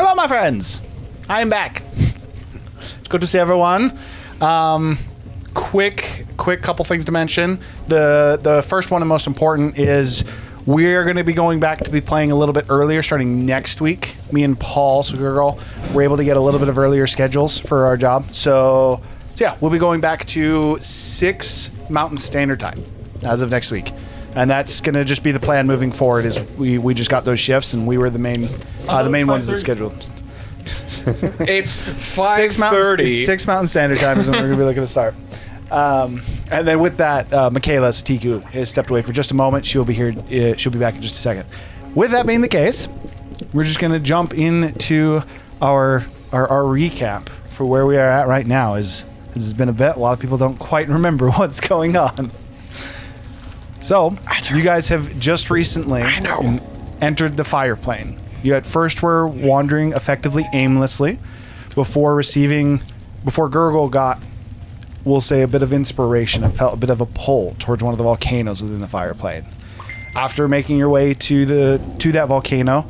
Hello, my friends. I am back. It's good to see everyone. Quick couple things to mention. The first one and most important is we're going to be going back to be playing a little bit earlier starting next week. Me and Paul, so girl, were able to get a little bit of earlier schedules for our job. So yeah, we'll be going back to 6 Mountain Standard Time as of next week. And that's going to just be the plan moving forward. Is we just got those shifts, and we were the main ones that scheduled. It's 5:30. 6 Mountain Standard Time is when we're going to be looking to start. And then with that, Michaela Tiku has stepped away for just a moment. She'll be here. She'll be back in just a second. With that being the case, we're just going to jump into our recap for where we are at right now. This has been a bit. A lot of people don't quite remember what's going on. So, you guys have just recently entered the fire plane. You at first were wandering effectively aimlessly before Gurgle got, we'll say, a bit of inspiration and felt a bit of a pull towards one of the volcanoes within the fire plane. After making your way to that volcano,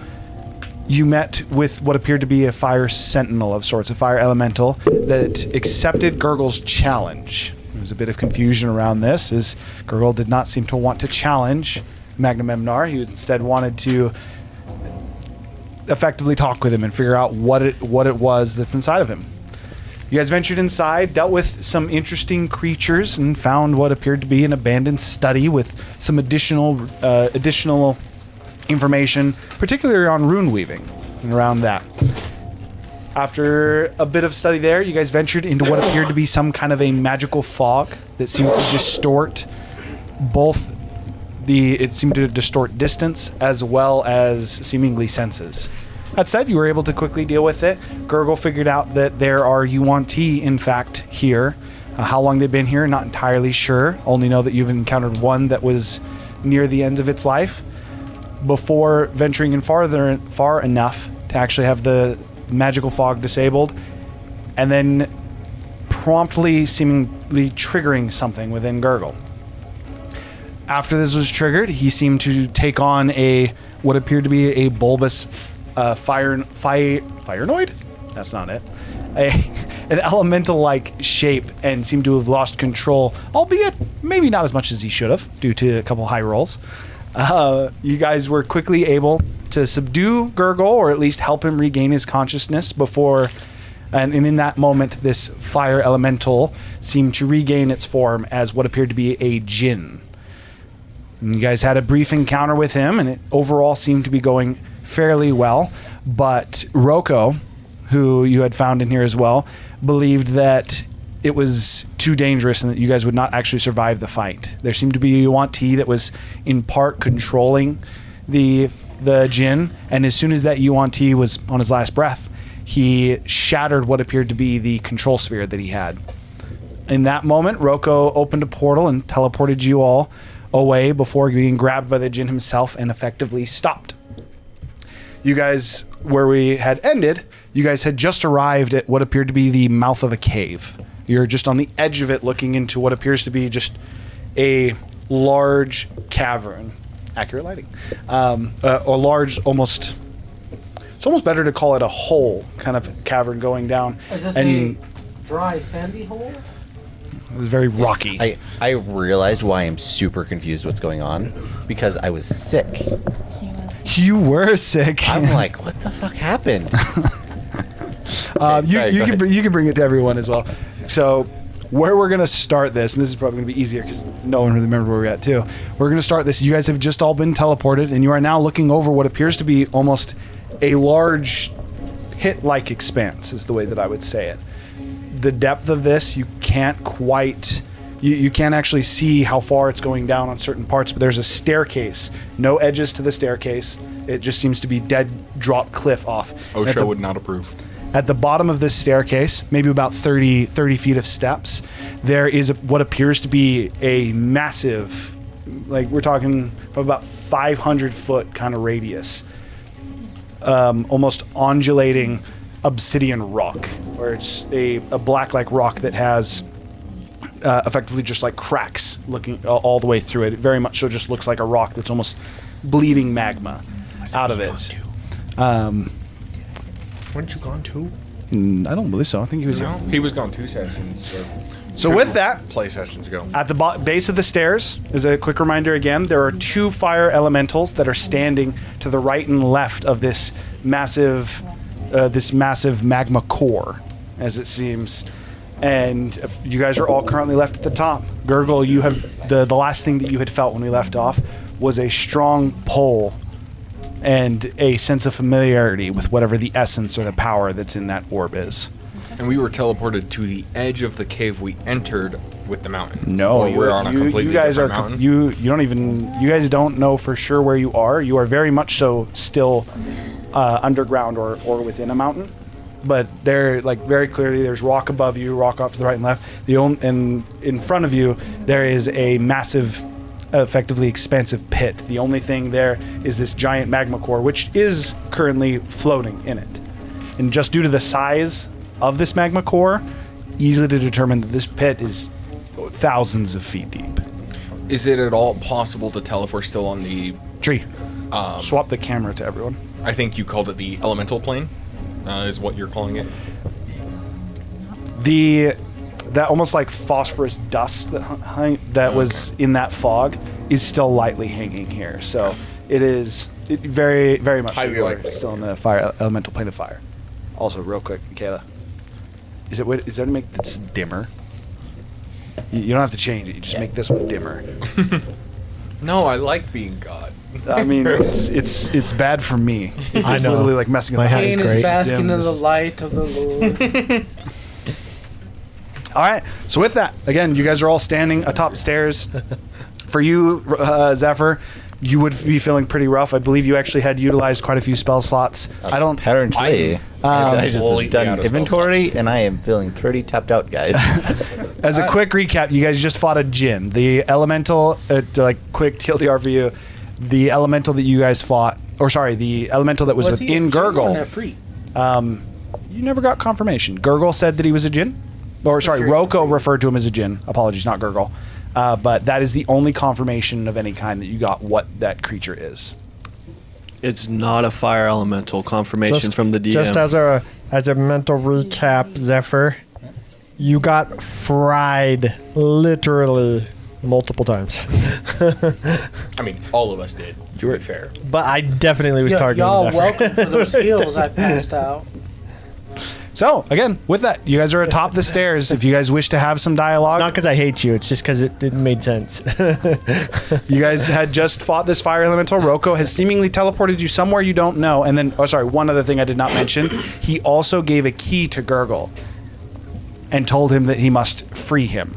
you met with what appeared to be a fire sentinel of sorts, a fire elemental that accepted Gurgle's challenge. There was a bit of confusion around this, as Gurgle did not seem to want to challenge Magnamemnar. He instead wanted to effectively talk with him and figure out what it was that's inside of him. You guys ventured inside, dealt with some interesting creatures, and found what appeared to be an abandoned study with some additional information, particularly on rune weaving and around that. After a bit of study there, you guys ventured into what appeared to be some kind of a magical fog that seemed to distort distance as well as seemingly senses. That said, you were able to quickly deal with it. Gurgle figured out that there are Yuan-Ti, in fact, here. How long they've been here, not entirely sure. Only know that you've encountered one that was near the end of its life before venturing in far enough to actually have the magical fog disabled, and then promptly seemingly triggering something within Gurgle. After this was triggered, he seemed to take on what appeared to be a bulbous firenoid? That's not it. An elemental-like shape, and seemed to have lost control, albeit maybe not as much as he should have, due to a couple high rolls. You guys were quickly able to subdue Gurgle, or at least help him regain his consciousness and in that moment, this fire elemental seemed to regain its form as what appeared to be a djinn. And you guys had a brief encounter with him, and it overall seemed to be going fairly well, but Roko, who you had found in here as well, believed that it was too dangerous and that you guys would not actually survive the fight. There seemed to be a Yuan-Ti that was in part controlling the djinn, and as soon as that Yuan-Ti was on his last breath, he shattered what appeared to be the control sphere that he had. In that moment, Roko opened a portal and teleported you all away before being grabbed by the djinn himself and effectively stopped. You guys, where we had ended, you guys had just arrived at what appeared to be the mouth of a cave. You're just on the edge of it looking into what appears to be just a large cavern. Accurate lighting. A large, it's almost better to call it a hole kind of cavern going down. Is this a dry, sandy hole? It was very rocky. I realized why I'm super confused what's going on, because I was sick. You were sick. I'm like, what the fuck happened? You can bring it to everyone as well. So where we're going to start this, and this is probably going to be easier because no one really remembers where we're at too. We're going to start this. You guys have just all been teleported, and you are now looking over what appears to be almost a large pit-like expanse, is the way that I would say it. The depth of this, you can't quite... You can't actually see how far it's going down on certain parts, but there's a staircase. No edges to the staircase. It just seems to be dead drop cliff off. OSHA would not approve. At the bottom of this staircase, maybe about 30 feet of steps, there is what appears to be a massive, like we're talking about 500-foot kind of radius, almost undulating obsidian rock, where it's a black-like rock that has effectively just like cracks looking all the way through it. It very much so just looks like a rock that's almost bleeding magma out of it. Weren't you gone too? I don't believe so. I think he was No, here. he was gone 2 sessions. So with that, play sessions ago. at the base of the stairs, as a quick reminder again, there are 2 fire elementals that are standing to the right and left of this massive magma core, as it seems. And you guys are all currently left at the top. Gurgle, you have the last thing that you had felt when we left off was a strong pull and a sense of familiarity with whatever the essence or the power that's in that orb is. And we were teleported to the edge of the cave we entered with the mountain. No, Or we're on a completely you guys different are mountain. you guys don't know for sure where you are. You are very much so still underground or within a mountain. But there, like, very clearly, there's rock above you, rock off to the right and left. And in front of you, there is a massive, effectively expansive pit. The only thing there is this giant magma core, which is currently floating in it. And just due to the size of this magma core, easily to determine that this pit is thousands of feet deep. Is it at all possible to tell if we're still on the... Tree, swap the camera to everyone. I think you called it the elemental plane, is what you're calling it? That almost like phosphorus dust that was in that fog is still lightly hanging here. So it is very, very much Highly likely. still in the fire elemental plane of fire. Also, real quick, Michaela, is there to make this dimmer? You don't have to change it. You just make this one dimmer. No, I like being God. I mean, it's bad for me. It's I know. literally like messing with My my hat is Cain great. is basking in Dim, the this- light of the Lord. All right. So with that, again, you guys are all standing atop stairs. For you, Zephyr, you would be feeling pretty rough. I believe you actually had utilized quite a few spell slots. Apparently, I just completely out done of spell inventory, and I am feeling pretty tapped out, guys. As a quick recap, you guys just fought a Djinn. The elemental, quick TLDR for you, the elemental that you guys fought, the elemental that was Was he a within Djinn or Gurgle. a Nefrit? You never got confirmation. Gurgle said that he was a Djinn. Roko referred to him as a Djinn. Apologies, not Gurgle. But that is the only confirmation of any kind that you got what that creature is. It's not a fire elemental. Confirmation from the DM. Just as a mental recap, Zephyr, you got fried literally multiple times. I mean, all of us did, to be fair. But I definitely was targeting Y'all Zephyr. welcome for those heals I passed out. So, again, with that, you guys are atop the stairs. If you guys wish to have some dialogue, Not because I hate you, it's just because it made sense. you guys had just fought this fire elemental. Roko has seemingly teleported you somewhere you don't know. And then, one other thing I did not mention. He also gave a key to Gurgle and told him that he must free him.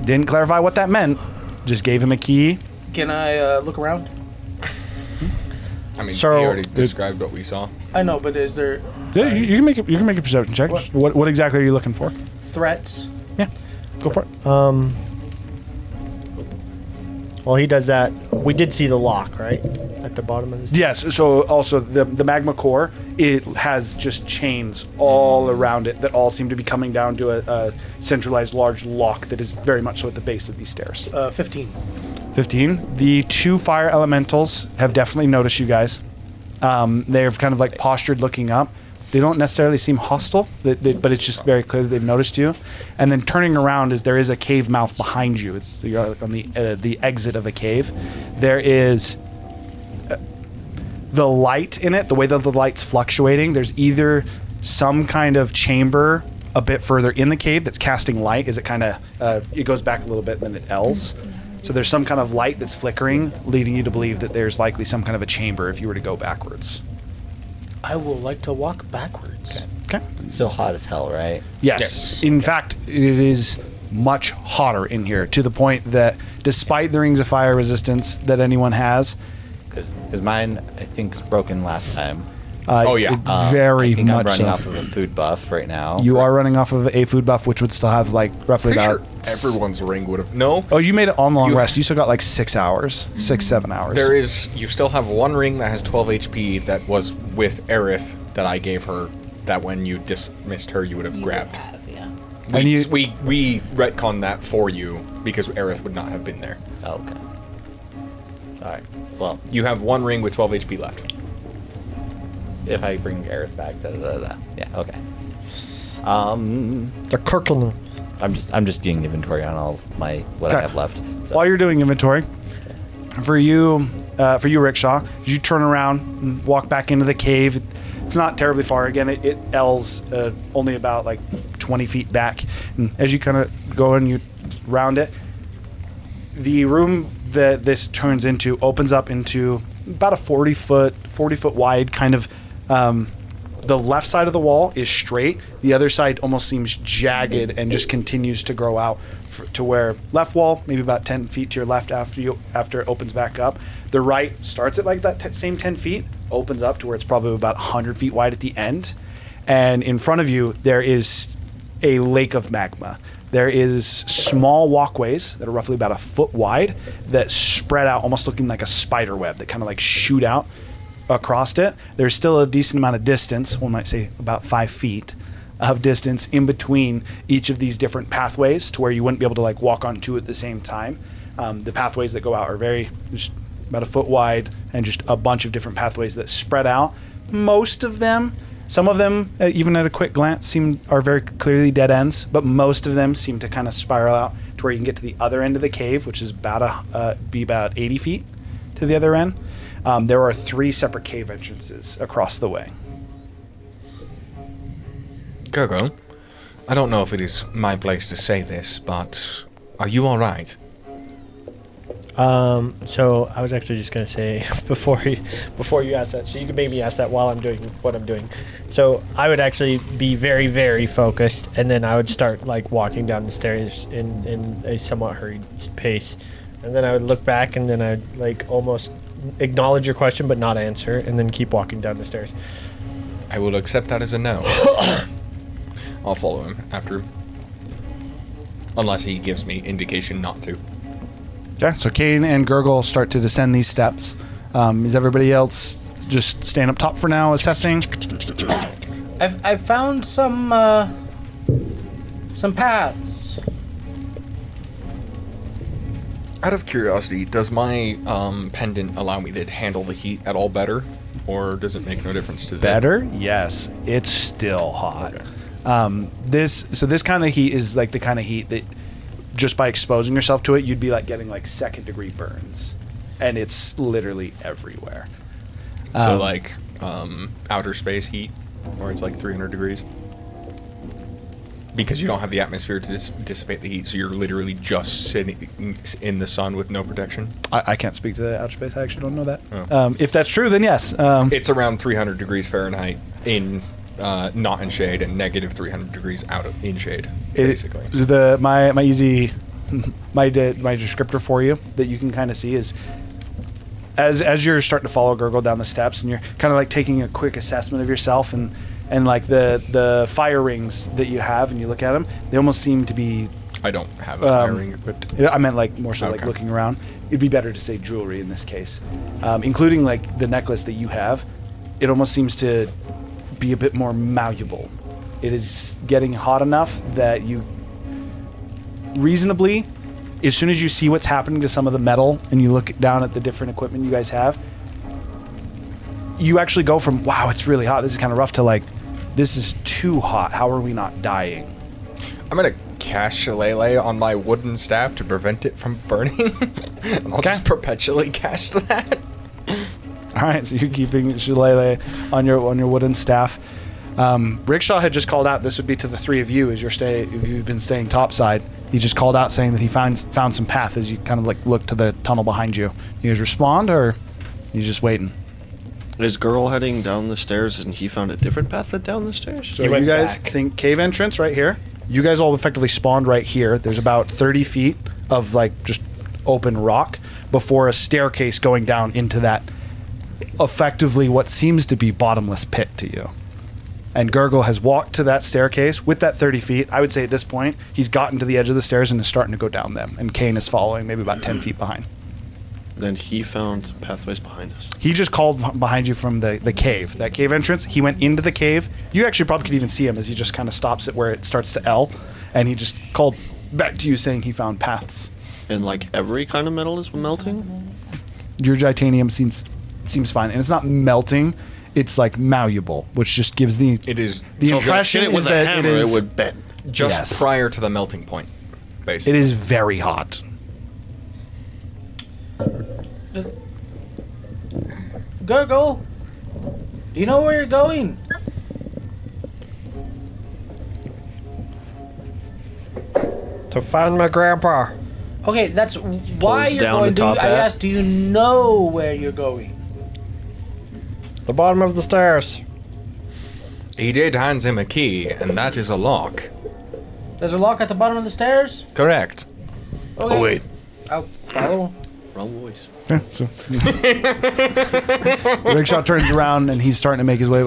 Didn't clarify what that meant. Just gave him a key. Can I look around? I mean, So, he already described what we saw. I know, but is there Yeah, you can make a perception check. What exactly are you looking for? threats? Yeah, go for it. Well, he does that. We did see the lock, right? At the bottom of this. Yes. So also the magma core, it has just chains all around it that all seem to be coming down to a centralized large lock that is very much so at the base of these stairs. 15. 15. The 2 fire elementals have definitely noticed you guys. They're kind of like postured looking up. They don't necessarily seem hostile, but it's just very clear that they've noticed you. And then turning around, as there is a cave mouth behind you. You're on the exit of a cave. There is the light in it. The way that the light's fluctuating. There's either some kind of chamber a bit further in the cave that's casting light. As it kind of it goes back a little bit, then it L's. So there's some kind of light that's flickering, leading you to believe that there's likely some kind of a chamber if you were to go backwards. I will like to walk backwards. Okay. It's still hot as hell, right? Yes. In fact, it is much hotter in here to the point that despite the rings of fire resistance that anyone has, Because mine, I think, is broken last time. Oh, yeah. Very I think I'm much running so. off of a food buff right now. You are running off of a food buff, which would still have like roughly Pretty about. sure everyone's ring would have. No. Oh, you made it on long rest. You still got like 6 hours, 7 hours. There is. You still have one ring that has 12 HP that was with Aerith that I gave her. That when you dismissed her, you would have grabbed. And We retconned that for you because Aerith would not have been there. Oh, okay. All right. Well, You have one ring with 12 HP left. if I bring Aerith back, yeah, okay. The Kirkland. I'm just doing inventory on all my what I Okay. have left. So. While you're doing inventory, for you, Rickshaw, you turn around and walk back into the cave. It's not terribly far. Again, it L's only about like 20 feet back. And as you kind of go and you round it, the room that this turns into opens up into about a 40 foot wide kind of. The left side of the wall is straight. The other side almost seems jagged and just continues to grow out to where left wall, maybe about 10 feet to your left after it opens back up. The right starts at like that same 10 feet, opens up to where it's probably about 100 feet wide at the end. And in front of you, there is a lake of magma. There is small walkways that are roughly about a foot wide that spread out, almost looking like a spider web that kind of like shoot out across it. There's still a decent amount of distance, one might say about 5 feet of distance in between each of these different pathways to where you wouldn't be able to like walk on two at the same time. The pathways that go out are just about a foot wide and just a bunch of different pathways that spread out. Most of them, some of them, even at a quick glance, are very clearly dead ends, but most of them seem to kind of spiral out to where you can get to the other end of the cave, which is about 80 feet to the other end. There are 3 separate cave entrances across the way. Gurgle, I don't know if it is my place to say this, but are you all right? So I was actually just gonna say before you ask that, so you can maybe ask that while I'm doing what I'm doing. So I would actually be very, very focused, and then I would start like walking down the stairs in a somewhat hurried pace, and then I would look back, and then I'd like almost acknowledge your question but not answer, and then keep walking down the stairs. I will accept that as a no. I'll follow him after, unless he gives me indication not to. Okay, so Kane and Gurgle start to descend these steps. Is everybody else just staying up top for now, assessing? I've found some paths. Out of curiosity, does my pendant allow me to handle the heat at all better, or does it make no difference to that? Better? Yes. It's still hot. Okay. This kind of heat is like the kind of heat that just by exposing yourself to it, you'd be like getting like 2nd degree burns. And it's literally everywhere. So like outer space heat, where it's like 300 degrees? Because you don't have the atmosphere to dissipate the heat, so you're literally just sitting in the sun with no protection? I can't speak to the outer space. I actually don't know that. Oh. If that's true, then yes. It's around 300 degrees Fahrenheit in not in shade, and negative 300 degrees in shade, basically. My descriptor for you that you can kind of see is as you're starting to follow Gurgle down the steps, and you're kind of like taking a quick assessment of yourself and like the fire rings that you have, and you look at them, they almost seem to be. I don't have a fire ring equipped. I meant like more so like Okay. looking around. It'd be better to say jewelry in this case, including like the necklace that you have. It almost seems to be a bit more malleable. It is getting hot enough that you reasonably, as soon as you see what's happening to some of the metal and you look down at the different equipment you guys have, you actually go from, wow, it's really hot, this is kind of rough, to like, this is too hot, how are we not dying? I'm gonna cast Shillelagh on my wooden staff to prevent it from burning. And I'll just perpetually cast that. All right, so you're keeping Shillelagh on your wooden staff. Rickshaw had just called out, this would be to the 3 of you as if you've been staying topside. He just called out saying that he found some path as you kind of like look to the tunnel behind you. You guys respond, or you just waiting? Is Girl heading down the stairs and he found a different path than down the stairs? So you guys think cave entrance right here. You guys all effectively spawned right here. There's about 30 feet of like just open rock before a staircase going down into that effectively what seems to be bottomless pit to you. And Gurgle has walked to that staircase with that 30 feet. I would say at this point, he's gotten to the edge of the stairs and is starting to go down them. And Kane is following, maybe about 10 feet behind. Then he found pathways behind us. He just called behind you from the cave. That cave entrance, he went into the cave. You actually probably could even see him as he just kind of stops at where it starts to L. And he just called back to you saying he found paths. And like every kind of metal is melting? Your titanium seems fine. And it's not melting. it's like malleable, which just gives the It is the So if I impression hit it with is a that hammer, it is would bend. just Yes. prior to the melting point, it basically. is very hot. Gurgle, do you know where you're going? To find my grandpa. Okay, that's why Pulls you're down going. the top I hat. asked, do you know where you're going? The bottom of the stairs. He did hand him a key, and that is a lock. There's a lock at the bottom of the stairs. Correct. Okay. Oh wait, I'll follow. wrong voice. Yeah, so Rickshaw turns around and he's starting to make his way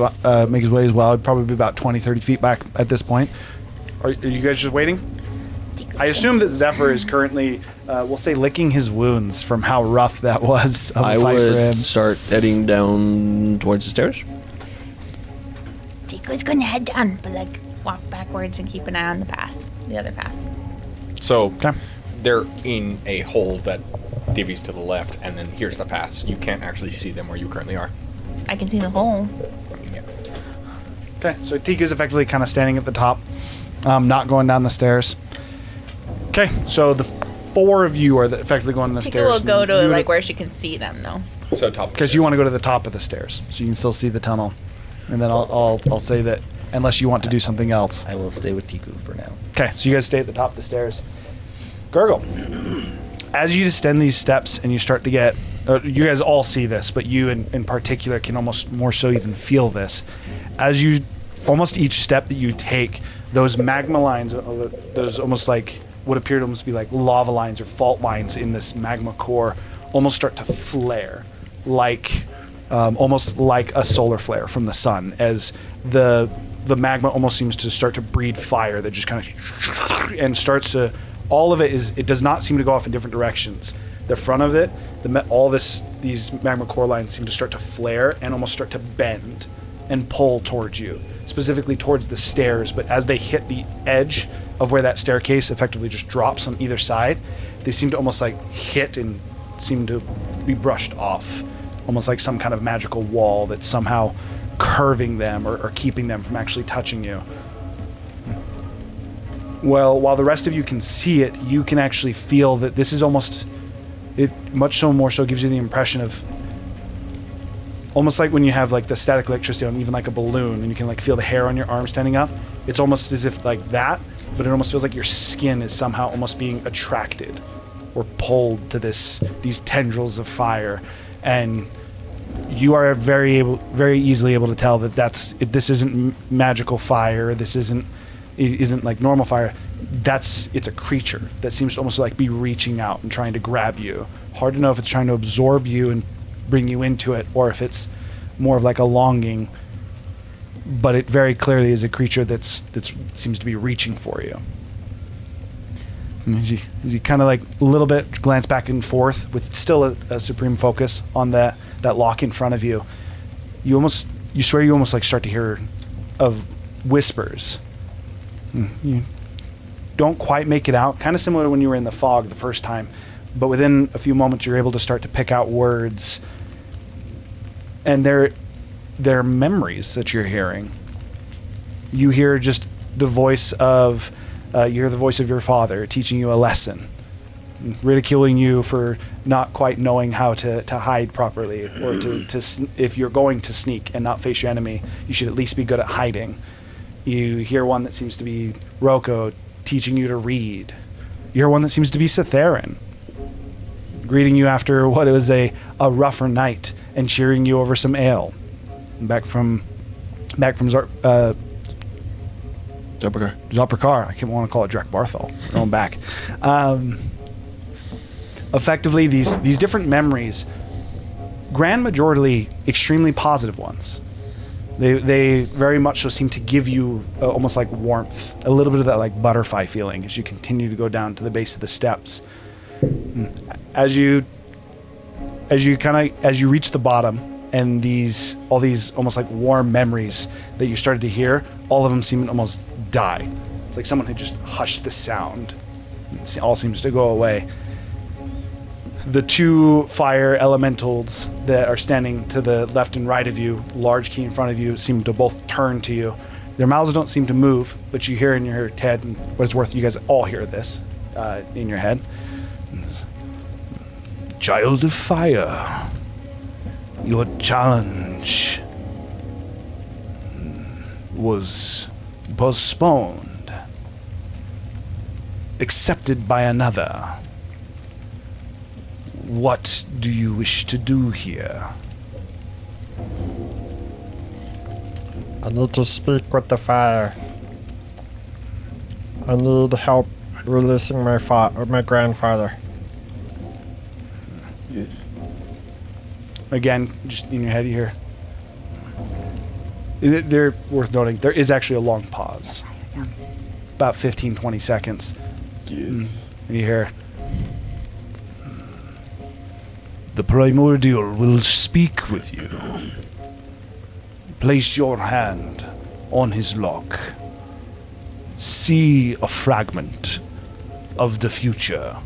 as well. Probably be about 20, 30 feet back at this point. Are you guys just waiting? I assume that Zephyr is currently, we'll say, licking his wounds from how rough that was of I a fight for him. would start heading down towards the stairs. Tico's gonna head down, but like walk backwards and keep an eye on the other pass. So Okay. they're in a hole that divvies to the left, and then here's the paths. You can't actually see them where you currently are. I can see the hole. Yeah. Okay, so Tiku's effectively kind of standing at the top, not going down the stairs. Okay, so the four of you are effectively going down the Tico stairs. will go to like where she can see them though. So top. Because you want to go to the top of the stairs, so you can still see the tunnel. And then I'll say that unless you want to do something else. I will stay with Tiku for now. Okay, so you guys stay at the top of the stairs. Gurgle, as you descend these steps and you start to get, you guys all see this, but you in particular can almost more so even feel this. As you, almost each step that you take, those magma lines, those almost like, what appear to almost be like lava lines or fault lines in this magma core, almost start to flare, like, almost like a solar flare from the sun, as the magma almost seems to start to breed fire that just kind of, and starts to, all of it is, it does not seem to go off in different directions. The front of it, these magma core lines seem to start to flare and almost start to bend and pull towards you, specifically towards the stairs. But as they hit the edge of where that staircase effectively just drops on either side, they seem to almost like hit and seem to be brushed off, almost like some kind of magical wall that's somehow curving them or keeping them from actually touching you. Well, while the rest of you can see it, you can actually feel that this is almost, it much so more so gives you the impression of almost like when you have like the static electricity on even like a balloon and you can like feel the hair on your arm standing up. It's almost as if like that, but it almost feels like your skin is somehow almost being attracted or pulled to these tendrils of fire. And you are very easily able to tell that this isn't magical fire. It isn't like normal fire. It's a creature that seems to almost like be reaching out and trying to grab you. Hard to know if it's trying to absorb you and bring you into it, or if it's more of like a longing. But it very clearly is a creature that seems to be reaching for you. And as you kind of like a little bit glance back and forth with still a supreme focus on that lock in front of you, you swear you almost like start to hear of whispers. You don't quite make it out, kind of similar to when you were in the fog the first time, but within a few moments you're able to start to pick out words, and they're memories that you're hearing. You hear just the voice of your father teaching you a lesson, ridiculing you for not quite knowing how to hide properly, or to if you're going to sneak and not face your enemy, you should at least be good at hiding. You hear one that seems to be Roko teaching you to read. You hear one that seems to be Cytherin greeting you after what was a rougher night and cheering you over some ale. Back from Zephyr. Zoprakar. I can't want to call it Drek Barthol. We're going back. Effectively, these different memories, grand majority extremely positive ones. They very much so seem to give you almost like warmth, a little bit of that like butterfly feeling as you continue to go down to the base of the steps. As you reach the bottom, and all these almost like warm memories that you started to hear, all of them seem to almost die. It's like someone had just hushed the sound. It all seems to go away. The two fire elementals that are standing to the left and right of you, large key in front of you, seem to both turn to you. Their mouths don't seem to move, but you hear in your head, and what it's worth, you guys all hear this in your head. Child of fire, your challenge was postponed, accepted by another. What do you wish to do here? I need to speak with the fire. I need help releasing my grandfather. Again, just in your head you hear. They're worth noting. There is actually a long pause. About 15, 20 seconds. And you hear, the primordial will speak with you. Place your hand on his lock. See a fragment of the future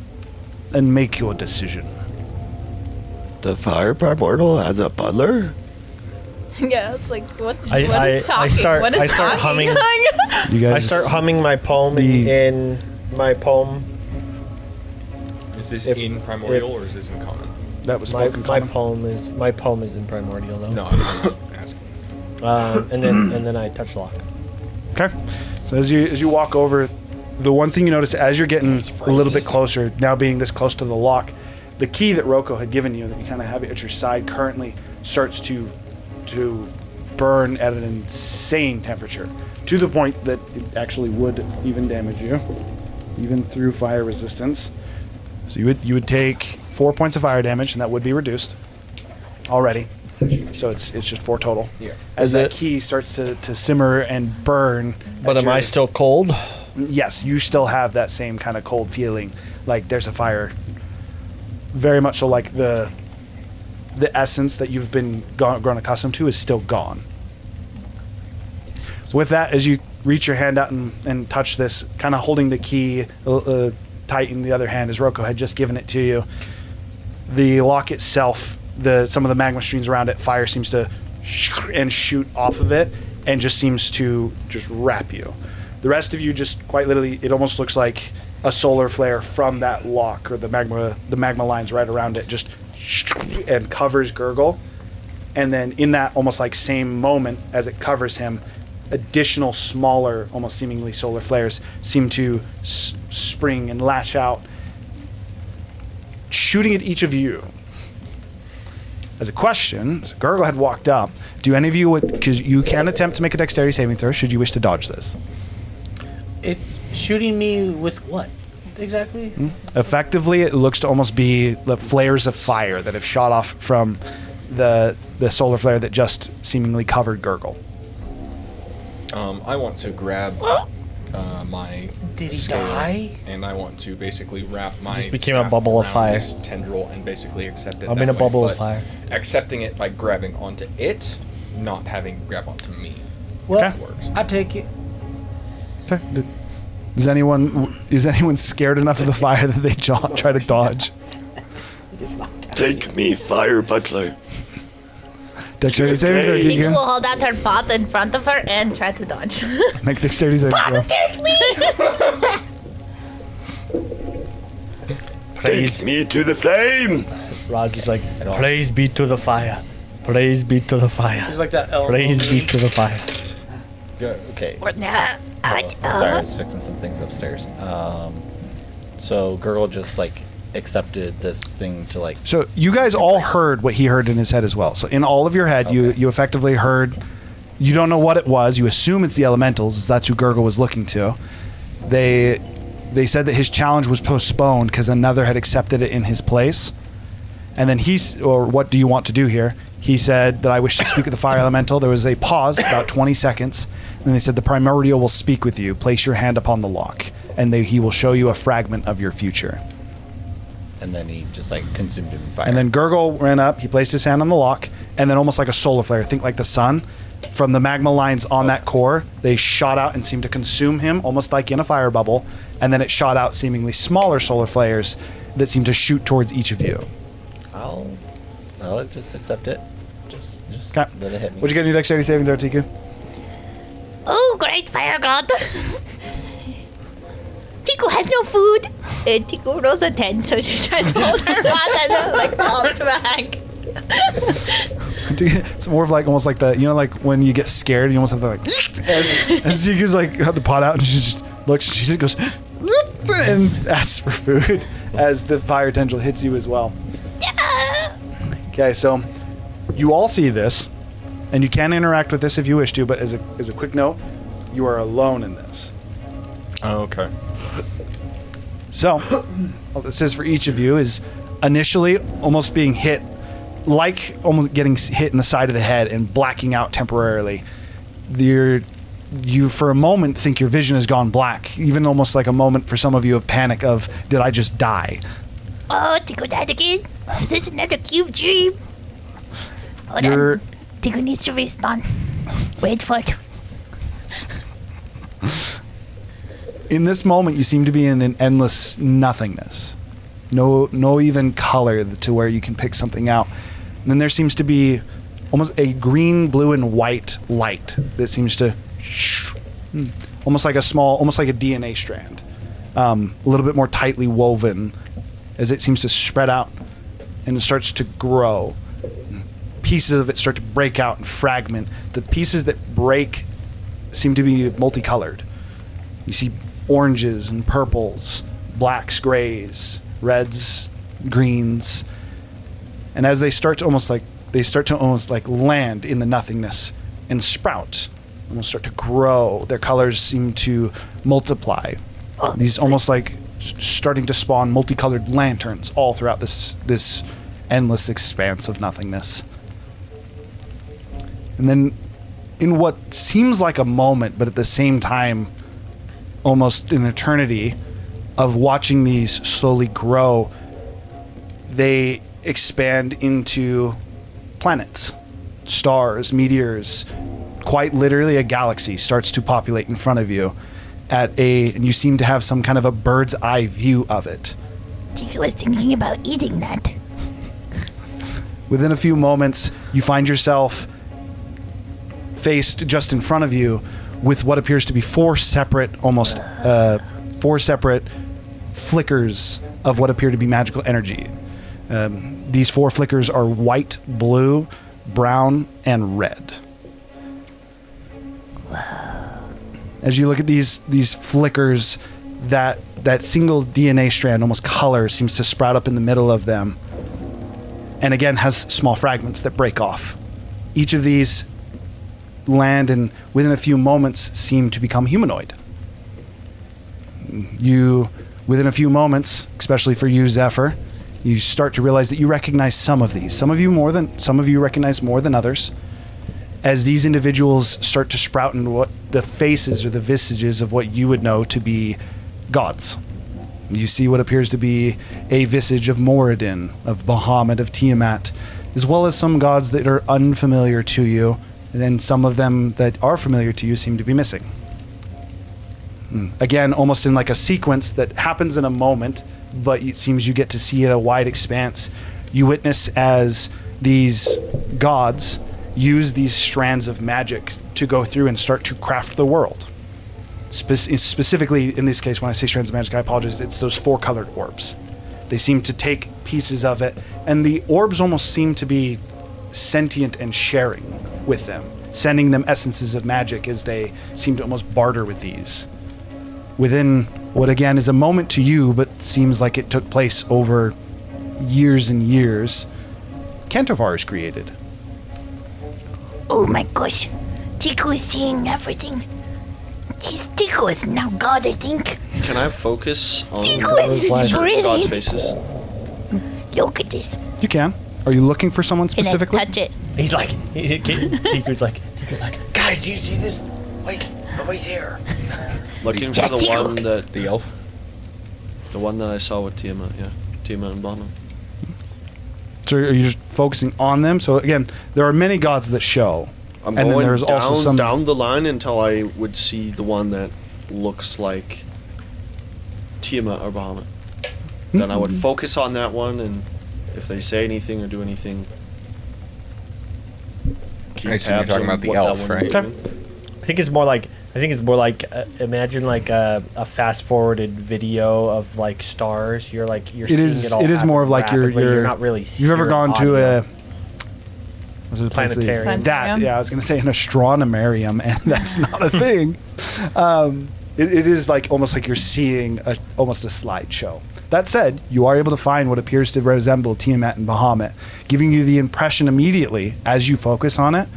and make your decision. The fire primordial has a butler? Yeah, it's like, what is I talking? start- What is I start talking? humming. You guys I start humming my poem The- in my poem. Is this If- in primordial if- or is this in common? That was My, spoken my common. poem is in primordial though. No, I'm just asking. And then I touch lock. Okay. So as you walk over, the one thing you notice as you're getting a little bit closer, now being this close to the lock, the key that Rocco had given you, that you kind of have at your side, currently starts to burn at an insane temperature, to the point that it actually would even damage you, even through fire resistance. So you would take 4 points of fire damage, and that would be reduced already. So it's just 4 total. Yeah. As Is that it- key starts to simmer and burn. But at am I your- still cold? Yes, you still have that same kind of cold feeling, like there's a fire. Very much so, like the essence that you've been grown accustomed to is still gone. So with that, as you reach your hand out and touch this, kind of holding the key tight in the other hand, as Rocco had just given it to you, the lock itself, some of the magma streams around it, fire seems to shoot off of it, and just seems to just wrap you. The rest of you just quite literally, it almost looks like a solar flare from that lock, or the magma lines right around it, just and covers Gurgle. And then in that almost like same moment as it covers him, additional smaller, almost seemingly solar flares seem to spring and lash out, shooting at each of you. As a question, as Gurgle had walked up, do any of you, because you can attempt to make a dexterity saving throw should you wish to dodge this. It shooting me with what exactly? Effectively, it looks to almost be the flares of fire that have shot off from the solar flare that just seemingly covered Gurgle. I want to grab my Did he scale, die? and I want to basically wrap my Just became a staff bubble of around fire. this tendril and basically accept it. I'm that in a way, bubble of but fire. Accepting it by grabbing onto it, not having grab onto me. Well, Okay. Works. I take it. Okay. Is anyone scared enough of the fire that they try to dodge? Take me, fire butler. Dexterity saving throw, Okay. Tinker Tinker. will hold out her pot in front of her and try to dodge. Make dexterity saving throw. Take me! Take me to the flame. Raj is like, praise be to the fire. Praise be to the fire. It's like that elbow. Praise be to the fire. Okay. Or nah. Sorry, I was fixing some things upstairs. So Gurgle just like accepted this thing to like. So you guys all heard what he heard in his head as well. So in all of your head, you effectively heard. You don't know what it was. You assume it's the elementals, as that's who Gurgle was looking to. They said that his challenge was postponed because another had accepted it in his place. And then what do you want to do here? He said that I wish to speak with the fire elemental. There was a pause, about 20 seconds. And they said the primordial will speak with you. Place your hand upon the lock, and he will show you a fragment of your future. And then he just like consumed him in fire. And then Gurgle ran up. He placed his hand on the lock, and then almost like a solar flare, think like the sun, from the magma lines on that core, they shot out and seemed to consume him, almost like in a fire bubble. And then it shot out seemingly smaller solar flares that seem to shoot towards each of you. I'll just accept it. Just 'Kay. let it hit me. What'd you get in your dexterity saving throw, Tiku? Oh, great fire god. Tiku has no food. And Tiku rolls a 10, so she tries to hold her mouth and then like pops back. It's more of like almost like the, you know, like when you get scared, you almost have to like as Tiku's like had the pot out and she just looks, she just goes and asks for food as the fire tendril hits you as well. Yeah. Okay, so you all see this, and you can interact with this if you wish to, but as a quick note, you are alone in this. Oh, okay. So, all this is for each of you is initially almost being hit, like almost getting hit in the side of the head and blacking out temporarily. You for a moment think your vision has gone black, even almost like a moment for some of you of panic of, did I just die? Oh, Tiku died again. Is this another cube dream? Hold You're- on. Tiku needs to respawn. Wait for it. In this moment, you seem to be in an endless nothingness. No even color to where you can pick something out. And then there seems to be almost a green, blue, and white light that seems to almost like a DNA strand, a little bit more tightly woven as it seems to spread out and it starts to grow. Pieces of it start to break out and fragment. The pieces that break seem to be multicolored. You see oranges and purples, blacks, grays, reds, greens. And as they start to almost like land in the nothingness and sprout, almost start to grow, their colors seem to multiply. These almost like starting to spawn multicolored lanterns all throughout this endless expanse of nothingness. And then in what seems like a moment, but at the same time almost an eternity of watching these slowly grow, they expand into planets, stars, meteors. Quite literally a galaxy starts to populate in front of you and you seem to have some kind of a bird's eye view of it. Tiku was thinking about eating that. Within a few moments, you find yourself faced just in front of you with what appears to be four separate flickers of what appear to be magical energy. These four flickers are white, blue, brown, and red. As you look at these flickers, that single DNA strand, almost color, seems to sprout up in the middle of them, and again has small fragments that break off. Each of these land and within a few moments seem to become humanoid. Within a few moments, especially for you, Zephyr, you start to realize that you recognize some of these. Some of you recognize more than others. As these individuals start to sprout into what the faces or the visages of what you would know to be gods. You see what appears to be a visage of Moradin, of Bahamut, of Tiamat, as well as some gods that are unfamiliar to you, and then some of them that are familiar to you seem to be missing. Again, almost in like a sequence that happens in a moment, but it seems you get to see it a wide expanse. You witness as these gods use these strands of magic to go through and start to craft the world. Specifically, in this case, when I say strands of magic, I apologize, it's those four-colored orbs. They seem to take pieces of it, and the orbs almost seem to be sentient and sharing with them, sending them essences of magic as they seem to almost barter with these. Within what, again, is a moment to you, but seems like it took place over years and years, Cantifar is created. Oh my gosh. Tiku is seeing everything. Tiku is now God, I think. Can I focus on Tiku is God's really... faces? Look at this. You can. Are you looking for someone Can specifically? I touch it? He's like, Tiku's like, Guys, do you see this? Wait, nobody's here. Looking for the Tiku. one that The elf? the one that I saw with Tiamat, yeah. Tiamat and Bahamut. So are you just focusing on them? So again, there are many gods that show. I'm and then going there's down, also some down the line until I would see the one that looks like Tiamat or Bahamut. then I would focus on that one, and if they say anything or do anything, keep I assume you're tabs talking on about the what that elf, one right? is doing. I think it's more like imagine like a fast forwarded video of like stars. You're It seeing is. it all It is more of like rapidly. you're not really. You've ever hearing gone to audio. a what's the place that- Planetarium. That, yeah, I was gonna say an astronomarium, and that's not a thing. It is like almost like you're seeing almost a slideshow. That said, you are able to find what appears to resemble Tiamat and Bahamut, giving you the impression immediately as you focus on it,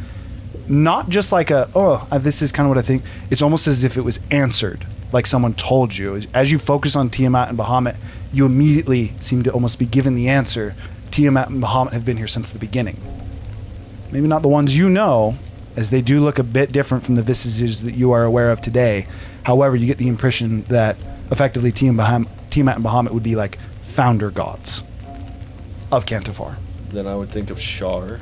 not just like this is kind of what I think. It's almost as if it was answered, like someone told you. As you focus on Tiamat and Bahamut, you immediately seem to almost be given the answer. Tiamat and Bahamut have been here since the beginning. Maybe not the ones you know, as they do look a bit different from the visages that you are aware of today. However, you get the impression that effectively Tiamat and Bahamut would be like founder gods of Cantifar. Then I would think of Shar.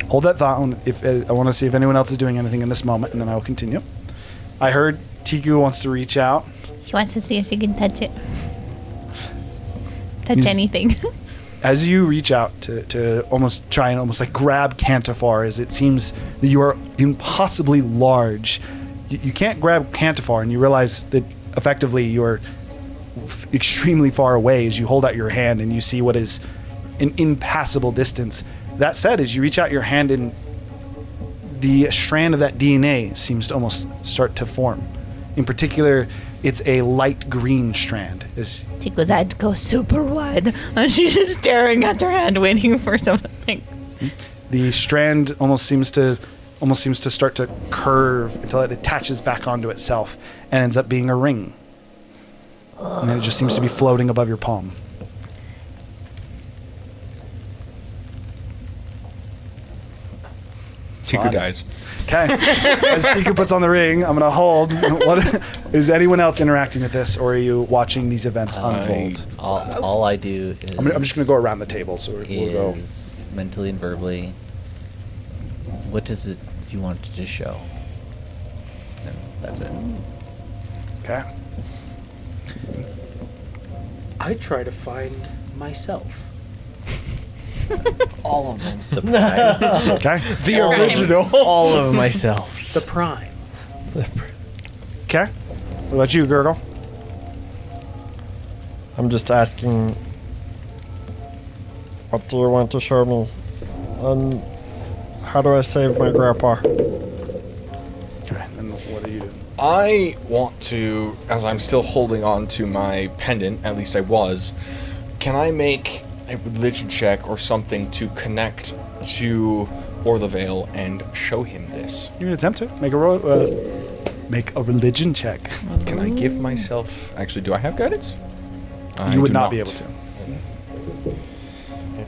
Hold that thought. I want to see if anyone else is doing anything in this moment, and then I will continue. I heard Tiku wants to reach out. She wants to see if she can touch it. Touch He's- anything. As you reach out to almost try and almost like grab Cantifar, as it seems that you are impossibly large. You can't grab Cantifar, and you realize that effectively you're extremely far away as you hold out your hand and you see what is an impassable distance. That said, as you reach out your hand, and the strand of that DNA seems to almost start to form. In particular, it's a light green strand. Tiku's head goes super wide, and she's just staring at her hand, waiting for something. The strand almost seems to start to curve until it attaches back onto itself and ends up being a ring. And then it just seems to be floating above your palm. Tiku dies. Okay. As Tiku puts on the ring, I'm going to hold. What is anyone else interacting with this, or are you watching these events unfold? All I do is I'm just going to go around the table, so we'll go. is mentally and verbally. What does it you want to show? And that's it. Okay. I try to find myself. All of them. Okay. The original. All of myself. The prime. Okay. What about you, Gurgle? I'm just asking, what do you want to show me? And how do I save my grandpa? Okay. And what are you doing? I want to, as I'm still holding on to my pendant, at least I was, can I make a religion check or something to connect to Orlevale and show him this? You can attempt to make a religion check. Can I give myself... Actually, do I have guidance? I You would do not be able to.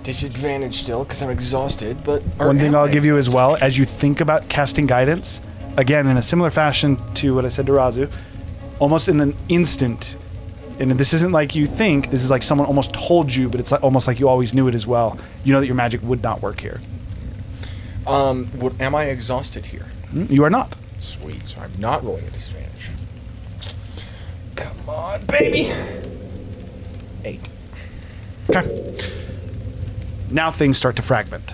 Disadvantage still, because I'm exhausted, but... One thing I'll give you as well, as you think about casting guidance, again, in a similar fashion to what I said to Razu, almost in an instant, and this isn't like you think, this is like someone almost told you, but it's like, almost like you always knew it as well. You know that your magic would not work here. Am I exhausted here? You are not. Sweet, so I'm not rolling a disadvantage. Come on, baby! 8. Okay. Now things start to fragment.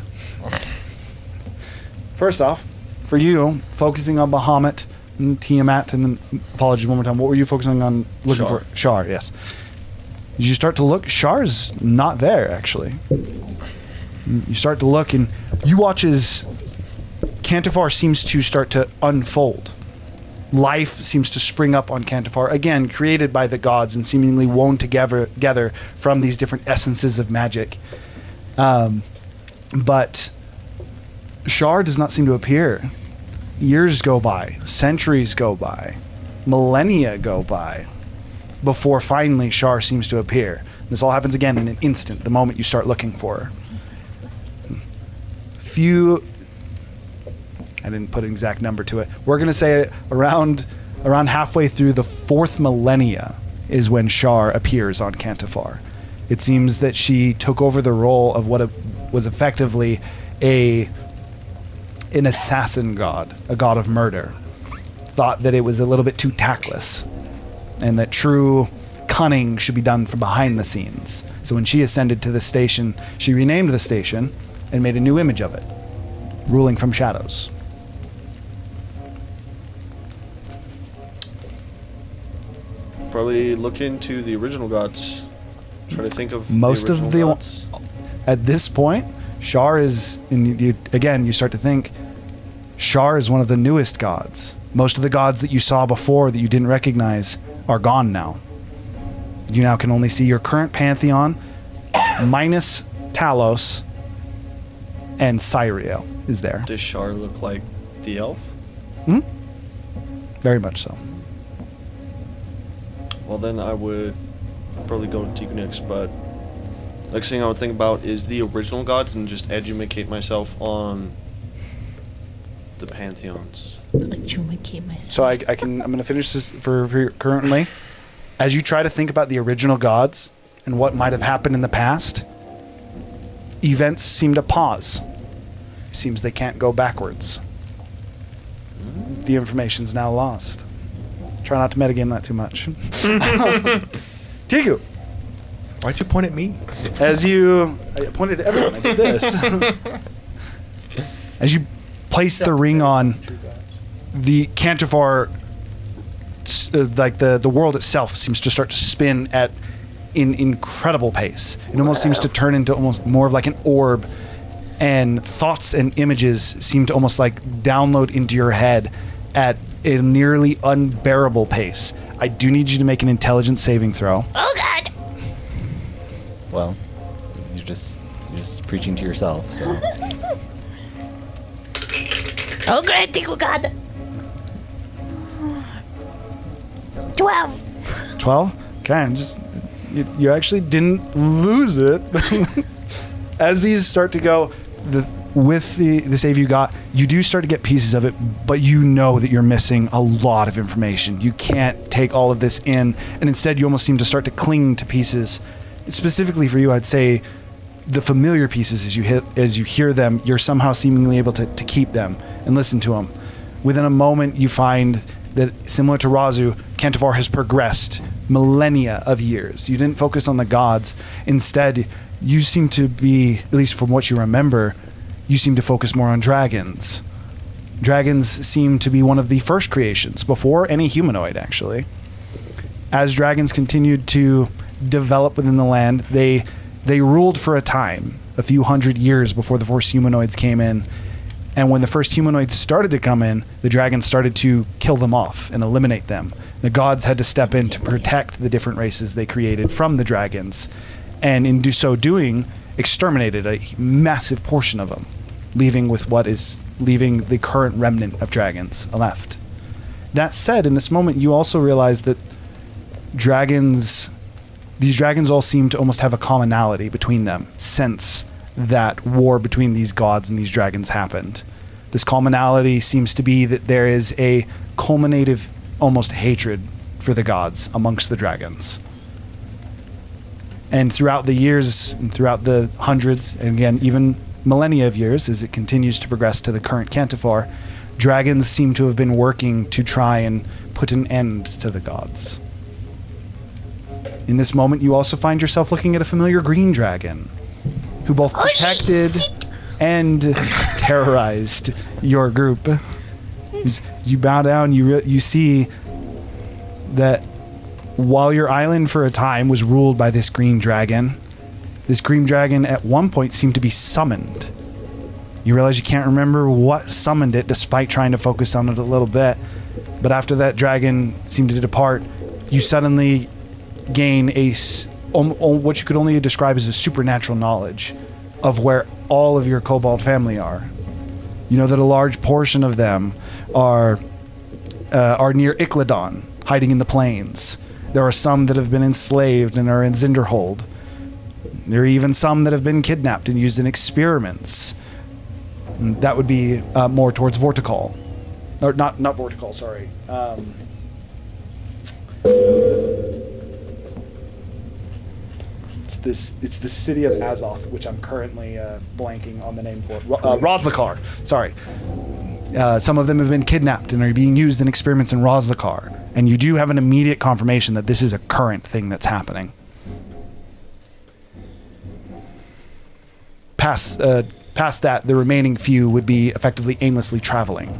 First off, for you, focusing on Bahamut and Tiamat, and then, apologies one more time, what were you focusing on looking Shar. for? Shar, yes. As you start to look, Shar's not there, actually. You start to look, and you watch as Cantifar seems to start to unfold. Life seems to spring up on Cantifar, again, created by the gods and seemingly woven together from these different essences of magic. But Shar does not seem to appear. Years go by, centuries go by, millennia go by, before finally Shar seems to appear. This all happens again in an instant, the moment you start looking for her. I didn't put an exact number to it. We're going to say around halfway through the 4th millennia is when Shar appears on Cantifar. It seems that she took over the role of what was effectively an assassin god, a god of murder. Thought that it was a little bit too tactless, and that true cunning should be done from behind the scenes. So when she ascended to the station, she renamed the station and made a new image of it, ruling from shadows. Probably look into the original gods. Try to think of Most the of original the gods. At this point, Shar is, and you start to think, Shar is one of the newest gods. Most of the gods that you saw before that you didn't recognize are gone now. You now can only see your current pantheon, minus Talos, and Cyriel is there. Does Shar look like the elf? Very much so. Well, then I would probably go to Tiku next, but next thing I would think about is the original gods and just educate myself on the pantheons. So I'm going to finish this for currently. As you try to think about the original gods and what might have happened in the past, events seem to pause. Seems they can't go backwards. The information's now lost. Try not to metagame that too much. Tiku, Why'd you point at me? I pointed at everyone. I did this. As you place the ring on, the Cantifar, like the world itself, seems to start to spin at in incredible pace. It almost seems to turn into almost more of like an orb, and thoughts and images seem to almost like download into your head at a nearly unbearable pace. I do need you to make an intelligence saving throw. Oh God! Well, you're just preaching to yourself. So Oh great, Tiku God! 12. 12? Okay, and you actually didn't lose it. As these start to go, with the save you got, you do start to get pieces of it, but you know that you're missing a lot of information. You can't take all of this in, and instead you almost seem to start to cling to pieces. Specifically for you, I'd say the familiar pieces, as you hear them, you're somehow seemingly able to keep them and listen to them. Within a moment, you find that, similar to Razu, Cantifar has progressed millennia of years. You didn't focus on the gods. Instead, you seem to be, at least from what you remember, you seem to focus more on dragons. Dragons seem to be one of the first creations, before any humanoid, actually. As dragons continued to develop within the land, they ruled for a time, a few hundred years before the first humanoids came in. And when the first humanoids started to come in, the dragons started to kill them off and eliminate them. The gods had to step in to protect the different races they created from the dragons, and in so doing, exterminated a massive portion of them, leaving the current remnant of dragons left. That said, in this moment, you also realize that these dragons all seem to almost have a commonality between them since that war between these gods and these dragons happened. This commonality seems to be that there is a culminative, almost hatred for the gods amongst the dragons. And throughout the years, and throughout the hundreds, and again, even millennia of years, as it continues to progress to the current Cantifar, dragons seem to have been working to try and put an end to the gods. In this moment, you also find yourself looking at a familiar green dragon, who both protected and terrorized your group. You bow down, you see that while your island for a time was ruled by this green dragon at one point seemed to be summoned. You realize you can't remember what summoned it, despite trying to focus on it a little bit. But after that dragon seemed to depart, you suddenly gain what you could only describe as a supernatural knowledge of where all of your kobold family are. You know that a large portion of them are near Icladon, hiding in the plains. There are some that have been enslaved and are in Zinderhold. There are even some that have been kidnapped and used in experiments. And that would be more towards Vortikal. Or not Vortikal, sorry. It's the city of Azoth, which I'm currently blanking on the name for. Rozlikar, sorry. Some of them have been kidnapped and are being used in experiments in Rozlikar. And you do have an immediate confirmation that this is a current thing that's happening. Past that, the remaining few would be effectively aimlessly traveling.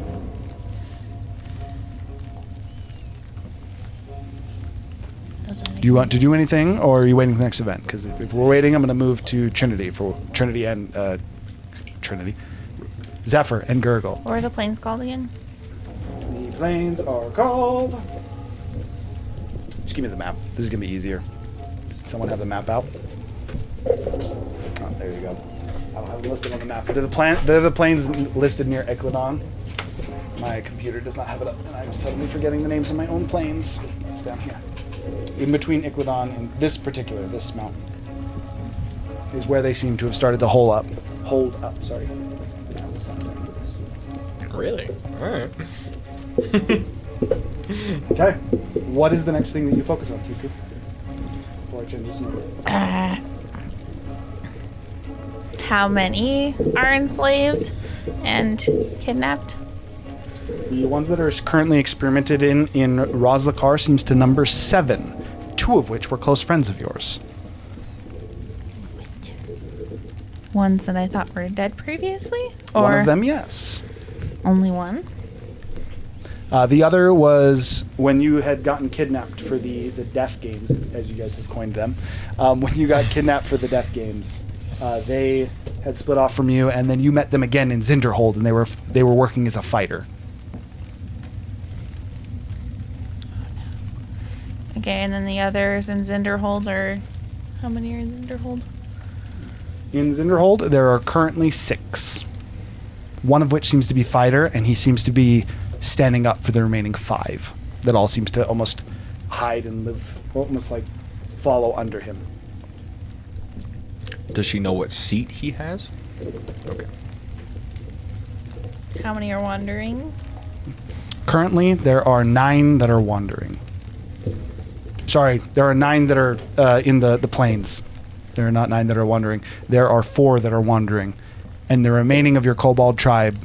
Do you want to do anything, or are you waiting for the next event? Because if we're waiting, I'm going to move to Trinity for Trinity and Zephyr and Gurgle. What are the planes called again? The planes are called. Just give me the map. This is going to be easier. Does someone have the map out? Oh, there you go. I don't have it listed on the map. They're the planes listed near Eclidon. My computer does not have it up, and I'm suddenly forgetting the names of my own planes. It's down here. In between Eclidon and this mountain, is where they seem to have started to hold up. Sorry. Really? All right. Okay. What is the next thing that you focus on, Tiku? Before I change this number. How many are enslaved and kidnapped? The ones that are currently experimented in Rozlikar seems to number 7, 2 of which were close friends of yours. Ones that I thought were dead previously? Or One of them, yes. only one? The other was when you had gotten kidnapped for the Death Games, as you guys have coined them. When you got kidnapped for the Death Games, they had split off from you, and then you met them again in Zinderhold, and they were working as a fighter. Okay, and then the others in Zinderhold are... How many are in Zinderhold? In Zinderhold, there are currently 6. One of which seems to be fighter, and he seems to be standing up for the remaining 5. That all seems to almost hide and live, almost like follow under him. Does she know what seat he has? Okay. How many are wandering? Currently, there are 9 that are wandering. Sorry, there are 9 that are in the plains. There are not 9 that are wandering. There are 4 that are wandering. And the remaining of your kobold tribe,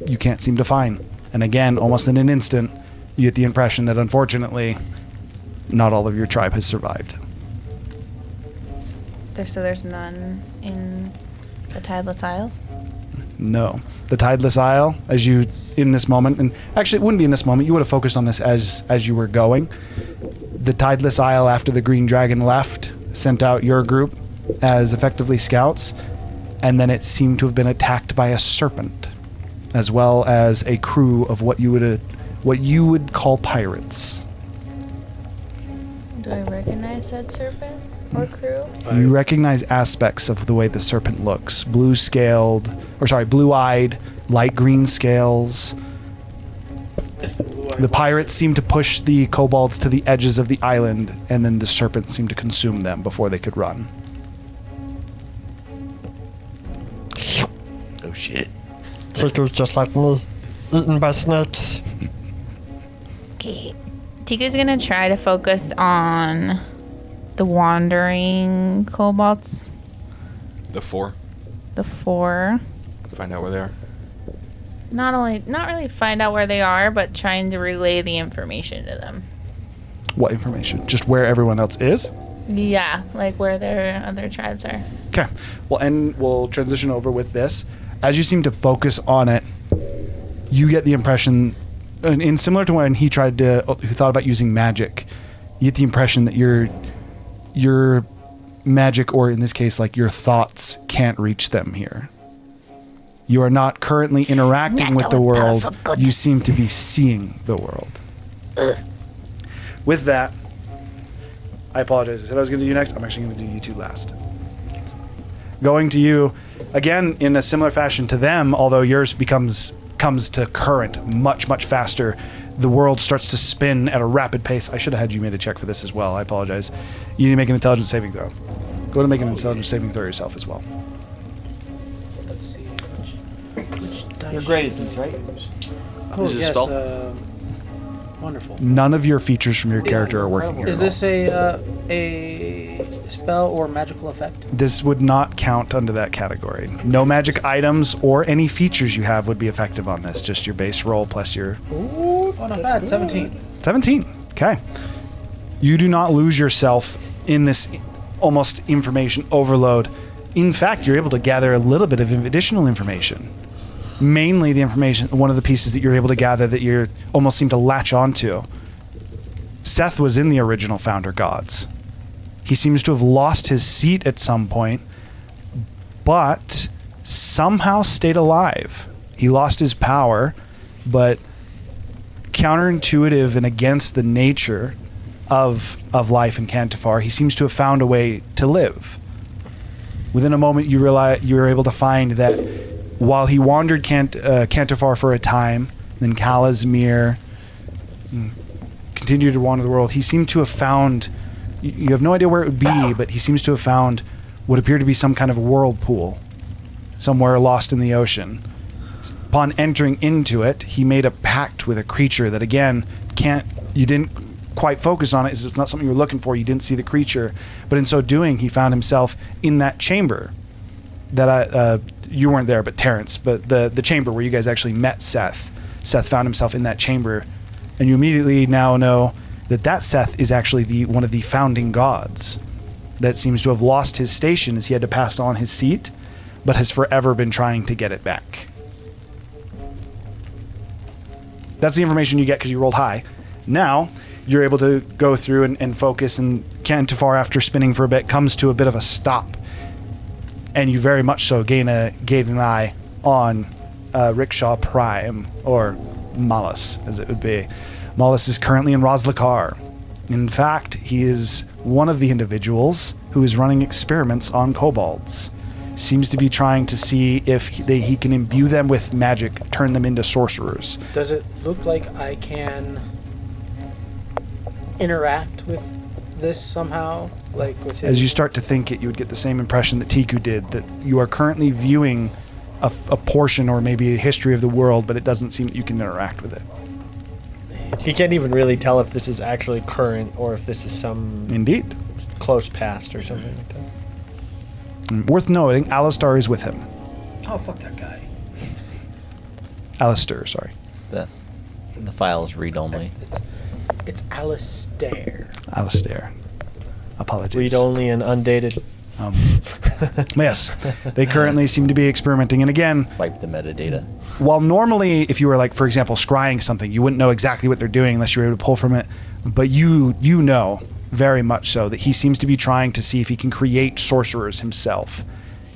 you can't seem to find. And again, almost in an instant, you get the impression that unfortunately, not all of your tribe has survived. So there's none in the Tideless Isles? No. The Tideless Isle, as you, in this moment, and actually it wouldn't be in this moment, you would have focused on this as you were going. The Tideless Isle, after the Green Dragon left, sent out your group as effectively scouts, and then it seemed to have been attacked by a serpent, as well as a crew of what you would call pirates. Do I recognize that serpent or crew? You recognize aspects of the way the serpent looks. Blue-eyed, light green scales. The pirates seem to push the kobolds to the edges of the island, and then the serpent seemed to consume them before they could run. Oh shit. Tiku's just like me, eaten by snakes. Okay. Tiku's gonna try to focus on the wandering kobolds. The 4. The 4. Find out where they are. Not really find out where they are, but trying to relay the information to them. What information? Just where everyone else is? Yeah, like where their other tribes are. Okay. We'll transition over with this. As you seem to focus on it, you get the impression, and similar to when he thought about using magic, you get the impression that your magic, or in this case, like your thoughts, can't reach them here. You are not currently interacting with the world. You seem to be seeing the world. With that, I apologize. I said I was going to do you next. I'm actually going to do you two last. Going to you, again, in a similar fashion to them, although yours comes to current much, much faster. The world starts to spin at a rapid pace. I should have had you made a check for this as well. I apologize. You need to make an intelligence saving throw. Go ahead and make an intelligence saving throw yourself as well. Let's see. Which dice You're great at these, right? Oh, Is it a yes. spell? Wonderful. None of your features from your character are working here Is at all. this a spell or magical effect? This would not count under that category. No magic items or any features you have would be effective on this. Just your base roll plus your Ooh, oh, not bad. 17. 17. Okay. You do not lose yourself in this almost information overload. In fact, you're able to gather a little bit of additional information. Mainly the information, one of the pieces that you're able to gather that you almost seem to latch onto. Seth was in the original Founder Gods. He seems to have lost his seat at some point, but somehow stayed alive. He lost his power, but counterintuitive and against the nature of life in Cantifar, he seems to have found a way to live. Within a moment, you realize you were able to find that while he wandered Cantifar for a time, then Kalazmir, continued to wander the world, he seemed to have found, you have no idea where it would be, but he seems to have found what appeared to be some kind of whirlpool, somewhere lost in the ocean. Upon entering into it, he made a pact with a creature that, again, you didn't quite focus on it. It's not something you were looking for. You didn't see the creature. But in so doing, he found himself in that chamber that you weren't there, but Terrence, but the chamber where you guys actually met Seth. Seth found himself in that chamber, and you immediately now know that Seth is actually one of the founding gods that seems to have lost his station as he had to pass on his seat, but has forever been trying to get it back. That's the information you get because you rolled high. Now, you're able to go through and focus, and Cantifar, after spinning for a bit, comes to a bit of a stop. And you very much so gain an eye on Rickshaw Prime, or Malus, as it would be. Malus is currently in Roslakar. In fact, he is one of the individuals who is running experiments on kobolds. Seems to be trying to see if he can imbue them with magic, turn them into sorcerers. Does it look like I can interact with this somehow? Like with As you start to think it, you would get the same impression that Tiku did, that you are currently viewing a portion or maybe a history of the world, but it doesn't seem that you can interact with it. He can't even really tell if this is actually current or if this is some Indeed. close past or something like that. Worth noting, Alistar is with him. Oh, fuck that guy. Alistair, sorry. The file is read only. It's Alistair. Alistair. Apologies. Read only and undated. Yes, they currently seem to be experimenting. And again, Wipe the metadata. while normally if you were like, for example, scrying something, you wouldn't know exactly what they're doing unless you were able to pull from it. But you know very much so that he seems to be trying to see if he can create sorcerers himself,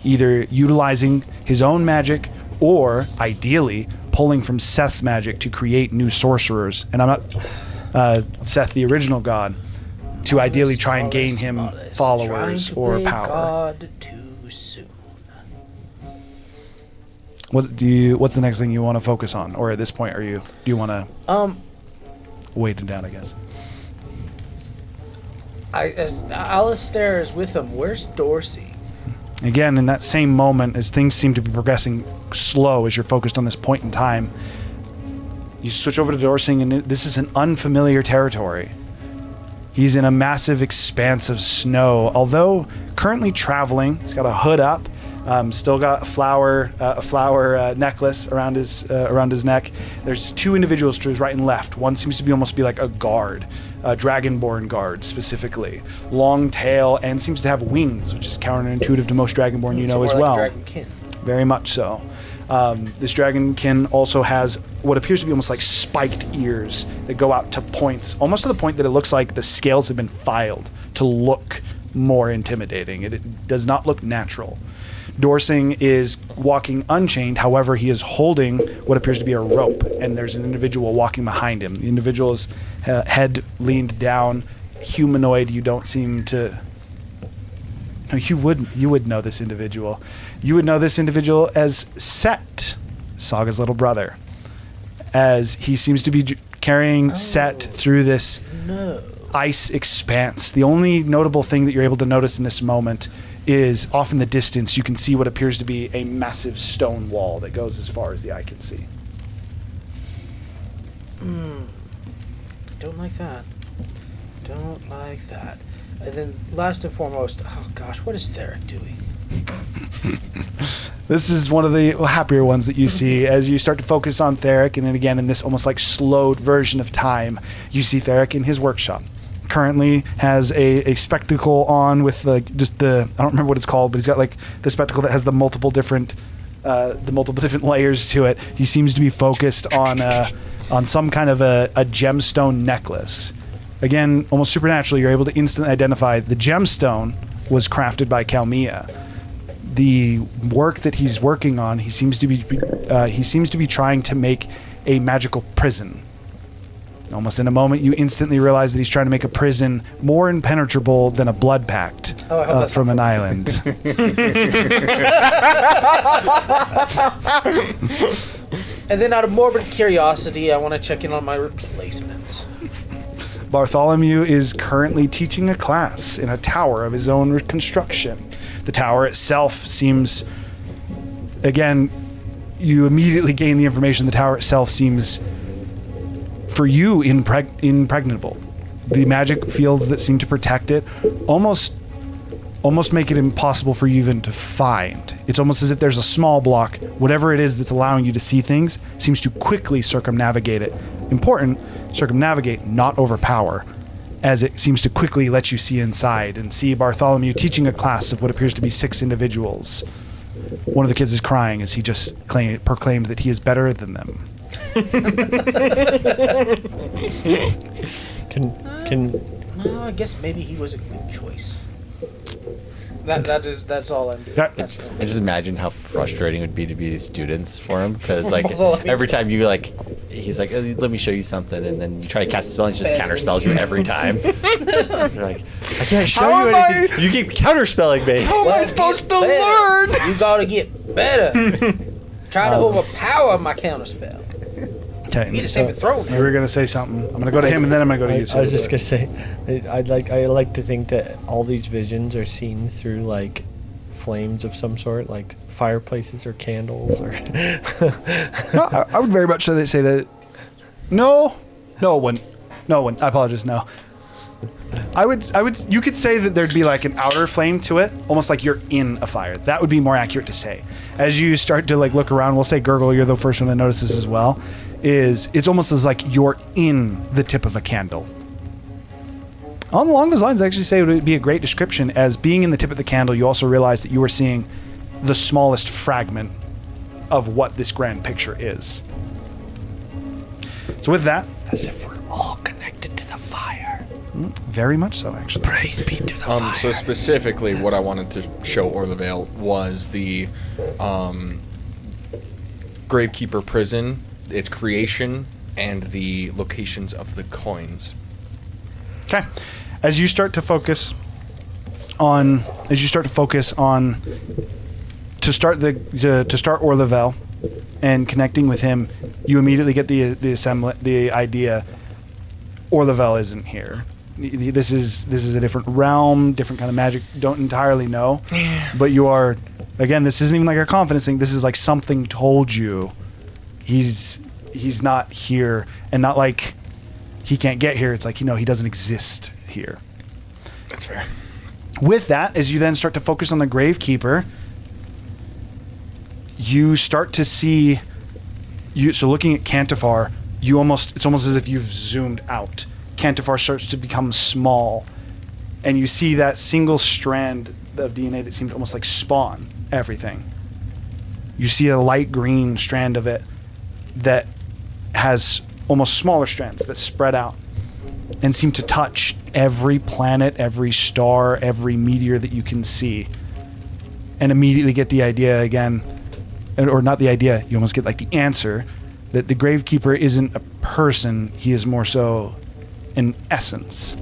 either utilizing his own magic or ideally pulling from Seth's magic to create new sorcerers. And I'm not Seth, the original god, to ideally try and gain him followers or power. God too soon. What's the next thing you want to focus on, or at this point, do you want to weight it down? I guess. As Alistair is with him, where's Dorsey? Again, in that same moment, as things seem to be progressing slow, as you're focused on this point in time, you switch over to Dorsey, and this is an unfamiliar territory. He's in a massive expanse of snow. Although currently traveling, he's got a hood up, still got a flower necklace around his neck. There's two individuals to his right and left. One seems to be almost like a guard, a dragonborn guard specifically, long tail, and seems to have wings, which is counterintuitive to most dragonborn you know as well. Like dragonkin. Very much so. This dragonkin also has what appears to be almost like spiked ears that go out to points, almost to the point that it looks like the scales have been filed to look more intimidating. It does not look natural. Dorsing is walking unchained, however, he is holding what appears to be a rope, and there's an individual walking behind him. The individual's head leaned down, humanoid. You don't seem to... No, you would know this individual. You would know this individual as Set, Saga's little brother, as he seems to be carrying Set through this ice expanse. The only notable thing that you're able to notice in this moment is off in the distance you can see what appears to be a massive stone wall that goes as far as the eye can see. Don't like that. Don't like that. And then last and foremost, oh gosh, what is Theric doing? This is one of the happier ones that you see as you start to focus on Theric, and then again in this almost like slowed version of time, you see Theric in his workshop. Currently has a spectacle on with the I don't remember what it's called, but he's got like the spectacle that has the multiple different layers to it. He seems to be focused on some kind of a gemstone necklace. Again, almost supernaturally, you're able to instantly identify the gemstone was crafted by Kalmia. The work that he's working on, he seems to be trying to make a magical prison. Almost in a moment, you instantly realize that he's trying to make a prison more impenetrable than a blood pact from an island. And then, out of morbid curiosity, I want to check in on my replacement. Bartholomew is currently teaching a class in a tower of his own construction. The tower itself seems, again, you immediately gain the information. The tower itself seems, for you, impregnable. The magic fields that seem to protect it almost make it impossible for you even to find. It's almost as if there's a small block, whatever it is that's allowing you to see things, seems to quickly circumnavigate it. Important, circumnavigate, not overpower, as it seems to quickly let you see inside and see Bartholomew teaching a class of what appears to be 6 individuals. One of the kids is crying as he just proclaimed that he is better than them. No, I guess maybe he was a good choice. That's all I'm doing. Yeah. I just imagine how frustrating it would be to be students for him, because like every time you like, he's like, let me show you something, and then you try to cast a spell and he just counter spells you every time. You're like, I can't show you anything. You keep counterspelling me. How am I supposed to learn? You gotta get better. Try to overpower my counterspell. Okay. You need to save a throw. You were gonna say something. I'm gonna go to him and then I'm gonna go to you. I was just gonna say, I like to think that all these visions are seen through like flames of some sort, like fireplaces or candles, or. No, I would very much say that. No one. I apologize. No. I would. You could say that there'd be like an outer flame to it, almost like you're in a fire. That would be more accurate to say. As you start to like look around, we'll say Gurgle, you're the first one to notice this as well. It's almost as like you're in the tip of a candle. Along those lines, I actually say it would be a great description. As being in the tip of the candle, you also realize that you are seeing the smallest fragment of what this grand picture is. So with that, As if we're all connected to the fire. very much so, actually. Praise be to the fire. So specifically, what I wanted to show Orlevale was the Gravekeeper prison, its creation, and the locations of the coins. Okay. As you start to focus on to start Orlevale and connecting with him, you immediately get the idea Orlevale isn't here. This is a different realm, different kind of magic. Don't entirely know, but you are, again, this isn't even like a confidence thing. This is like something told you he's not here, and not like he can't get here. It's like, he doesn't exist here. That's fair. With that, as you then start to focus on the Gravekeeper, you start to see so looking at Cantifar, it's almost as if you've zoomed out. Cantifar starts to become small, and you see that single strand of DNA that seems almost like spawn everything. You see a light green strand of it that has almost smaller strands that spread out and seem to touch every planet, every star, every meteor that you can see, and immediately get the idea again, or not the idea, you almost get like the answer that the Gravekeeper isn't a person, he is more so an essence.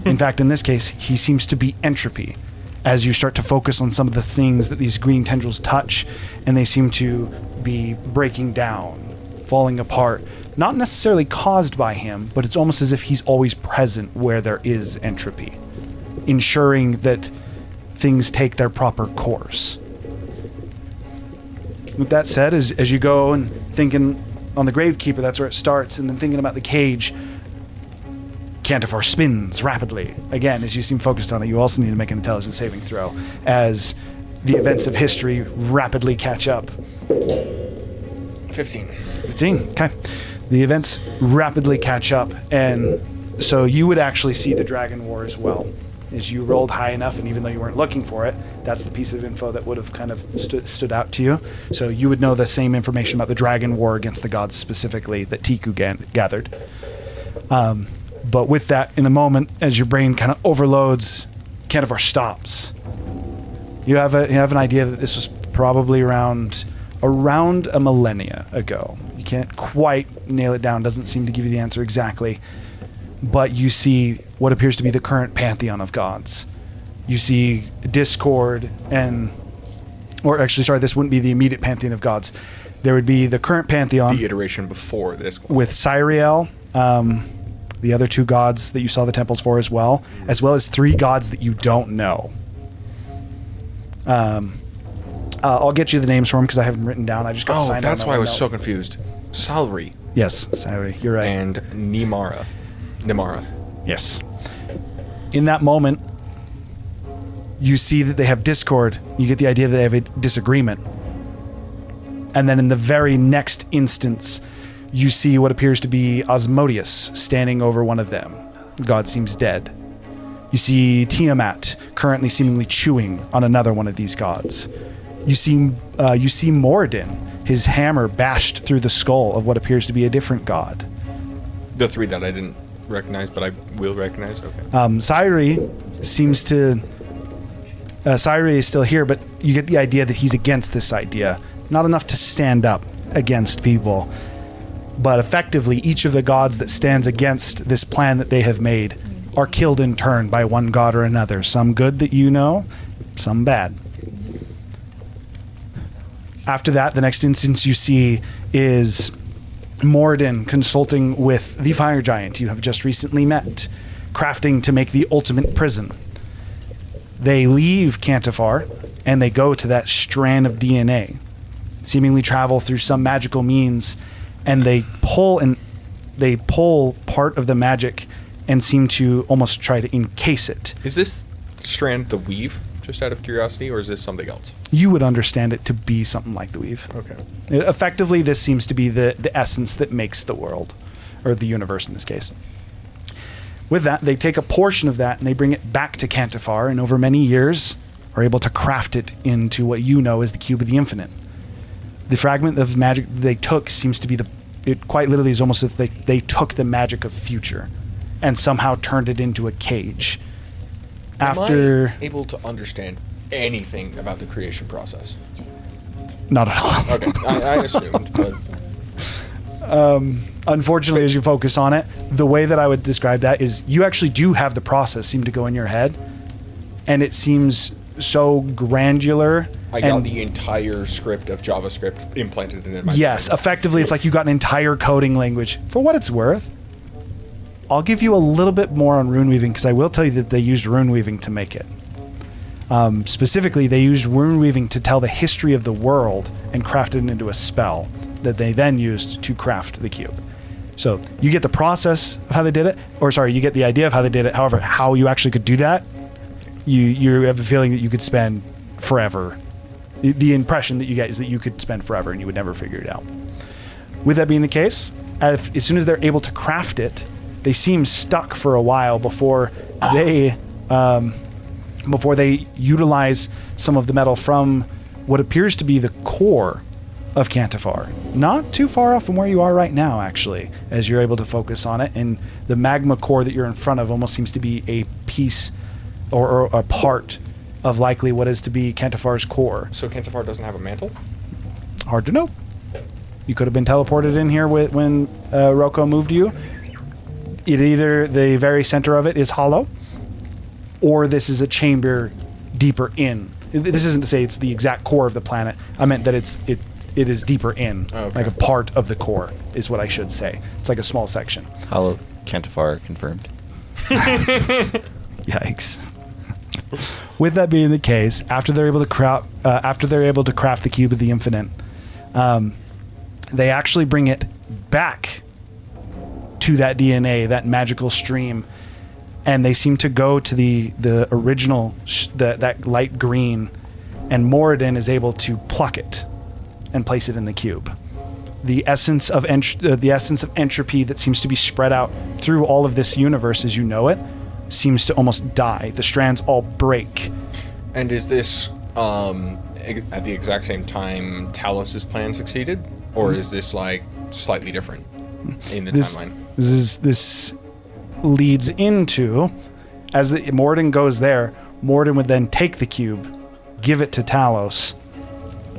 In fact, in this case, he seems to be entropy. As you start to focus on some of the things that these green tendrils touch, and they seem to be breaking down, falling apart, not necessarily caused by him, but it's almost as if he's always present where there is entropy, ensuring that things take their proper course. With that said, as you go and thinking on the Gravekeeper, that's where it starts, and then thinking about the cage, Cantifar spins rapidly. Again, as you seem focused on it, you also need to make an intelligence saving throw as the events of history rapidly catch up. 15. 15, okay. The events rapidly catch up, and so you would actually see the Dragon War as well. As you rolled high enough, and even though you weren't looking for it, that's the piece of info that would have kind of stood out to you. So you would know the same information about the Dragon War against the gods specifically that Tiku gathered. But with that, in a moment, as your brain kind of overloads, Cantifar stops. You have an idea that this was probably around a millennia ago. You can't quite nail it down, doesn't seem to give you the answer exactly. But you see what appears to be the current pantheon of gods. You see discord this wouldn't be the immediate pantheon of gods. There would be the current pantheon. The iteration before this one. With Cyriel, the other 2 gods that you saw the temples for as well as 3 gods that you don't know. I'll get you the names for them because I have them written down. I just got signed. Oh, that's why I was so confused. Salri. Yes, Salri. You're right. And Nimara. Yes. In that moment, you see that they have discord. You get the idea that they have a disagreement. And then in the very next instance, you see what appears to be Osmodeus standing over one of them. The god seems dead. You see Tiamat currently seemingly chewing on another one of these gods. You see Moradin, his hammer bashed through the skull of what appears to be a different god. The 3 that I didn't recognize, but I will recognize. Okay. Cyri is still here, but you get the idea that he's against this idea. Not enough to stand up against people, but effectively each of the gods that stands against this plan that they have made are killed in turn by one god or another. Some good that you know, some bad. After that, the next instance you see is Moradin consulting with the fire giant you have just recently met, crafting to make the ultimate prison. They leave Cantifar and they go to that strand of DNA, seemingly travel through some magical means, and they pull part of the magic and seem to almost try to encase it. Is this strand the weave, just out of curiosity, or is this something else? You would understand it to be something like the weave. Okay. Effectively, this seems to be the essence that makes the world, or the universe in this case. With that, they take a portion of that and they bring it back to Cantifar, and over many years are able to craft it into what you know as the Cube of the Infinite. The fragment of magic they took seems to be it quite literally is almost as if they took the magic of future and somehow turned it into a cage. Am I able to understand anything about the creation process? Not at all. Okay, I assumed, but... Unfortunately, as you focus on it, the way that I would describe that is you actually do have the process seem to go in your head, and it seems so granular. I got the entire script of JavaScript implanted in my Yes, brain. effectively, it's like you got an entire coding language. For what it's worth, I'll give you a little bit more on rune weaving because I will tell you that they used rune weaving to make it. Specifically, they used rune weaving to tell the history of the world and craft it into a spell that they then used to craft the cube. So you get the process of how they did it, you get the idea of how they did it. However, how you actually could do that, you have a feeling that you could spend forever. The impression that you get is that you could spend forever and you would never figure it out. With that being the case, as soon as they're able to craft it, they seem stuck for a while before they utilize some of the metal from what appears to be the core of Cantifar. Not too far off from where you are right now, actually, as you're able to focus on it. And the magma core that you're in front of almost seems to be a piece or a part of likely what is to be Cantifar's core. So Cantifar doesn't have a mantle? Hard to know. You could have been teleported in here when Roko moved you. Either the very center of it is hollow, or this is a chamber deeper in. This isn't to say it's the exact core of the planet. I meant that it is deeper in, like a part of the core is what I should say. It's like a small section. Hollow Cantifar confirmed. Yikes. With that being the case, after they're able to craft the Cube of the Infinite, they actually bring it back to that DNA, that magical stream, and they seem to go to the original that light green, and Moradin is able to pluck it and place it in the cube. The essence of entropy that seems to be spread out through all of this universe as you know it seems to almost die. The strands all break. And is this at the exact same time Talos' plan succeeded, or is this like slightly different in the timeline? This leads into, as Moradin goes there, Moradin would then take the cube, give it to Talos,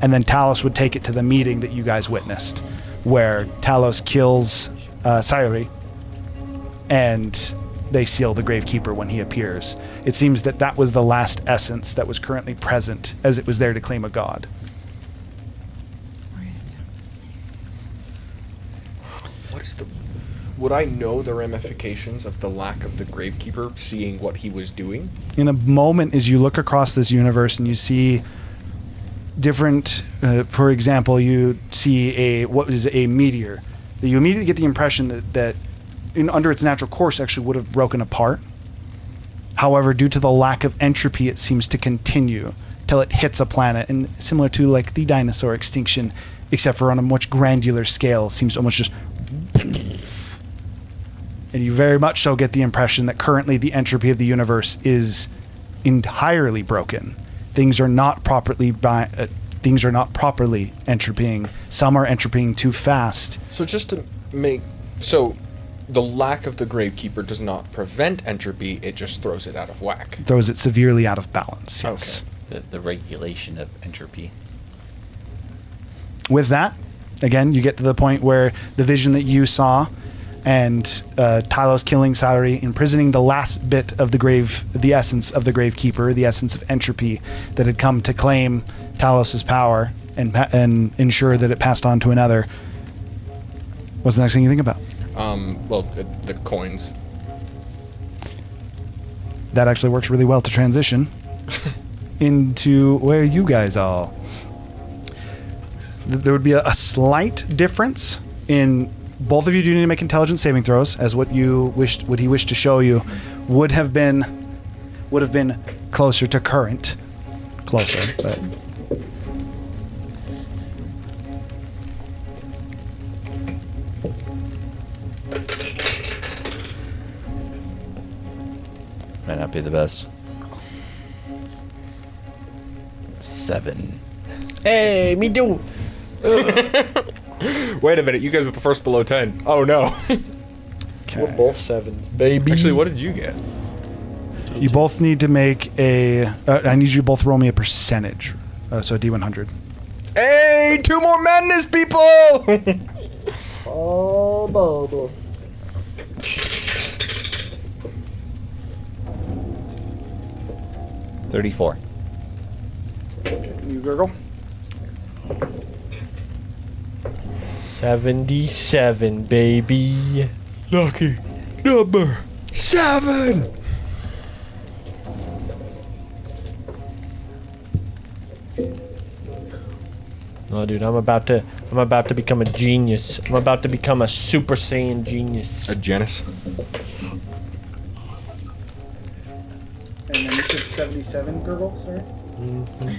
and then Talos would take it to the meeting that you guys witnessed, where Talos kills Sayuri, and they seal the Gravekeeper when he appears. It seems that that was the last essence that was currently present, as it was there to claim a god. Would I know the ramifications of the lack of the Gravekeeper, seeing what he was doing? In a moment, as you look across this universe and you see different, for example, you see what is a meteor, that you immediately get the impression that under its natural course actually would have broken apart. However, due to the lack of entropy, it seems to continue till it hits a planet, and similar to like the dinosaur extinction, except for on a much granular scale, seems to almost just. And you very much so get the impression that currently the entropy of the universe is entirely broken. Things are not properly entropying. Some are entropying too fast. So just to make the lack of the Gravekeeper does not prevent entropy; it just throws it out of whack. Throws it severely out of balance. Yes. Okay. The regulation of entropy. With that, again, you get to the point where the vision that you saw, and Talos killing Sayuri, imprisoning the last bit of the essence of the Gravekeeper, the essence of entropy that had come to claim Talos' power and ensure that it passed on to another. What's the next thing you think about? The coins. That actually works really well to transition into where you guys are. There would be a slight difference in both of you. Do need to make intelligence saving throws, as what he wished to show you would have been closer to current. Closer, but. Might not be the best. 7. Hey, me too. Wait a minute, you guys are the first below 10. Oh no. We're both 7s, baby. Actually, what did you get? You both need to make a. I need you to both roll me a percentage. So a D100. Hey, 2 more madness, people! Oh, Bobo. $34. You gurgle. 77, baby. Lucky number 7. Oh, dude, I'm about to become a genius. I'm about to become a Super Saiyan genius. A Janus. And then you said 77 gurgle, sorry? Mm-hmm.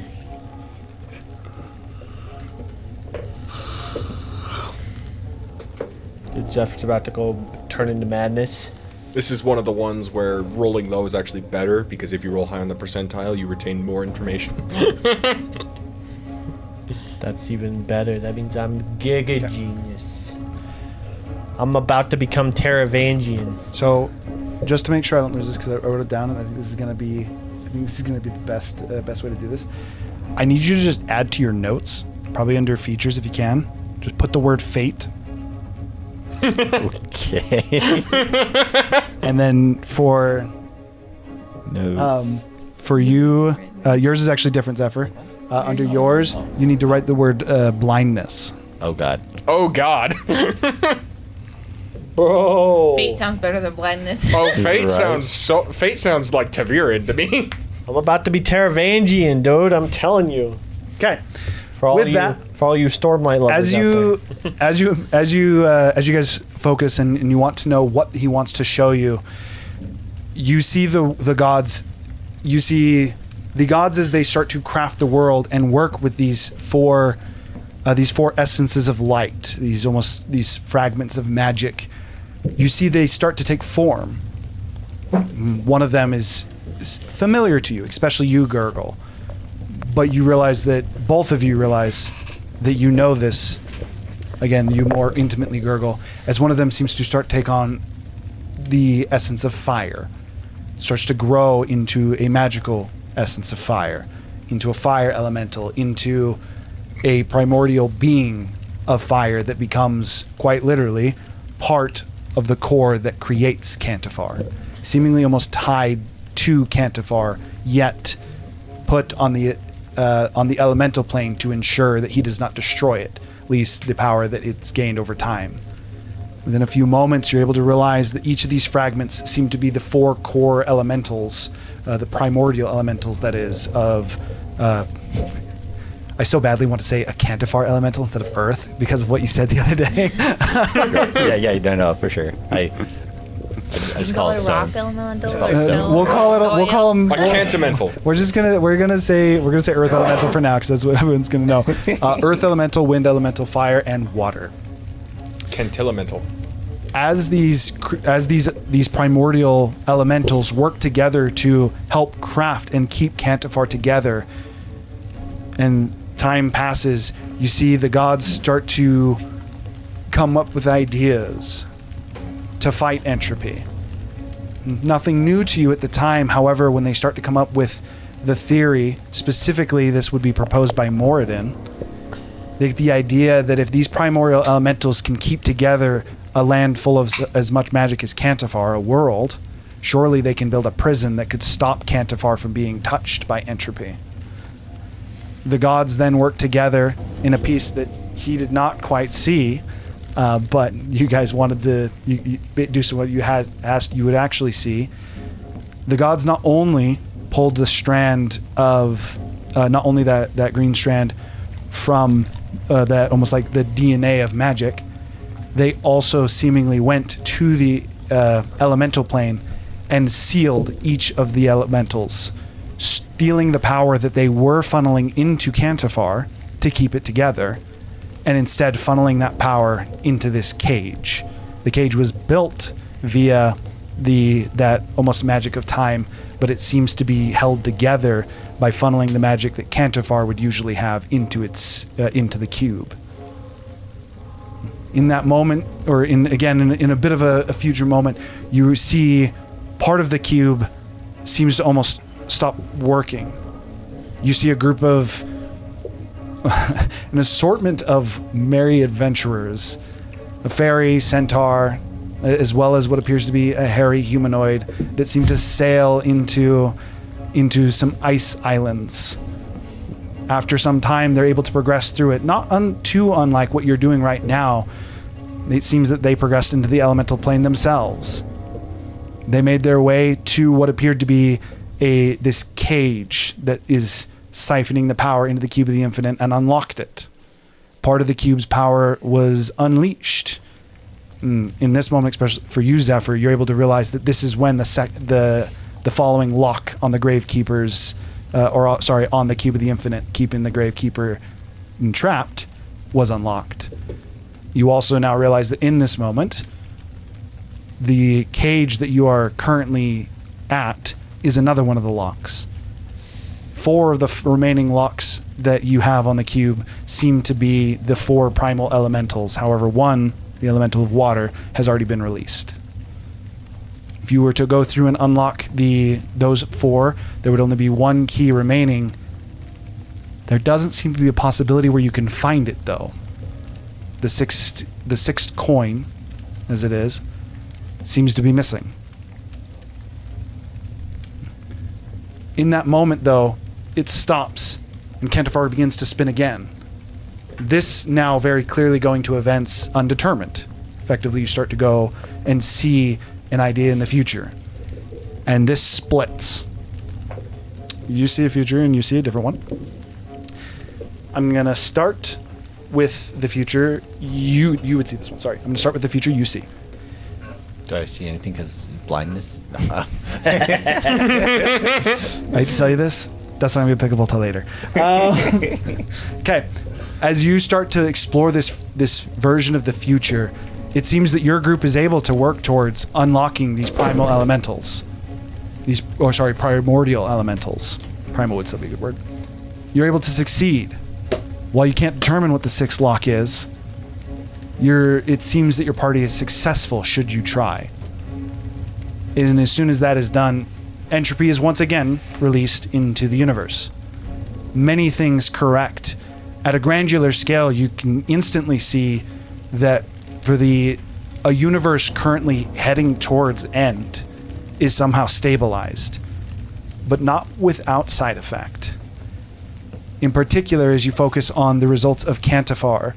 Dude, Zephyr's about to go turn into madness. This is one of the ones where rolling low is actually better, because if you roll high on the percentile, you retain more information. That's even better. That means I'm Giga Genius. I'm about to become Teravangian. So, just to make sure I don't lose this, because I wrote it down, and I think this is gonna be the best way to do this. I need you to just add to your notes, probably under features if you can. Just put the word fate. Okay. And then for Notes. for you, yours is actually different, Zephyr. Under yours, you need to write the word blindness. Oh god. Oh god. Bro. Fate sounds better than blindness. Oh, fate Right. Fate sounds like Taviran to me. I'm about to be Teravangian, dude. I'm telling you. Okay. For all With you, that, for all you Stormlight lovers as you guys focus and you want to know what he wants to show you, you see the gods. You see the gods as they start to craft the world and work with these four essences of light. These fragments of magic. You see they start to take form. One of them is familiar to you, especially you, Gurgle. But you realize that both of you realize that you know this. Again, you more intimately, Gurgle, as one of them seems to start to take on the essence of fire. It starts to grow into a magical essence of fire, into a fire elemental, into a primordial being of fire that becomes, quite literally, part of the core that creates Cantifar. Seemingly almost tied to Cantifar, yet put on the elemental plane to ensure that he does not destroy it, at least the power that it's gained over time. Within a few moments, you're able to realize that each of these fragments seem to be the four core elementals, the primordial elementals, that is, of... I so badly want to say a Cantifar elemental instead of Earth because of what you said the other day. yeah, no, for sure. I just call it stone. rock elemental. We'll call him. A Cantimental. We're gonna say Earth elemental for now because that's what everyone's gonna know. Earth elemental, wind elemental, fire, and water. Cantilemental. As these primordial elementals work together to help craft and keep Cantifar together, and time passes, you see the gods start to come up with ideas to fight entropy. Nothing new to you at the time, however, when they start to come up with the theory, specifically this would be proposed by Moradin, the idea that if these primordial elementals can keep together a land full of as much magic as Cantifar, a world, surely they can build a prison that could stop Cantifar from being touched by entropy. The gods then work together in a piece that he did not quite see, but you guys wanted to do so what you had asked you would actually see. The gods not only pulled the strand of, not only that green strand from that almost like the DNA of magic, they also seemingly went to the elemental plane and sealed each of the elementals, stealing the power that they were funneling into Cantifar to keep it together, and instead funneling that power into this cage. The cage was built via that almost magic of time, but it seems to be held together by funneling the magic that Cantifar would usually have into the cube. In that moment, or in a bit of a future moment, you see part of the cube seems to almost stop working. You see a group of an assortment of merry adventurers, a fairy, centaur, as well as what appears to be a hairy humanoid that seem to sail into some ice islands. After some time, they're able to progress through it, not too unlike what you're doing right now. It seems that they progressed into the elemental plane themselves. They made their way to what appeared to be this cage that is siphoning the power into the Cube of the Infinite, and unlocked it. Part of the cube's power was unleashed. In this moment, especially for you, Zephyr, you're able to realize that this is when the following lock on the Gravekeeper's, on the Cube of the Infinite, keeping the Gravekeeper entrapped, was unlocked. You also now realize that in this moment, the cage that you are currently at is another one of the locks. 4 of the remaining locks that you have on the cube seem to be the 4 primal elementals. However, one, the elemental of water, has already been released. If you were to go through and unlock those 4, there would only be 1 key remaining. There doesn't seem to be a possibility where you can find it, though. The sixth coin, as it is, seems to be missing. In that moment, though, it stops, and Cantifar begins to spin again. This now very clearly going to events undetermined. Effectively, you start to go and see an idea in the future. And this splits. You see a future and you see a different one. I'm gonna start with the future. You would see this one. Sorry, I'm gonna start with the future you see. Do I see anything because blindness? I hate to tell you this. That's not gonna be applicable till later. Okay, as you start to explore this version of the future, it seems that your group is able to work towards unlocking these primal elementals. Primordial elementals. Primal would still be a good word. You're able to succeed. While you can't determine what the sixth lock is, it seems that your party is successful should you try. And as soon as that is done, entropy is once again released into the universe. Many things correct. At a granular scale, you can instantly see that for a universe currently heading towards end is somehow stabilized, but not without side effect. In particular, as you focus on the results of Cantifar,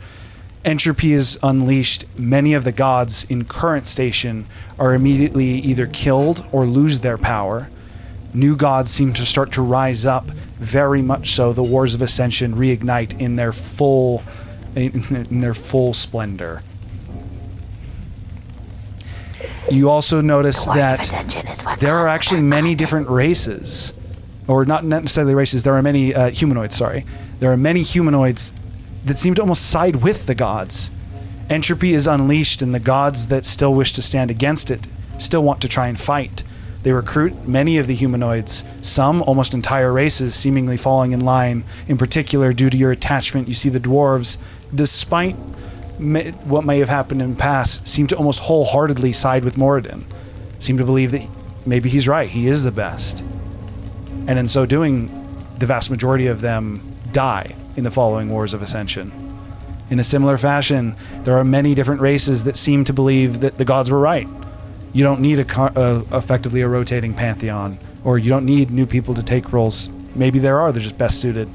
entropy is unleashed. Many of the gods in current station are immediately either killed or lose their power. New gods seem to start to rise up, very much so. The Wars of Ascension reignite in their full splendor. You also notice that there are actually many different races, or not necessarily races. There are many humanoids. Sorry, there are many humanoids that seem to almost side with the gods. Entropy is unleashed, and the gods that still wish to stand against it still want to try and fight. They recruit many of the humanoids, some almost entire races seemingly falling in line. In particular, due to your attachment, you see the dwarves, despite what may have happened in the past, seem to almost wholeheartedly side with Moradin. Seem to believe that maybe he's right, he is the best. And in so doing, the vast majority of them die in the following Wars of Ascension. In a similar fashion, there are many different races that seem to believe that the gods were right. You don't need effectively a rotating pantheon, or you don't need new people to take roles. Maybe they're just best suited.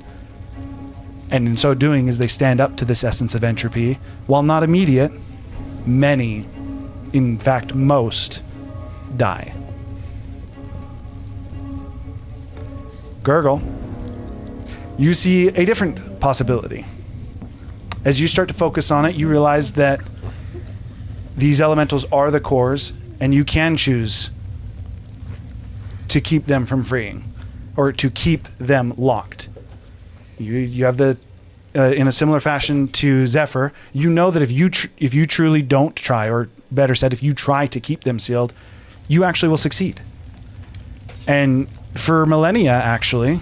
And in so doing, as they stand up to this essence of entropy, while not immediate, many, in fact most, die. Gurgle, you see a different possibility. As you start to focus on it, you realize that these elementals are the cores, and you can choose to keep them from freeing, or to keep them locked. You have in a similar fashion to Zephyr, you know that if you truly don't try, or better said, if you try to keep them sealed, you actually will succeed. And for millennia, actually,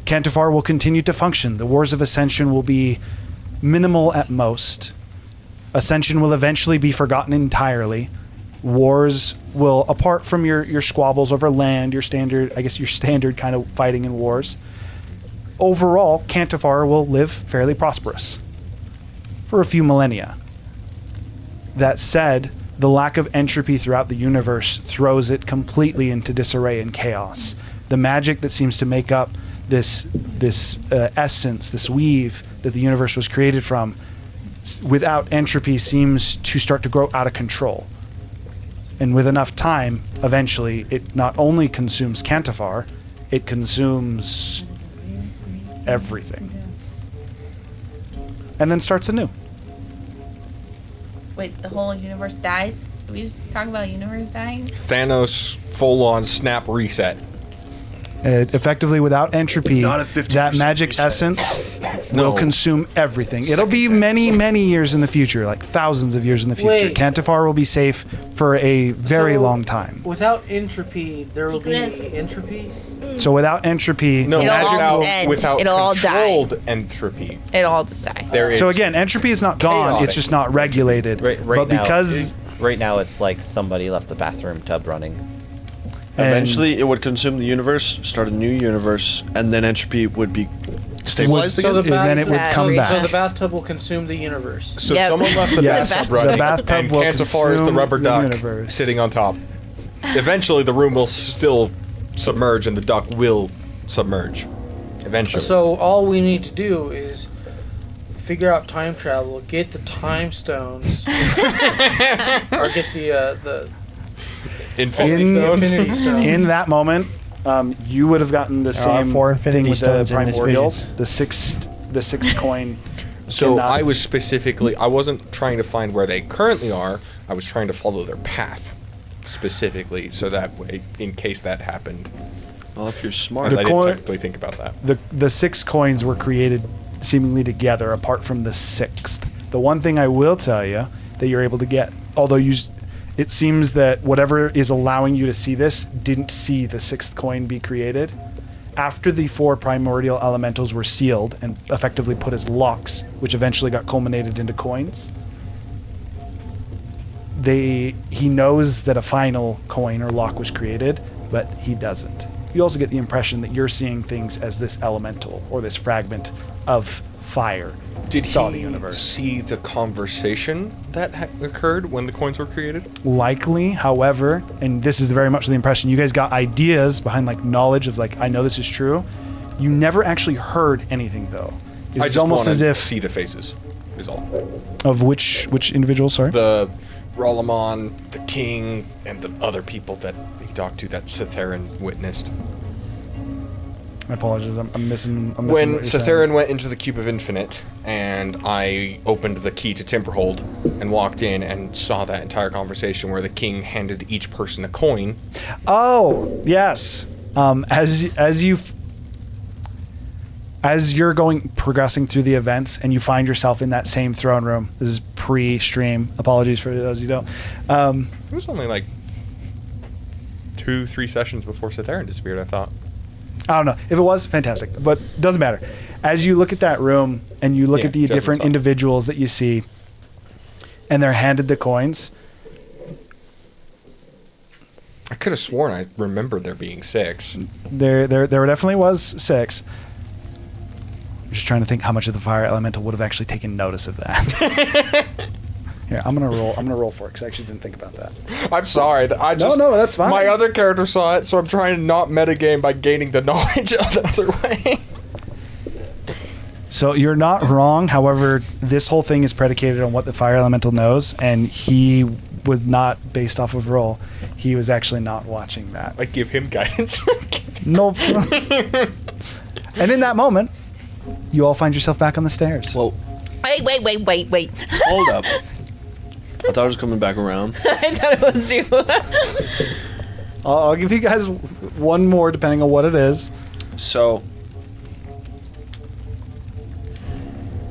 Cantifar will continue to function. The Wars of Ascension will be minimal at most. Ascension will eventually be forgotten entirely. Wars will, apart from your squabbles over land, your standard kind of fighting in wars, overall, Cantifar will live fairly prosperous for a few millennia. That said, the lack of entropy throughout the universe throws it completely into disarray and chaos. The magic that seems to make up this essence, this weave that the universe was created from, without entropy seems to start to grow out of control. And with enough time, eventually, it not only consumes Cantifar, it consumes everything. And then starts anew. Wait, the whole universe dies? Did we just talk about universe dying? Thanos full-on snap reset. Effectively, without entropy, Not a 50% that magic reset. essence will consume everything. It'll be many, many years in the future, like thousands of years in the future. Wait. Cantifar will be safe for a very So, long time. Without entropy, there will be Yes. entropy. So without entropy, No, It'll magic all out end. without It'll all die. controlled entropy. It'll all just die. There is. so again, entropy is not gone. Chaotic. It's just not regulated. Right but now, because right now it's like somebody left the bathroom tub running. Eventually, it would consume the universe, start a new universe, and then entropy would be stabilized So again. the and then it would Exactly. come So back. the bathtub will consume the universe. So Yep. someone left the Yes, bathtub the running, bathtub and will Cantifar is the consume rubber the duck universe. sitting on top. Eventually, the room will still submerge, and the duck will submerge. Eventually. So all we need to do is figure out time travel, get the time stones, or get the Infinity In- Stones. Infinity Stones. In that moment, you would have gotten the There are same 4 thing Infinity with the Stones in this primordials. vision. The sixth the sixth coin. So cannot- I was specifically, I wasn't trying to find where they currently are. I was trying to follow their path specifically, so that way, in case that happened. Well, if you're smart. Because I didn't coin- technically think about that. the 6 coins were created seemingly together, apart from the 6th. The one thing I will tell you that you're able to get, although it seems that whatever is allowing you to see this didn't see the 6th coin be created. After the 4 primordial elementals were sealed and effectively put as locks, which eventually got culminated into coins, he knows that a final coin or lock was created, but he doesn't. You also get the impression that you're seeing things as this elemental or this fragment of fire Did saw he the universe. see the conversation that occurred when the coins were created? Likely, however, and this is very much the impression, you guys got ideas behind like knowledge of like, I know this is true. You never actually heard anything though. I It's just almost want as to if see the faces, is all. of which individual, sorry? The Rollamon, the king, and the other people that he talked to that Cetherin witnessed. I apologize. I'm missing When what you're saying. Cetherin went into the Cube of Infinite, and I opened the key to Timberhold and walked in and saw that entire conversation where the king handed each person a coin. Oh, yes. As you're progressing through the events and you find yourself in that same throne room. This is pre-stream. Apologies for those who don't. It was only like 2-3 sessions before Cetherin disappeared, I thought. I don't know. If it was, fantastic. But doesn't matter. As you look at that room and you look Yeah, at the Jasmine's different up. individuals that you see and they're handed the coins, I could have sworn I remembered there being 6. there definitely was 6. I'm just trying to think how much of the fire elemental would have actually taken notice of that. Here, I'm gonna roll for it because I actually didn't think about that. I'm sorry. No, that's fine. My other character saw it, so I'm trying to not metagame by gaining the knowledge the other way. So you're not wrong. However, this whole thing is predicated on what the fire elemental knows, and he was not based off of roll. He was actually not watching that. I give him guidance. Nope. And in that moment, you all find yourself back on the stairs. Well, Wait. hold up. I thought it was coming back around. I thought it was you. I'll give you guys one more, depending on what it is. So,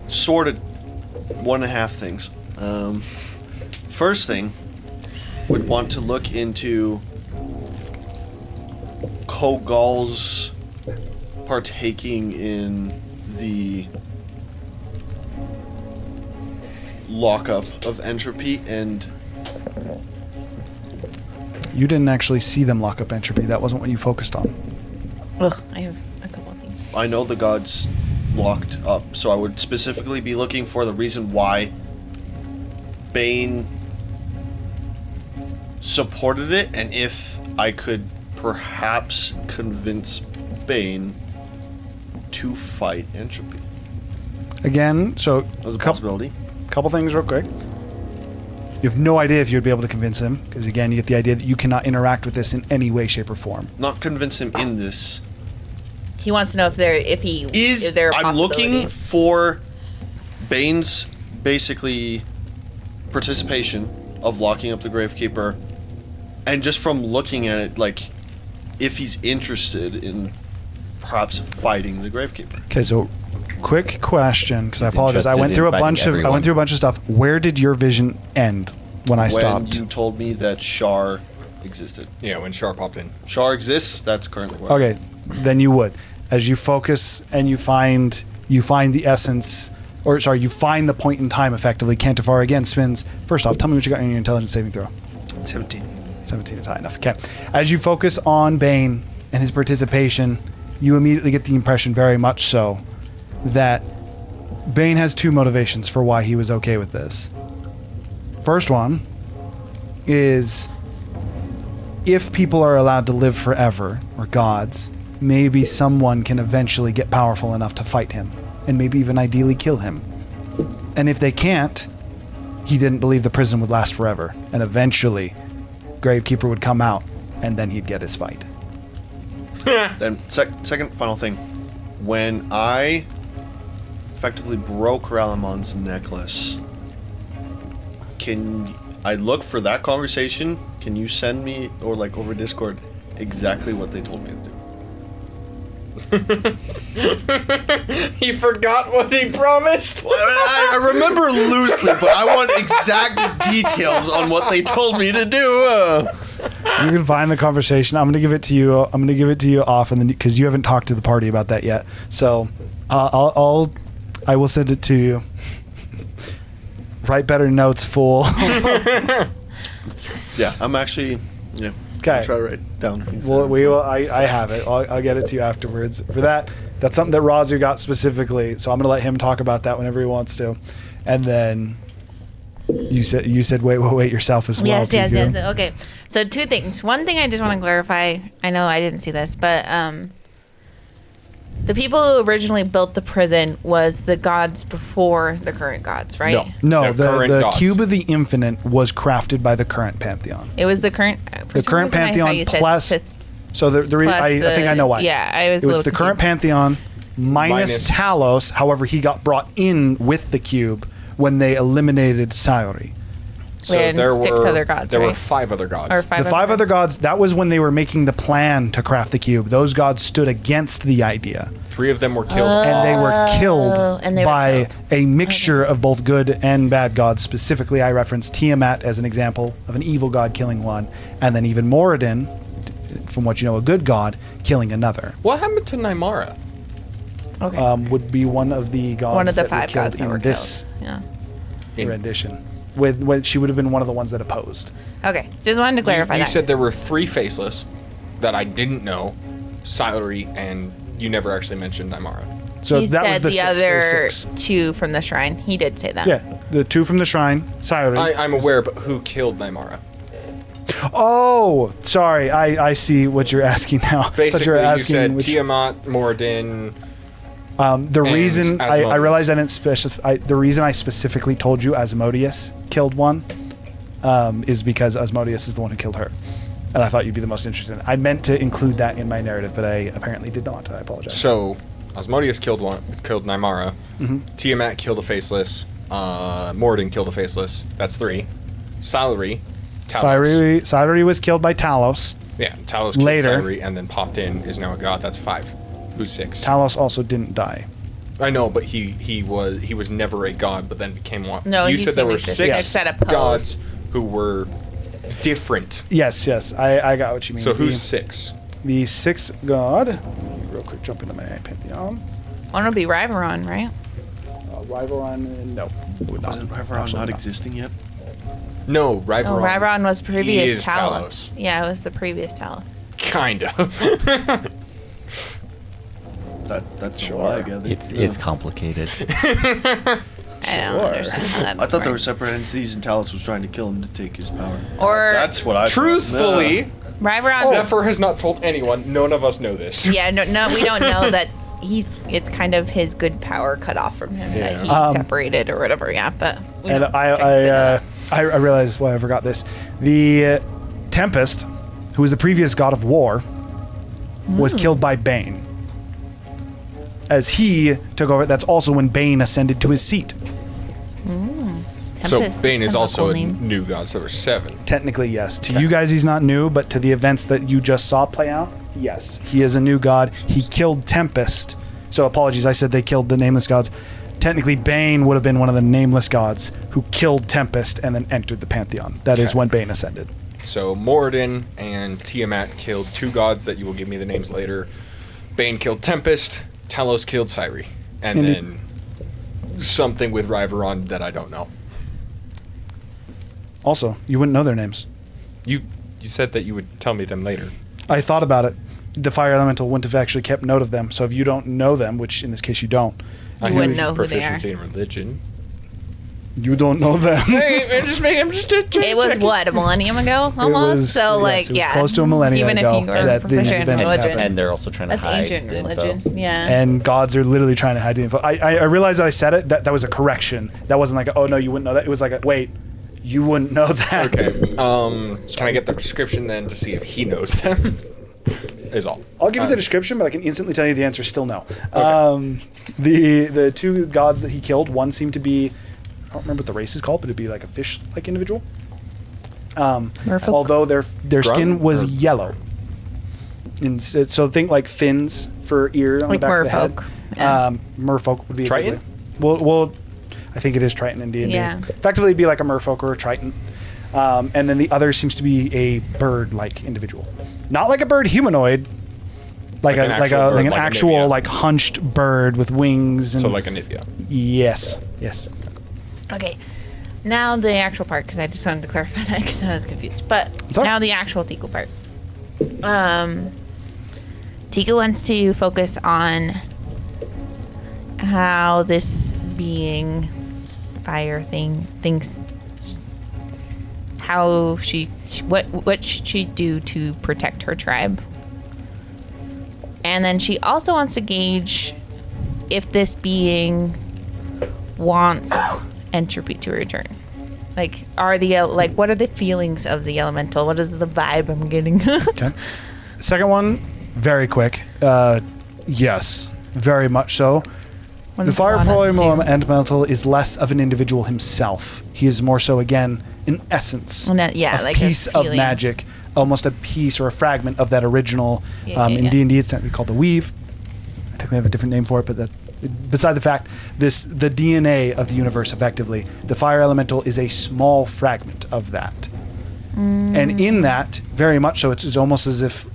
sort of 1.5 things. First thing, would want to look into Kogal's partaking in the lockup of entropy, and You didn't actually see them lock up entropy. That wasn't what you focused on. Ugh, I have a couple of things. I know the gods locked up, so I would specifically be looking for the reason why Bane supported it, and if I could perhaps convince Bane to fight entropy. Again, so As a couple possibility. things real quick. You have no idea if you would be able to convince him, because again, you get the idea that you cannot interact with this in any way, shape, or form. Not convince him in this. He wants to know if there are I'm looking possibilities. for Bane's basically participation of locking up the Gravekeeper, and just from looking at it, like if he's interested in perhaps fighting the Gravekeeper. Okay, so quick question, because I He's apologize. I interested went in through a fighting bunch everyone. of stuff. Where did your vision end when I When stopped? you told me that Shar existed. Yeah, when Char popped in. Shar exists, that's currently where Okay, then you would. As you focus and you find the essence, or sorry, you find the point in time effectively. Cantifar again spins. First off, tell me what you got in your intelligence saving throw. 17. 17 is high enough. Okay. As you focus on Bane and his participation, you immediately get the impression, very much so, that Bane has 2 motivations for why he was okay with this. First one is if people are allowed to live forever, or gods, maybe someone can eventually get powerful enough to fight him, and maybe even ideally kill him. And if they can't, he didn't believe the prison would last forever, and eventually Gravekeeper would come out, and then he'd get his fight. Then, second final thing. When I effectively broke Ralamon's necklace. Can I look for that conversation? Can you send me, or like over Discord, exactly what they told me to do? He forgot what he promised. I remember loosely, but I want exact details on what they told me to do. You can find the conversation. I'm gonna give it to you. I'm gonna give it to you off, and then because you haven't talked to the party about that yet, so I will send it to you. Write better notes, fool. Yeah, I'm actually. Yeah. Okay. Try to write down things. Well, I have it. I'll get it to you afterwards. For that, that's something that Rozer got specifically. So I'm gonna let him talk about that whenever he wants to, and then you said wait yourself as well. Yes. Okay. So 2 things. One thing I just want to clarify. I know I didn't see this, but the people who originally built the prison was the gods before the current gods, right? No. They're current The gods. Cube of the Infinite was crafted by the current Pantheon. It was the current. The current Pantheon plus. So the reason I think I know why. Yeah, I was. It was the current Pantheon minus Talos. However, he got brought in with the cube when they eliminated Saori. So And there 6 were other gods, There were right? 5 other gods. Or 5 The 5 other gods, that was when they were making the plan to craft the cube. Those gods stood against the idea. 3 of them were killed. And they were killed and they were by killed. a mixture of both good and bad gods. Specifically, I referenced Tiamat as an example of an evil god killing one, and then even Moradin, from what you know, a good god, killing another. What happened to Nymara? Okay. Would be one of the gods One of the that 5 were killed gods that in were this killed. Yeah. rendition. With she would have been one of the ones that opposed. Okay. Just wanted to clarify You that. said there were 3 faceless that I didn't know, Saori, and you never actually mentioned Nymara. So he that said was the the 6. There other was 6. 2 from the shrine. He did say that. Yeah, the 2 from the shrine, Saori. I'm aware, but who killed Nymara? Oh, sorry. I see what you're asking now. I thought Basically, you were you asking said which- Tiamat, Moradin. The reason I Asmodeus. realized I didn't specify. The reason I specifically told you Asmodeus killed one is because Asmodeus is the one who killed her, and I thought you'd be the most interested. I meant to include that in my narrative, but I apparently did not. I apologize. So, Asmodeus killed Nymara. Tiamat killed a faceless. Moradin killed a faceless. That's 3. Saori, Talos. Saori was killed by Talos. Yeah, Talos killed Later. Saori and then popped in, is now a god. That's 5. Who's 6? Talos also didn't die. I know, but he was never a god, but then became one. No, you he's said there were saying 6 six that opposed. gods who were different. Yes, I got what you mean. So who's 6? the 6th god? Let me real quick jump into my pantheon. One would be Rivaron, right? Rivaron, no. Would not. Wasn't Rivaron Absolutely not not. existing yet? No, Rivaron. No, Rivaron was previous is Talos. Yeah, it was the previous Talos. Kind of. That's sure. I gather. It's complicated. I don't understand how that I thought there were works. separate entities, and Talos was trying to kill him to take his power. Or That's what I. Truthfully, Rivaron. Zephyr has not told anyone. None of us know this. Yeah, no, we don't know that it's kind of his good power cut off from him that he separated or whatever. Yeah, but we And don't I technically know. realized why I forgot this. The Tempest, who was the previous god of war, was killed by Bane. As he took over, that's also when Bane ascended to his seat. So Tempest, Bane that's is kind of a also cool a name. new god, so there were 7. Technically, yes. To you guys, he's not new, but to the events that you just saw play out, yes, he is a new god. He killed Tempest. So apologies, I said they killed the nameless gods. Technically, Bane would have been one of the nameless gods who killed Tempest and then entered the Pantheon. That is Okay. when Bane ascended. So Moradin and Tiamat killed 2 gods that you will give me the names later. Bane killed Tempest. Talos killed Saori. And Indeed. then something with Rivaron that I don't know. Also, you wouldn't know their names. You said that you would tell me them later. I thought about it. The fire elemental wouldn't have actually kept note of them. So if you don't know them, which in this case you don't, I wouldn't have know who they are. proficiency in religion. you don't know them. It was what, a millennium ago almost? was- so yes, like it was yeah, close to a millennium even ago if you were that these proficient in events religion, happened. And they're also trying to that's hide ancient the religion. info. Yeah. And gods are literally trying to hide the info. I realized that I said it. That was a correction. That wasn't like, oh no, you wouldn't know that. It was like, wait, you wouldn't know that. Okay. Can I get the description then to see if he knows them? is all. I'll give you the description, but I can instantly tell you the answer is still no. The two gods that he killed, one seemed to be, I don't remember what the race is called, but it'd be like a fish-like individual. Merfolk? Although their skin was yellow. So think like fins for ear on Like the back merfolk. of the head. Merfolk would be a good Triton? way. Well, I think it is Triton in D&D. Yeah. Effectively, it'd be like a merfolk or a Triton. And then the other seems to be a bird-like individual. Not like a bird humanoid, like an actual Nivea. like hunched bird with wings and So like a Nivea. yes. Okay. Now the actual part, because I just wanted to clarify that because I was confused. But It's all right. now the actual Tiku part. Tiku wants to focus on how this being, fire thing, thinks. How what should she do to protect her tribe? And then she also wants to gauge if this being wants entropy to return. Like, what are the feelings of the elemental? What is the vibe I'm getting? Okay. Second one, very quick. Yes, very much so. What The does he fire want us to primordial do? elemental is less of an individual himself. He is more so, again, an essence, Yeah, a like a piece of feeling. magic, almost a piece or a fragment of that original. Yeah, in yeah. D&D, it's technically called the weave. I technically have a different name for it, but beside the fact, the DNA of the universe, effectively, the fire elemental is a small fragment of that. And in that, very much so, it's almost as if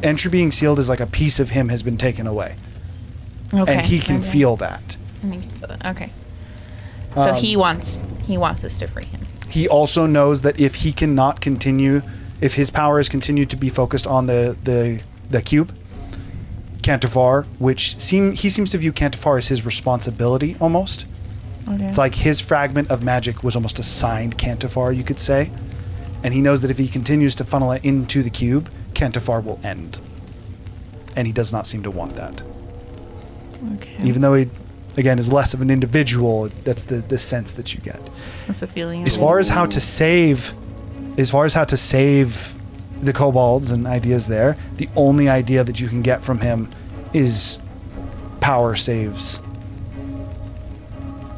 entry being sealed is like a piece of him has been taken away. Okay. And he can okay. feel that. And he can feel it. Okay. So he wants this to free him. He also knows that if he cannot continue, if his power is continued to be focused on the cube, Cantifar, he seems to view Cantifar as his responsibility almost. Okay. It's like his fragment of magic was almost assigned Cantifar, you could say. And he knows that if he continues to funnel it into the cube, Cantifar will end. And he does not seem to want that. Okay. Even though he, again, is less of an individual, that's the sense that you get. What's the feeling? As far as how to save the kobolds and ideas there, the only idea that you can get from him is power saves.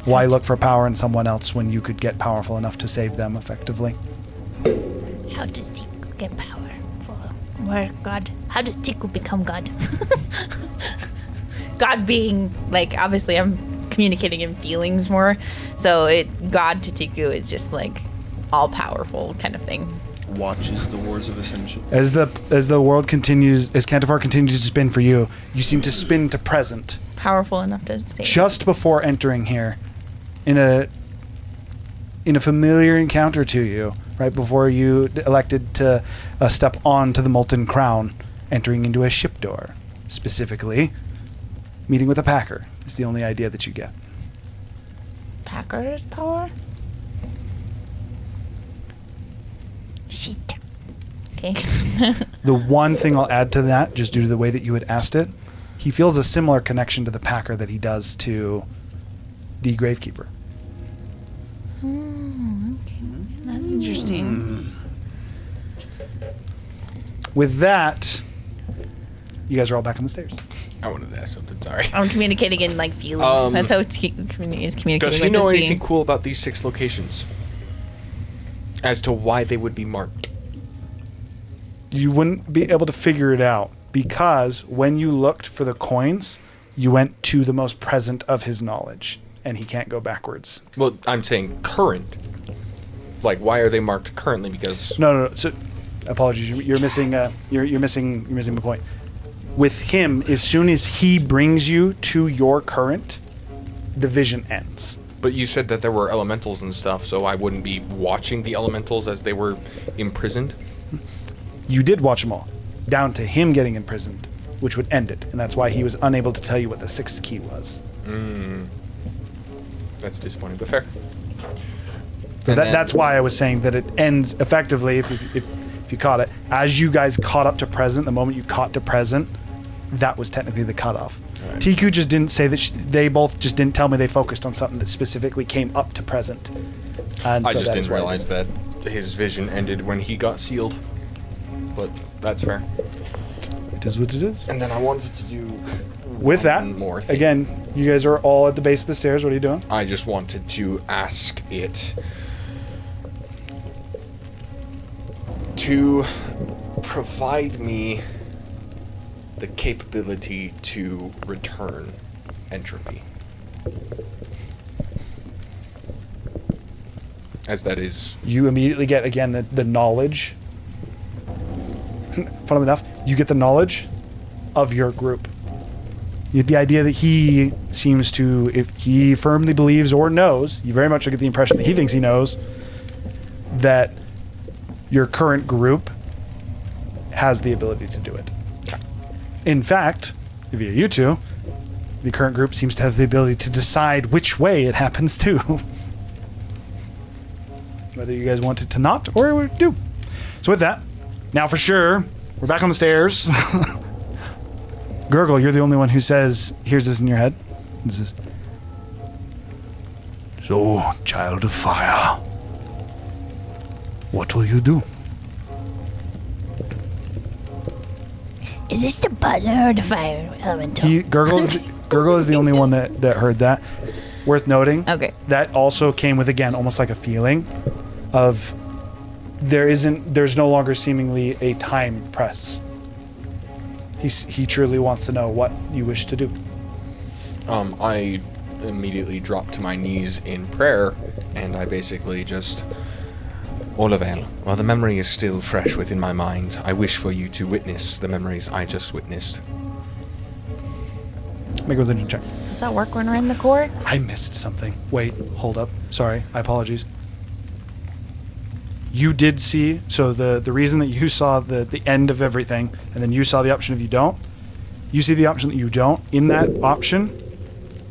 Why look for power in someone else when you could get powerful enough to save them effectively? How does Tiku get power for where God? How does Tiku become God? God being, like, obviously I'm communicating in feelings more. So God to Tiku is just like all powerful kind of thing. Watches the Wars of Ascension. As the world continues, as Cantifar continues to spin for you, you seem to spin to present. Powerful enough to save. Just before entering here, in a familiar encounter to you, right before you elected to step onto the molten crown, entering into a ship door, specifically, meeting with a packer is the only idea that you get. Packer's power? Shit. Okay. The one thing I'll add to that, just due to the way that you had asked it, he feels a similar connection to the packer that he does to the gravekeeper. Okay. That's interesting. With that, you guys are all back on the stairs. I wanted to ask something. Sorry. I'm communicating in like feelings. That's how he is communicating. Does he with know this anything being. cool about these 6 locations? As to why they would be marked? You wouldn't be able to figure it out because when you looked for the coins, you went to the most present of his knowledge, and he can't go backwards. Well, I'm saying current. Like, why are they marked currently? Because No. So, apologies. You're missing. You're missing the point. With him, as soon as he brings you to your current, the vision ends. But you said that there were elementals and stuff, so I wouldn't be watching the elementals as they were imprisoned? You did watch them all, down to him getting imprisoned, which would end it, and that's why he was unable to tell you what the 6th key was. That's disappointing, but fair. So And then- that's why I was saying that it ends effectively, if you caught it, as you guys caught up to present, the moment you caught to present, that was technically the cutoff. Right. Tiku just didn't say that they both just didn't tell me they focused on something that specifically came up to present. And I so just that is didn't why I realize that his vision ended when he got sealed. But that's fair. It is what it is. And then I wanted to do With that, one more thing. again, you guys are all at the base of the stairs. What are you doing? I just wanted to ask it to provide me the capability to return entropy. As that is... You immediately get, again, the knowledge. Funnily enough, you get the knowledge of your group. You get the idea that he seems to, if he firmly believes or knows, you very much get the impression that he thinks he knows that your current group has the ability to do it. In fact, via you two, the current group seems to have the ability to decide which way it happens to. Whether you guys want it to not or do. So with that, now for sure, we're back on the stairs. Gurgle, you're the only one who hears this in your head. This is, so, child of fire, what will you do? Is this the butler or the fire elemental? Gurgle is the only one that heard that. Worth noting. Okay. That also came with, again, almost like a feeling of there's no longer seemingly a time press. He truly wants to know what you wish to do. I immediately dropped to my knees in prayer, and I basically just... Olavel, while the memory is still fresh within my mind, I wish for you to witness the memories I just witnessed. Make a religion check. Does that work when we're in the court? I missed something. Wait, hold up. Sorry, I apologize. You did see, so the reason that you saw the end of everything, and then you saw the option of you see the option that you don't. In that option,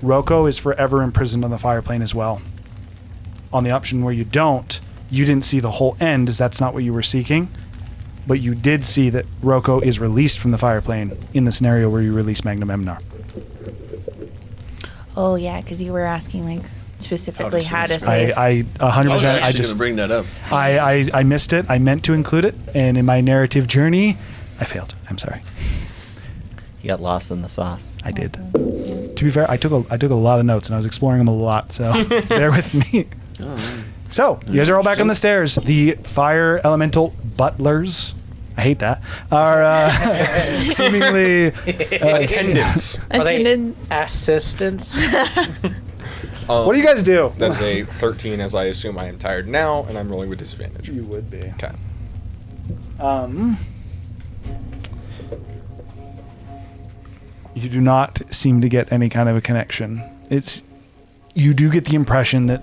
Roko is forever imprisoned on the fire plane as well. On the option where you don't, you didn't see the whole end, as that's not what you were seeking, but you did see that Roko is released from the fire plane in the scenario where you release Magnum Emnar. Oh yeah, because you were asking like specifically how to I save. I 100%. I was I actually going just to bring that up. I missed it. I meant to include it, and in my narrative journey, I failed. I'm sorry. You got lost in the sauce. I did. To be fair, I took a lot of notes, and I was exploring them a lot. So bear with me. So you guys are all back on the stairs. The fire elemental butlers, I hate that, are seemingly Attendants. Are they Attendance. assistants? What do you guys do? That's a 13, as I assume I am tired now, and I'm rolling with disadvantage. You would be. Okay. You do not seem to get any kind of a connection. You do get the impression that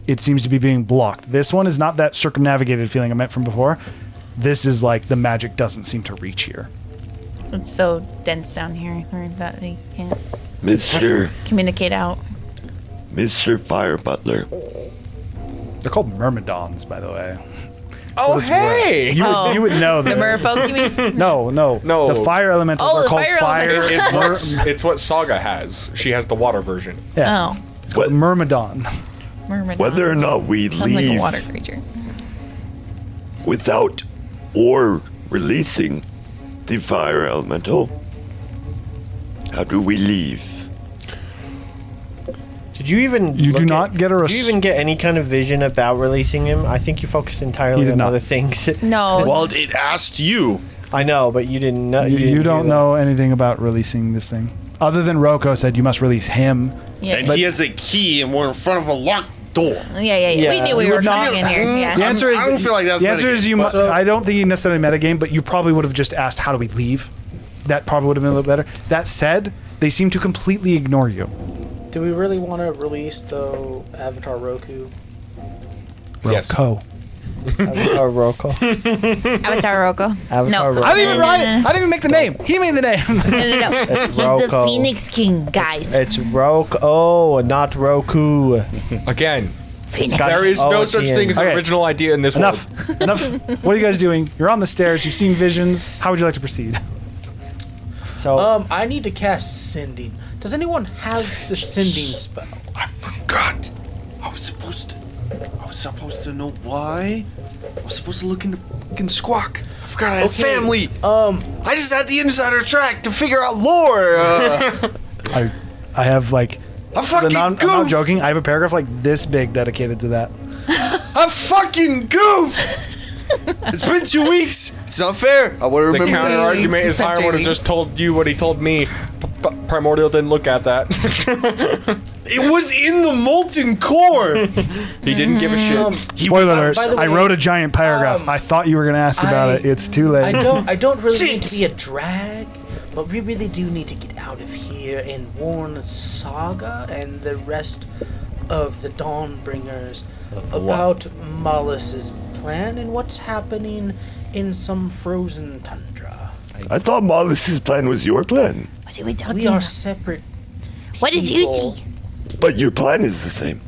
it seems to be being blocked. This one is not that circumnavigated feeling I meant from before. This is like the magic doesn't seem to reach here. It's so dense down here that we can't Mr. communicate out. Fire Butler. They're called myrmidons, by the way. Oh, hey! You would know The that. merfolk, you mean? No. No. The fire elementals Oh, are the called fire fire. elementals. It's what Saga has. She has the water version. Yeah. Oh, It's called What- myrmidon. mermaid. Whether or not we Sounds like a leave water creature. without or releasing the fire elemental, how do we leave? Did you even? You do look not at- get a Did you even get any kind of vision about releasing him? I think you focused He entirely did on not. other things. No. Well, it asked you. I know, but you didn't know. You don't know anything about releasing this thing. Other than Roko said you must release him. Yeah. And he has a key, and we're in front of a locked door. Yeah. We Yeah. knew we You were would not- falling in here. The Yeah. answer is I don't feel like that's the answer is metagame. I don't think you necessarily metagame, but you probably would have just asked how do we leave. That probably would have been a little better. That said, they seem to completely ignore you. Do we really want to release the Avatar Roku? Yes. Roko. Avatar Roko. Avatar Roko. Avatar No. I didn't even write it. I didn't even make the name. He made the name. No. He's the Roko. Phoenix King, guys. It's Roku. Oh, not Roku. Again, Phoenix. there is Oh, no at such the thing end. as an Okay. original idea in this Enough. world. Enough. What are you guys doing? You're on the stairs. You've seen visions. How would you like to proceed? So I need to cast Sending. Does anyone have the Sending spell? I forgot. I was supposed to know why. I was supposed to look in the fucking squawk. I forgot I had family. I just had the insider track to figure out lore. I have like. I fucking I'm not joking. I have a paragraph like this big dedicated to that. I fucking goofed. It's been 2 weeks. It's not fair. I want to The remember. counter argument is Hire would have just told you what he told me. Primordial didn't look at that. It was in the molten core. He didn't give a shit. Spoiler alert! by the I way, wrote a giant paragraph. I thought you were gonna ask about it. It's too late. I don't really need to Shit. be a drag, but we really do need to get out of here and warn Saga and the rest of the Dawnbringers about Mollus's plan and what's happening in some frozen tundra. I thought Mollus's plan was your plan, What are we talking We are about? separate. What did you people. see? but your plan is the same.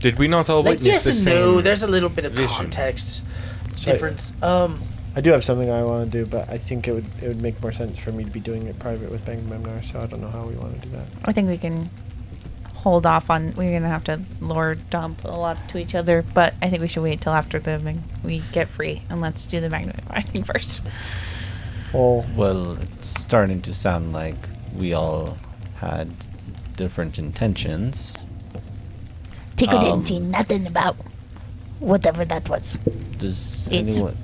Did we not all Like witness yes the and same? no. There's a little bit of vision. context So- difference. I do have something I want to do, but I think it would make more sense for me to be doing it private with Bang Memnar, so I don't know how we want to do that. I think we can hold off on. We're gonna have to lore dump a lot to each other, but I think we should wait till after we get free and let's do the magnet thing first. Well, it's starting to sound like we all had different intentions. Tico didn't see nothing about whatever that was. Does It's- anyone?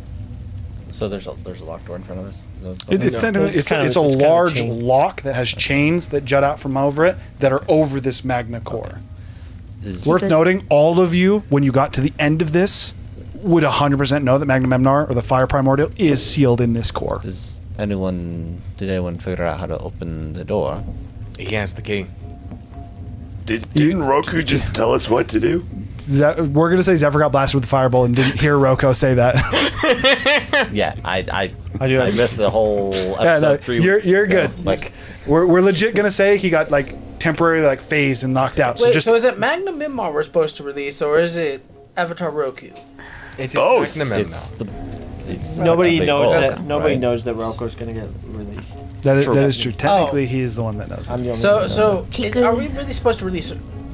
So there's a locked door in front of us. Is that what's It's going on? technically It's kind of- it's a it's kind of large chain. lock that has chains that jut out from over it that are over this magna core. Is- Worth noting, all of you, when you got to the end of this, would 100% know that Magna Memnar or the Fire Primordial is sealed in this core. Did anyone figure out how to open the door? He has the key. Didn't Roku just tell us what to do? We're gonna say Zephyr got blasted with the fireball and didn't hear Roko say that. Yeah, I do have- missed the whole episode Yeah, no, 3 you're weeks you're ago. good. Like, we're legit gonna say he got like temporarily like phased and knocked out. So wait, just so is it Magna Mimar we're supposed to release, or is it Avatar Roku? It is Both. Magnum it's now. the. It's Nobody technically knows both, that. Nobody right? knows that Rocco's gonna get released. that is, True. that is true. Technically, he is the one that knows. I'm the only one So that knows so are we really supposed to release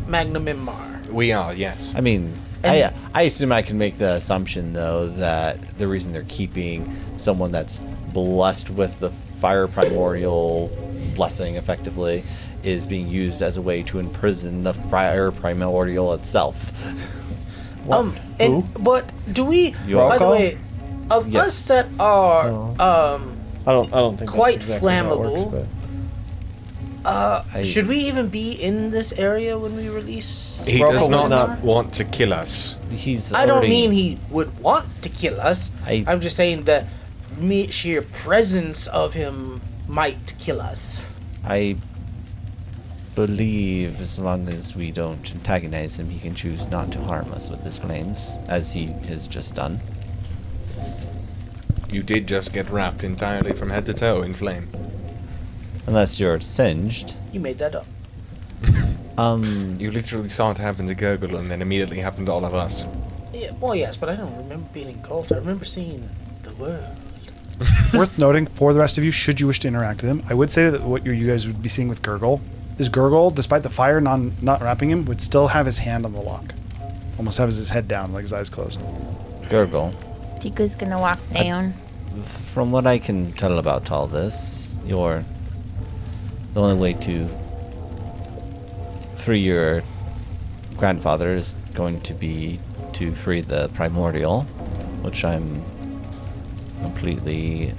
Magna Mimar? We are, yes. I mean, And- I assume I can make the assumption though that the reason they're keeping someone that's blessed with the fire primordial blessing effectively is being used as a way to imprison the fire primordial itself. But do we? You By the Rocco? way, of Yes. us that are I don't think quite that's exactly how it flammable. works, but should we even be in this area when we release? He Rocco does was not not- want to kill us. He's. I don't already- mean he would want to kill us. I'm just saying the sheer presence of him might kill us. I believe as long as we don't antagonize him, he can choose not to harm us with his flames, as he has just done. You did just get wrapped entirely from head to toe in flame. Unless you're singed. You made that up. You literally saw it happen to Gurgle and then immediately happened to all of us. Yeah, well, yes, but I don't remember being engulfed. I remember seeing the world. Worth noting for the rest of you, should you wish to interact with him, I would say that what you guys would be seeing with Gurgle is Gurgle, despite the fire not wrapping him, would still have his hand on the lock. Almost have his head down, like his eyes closed. Gurgle. Tiku's gonna walk down. From what I can tell about all this, the only way to free your grandfather is going to be to free the primordial, which I'm completely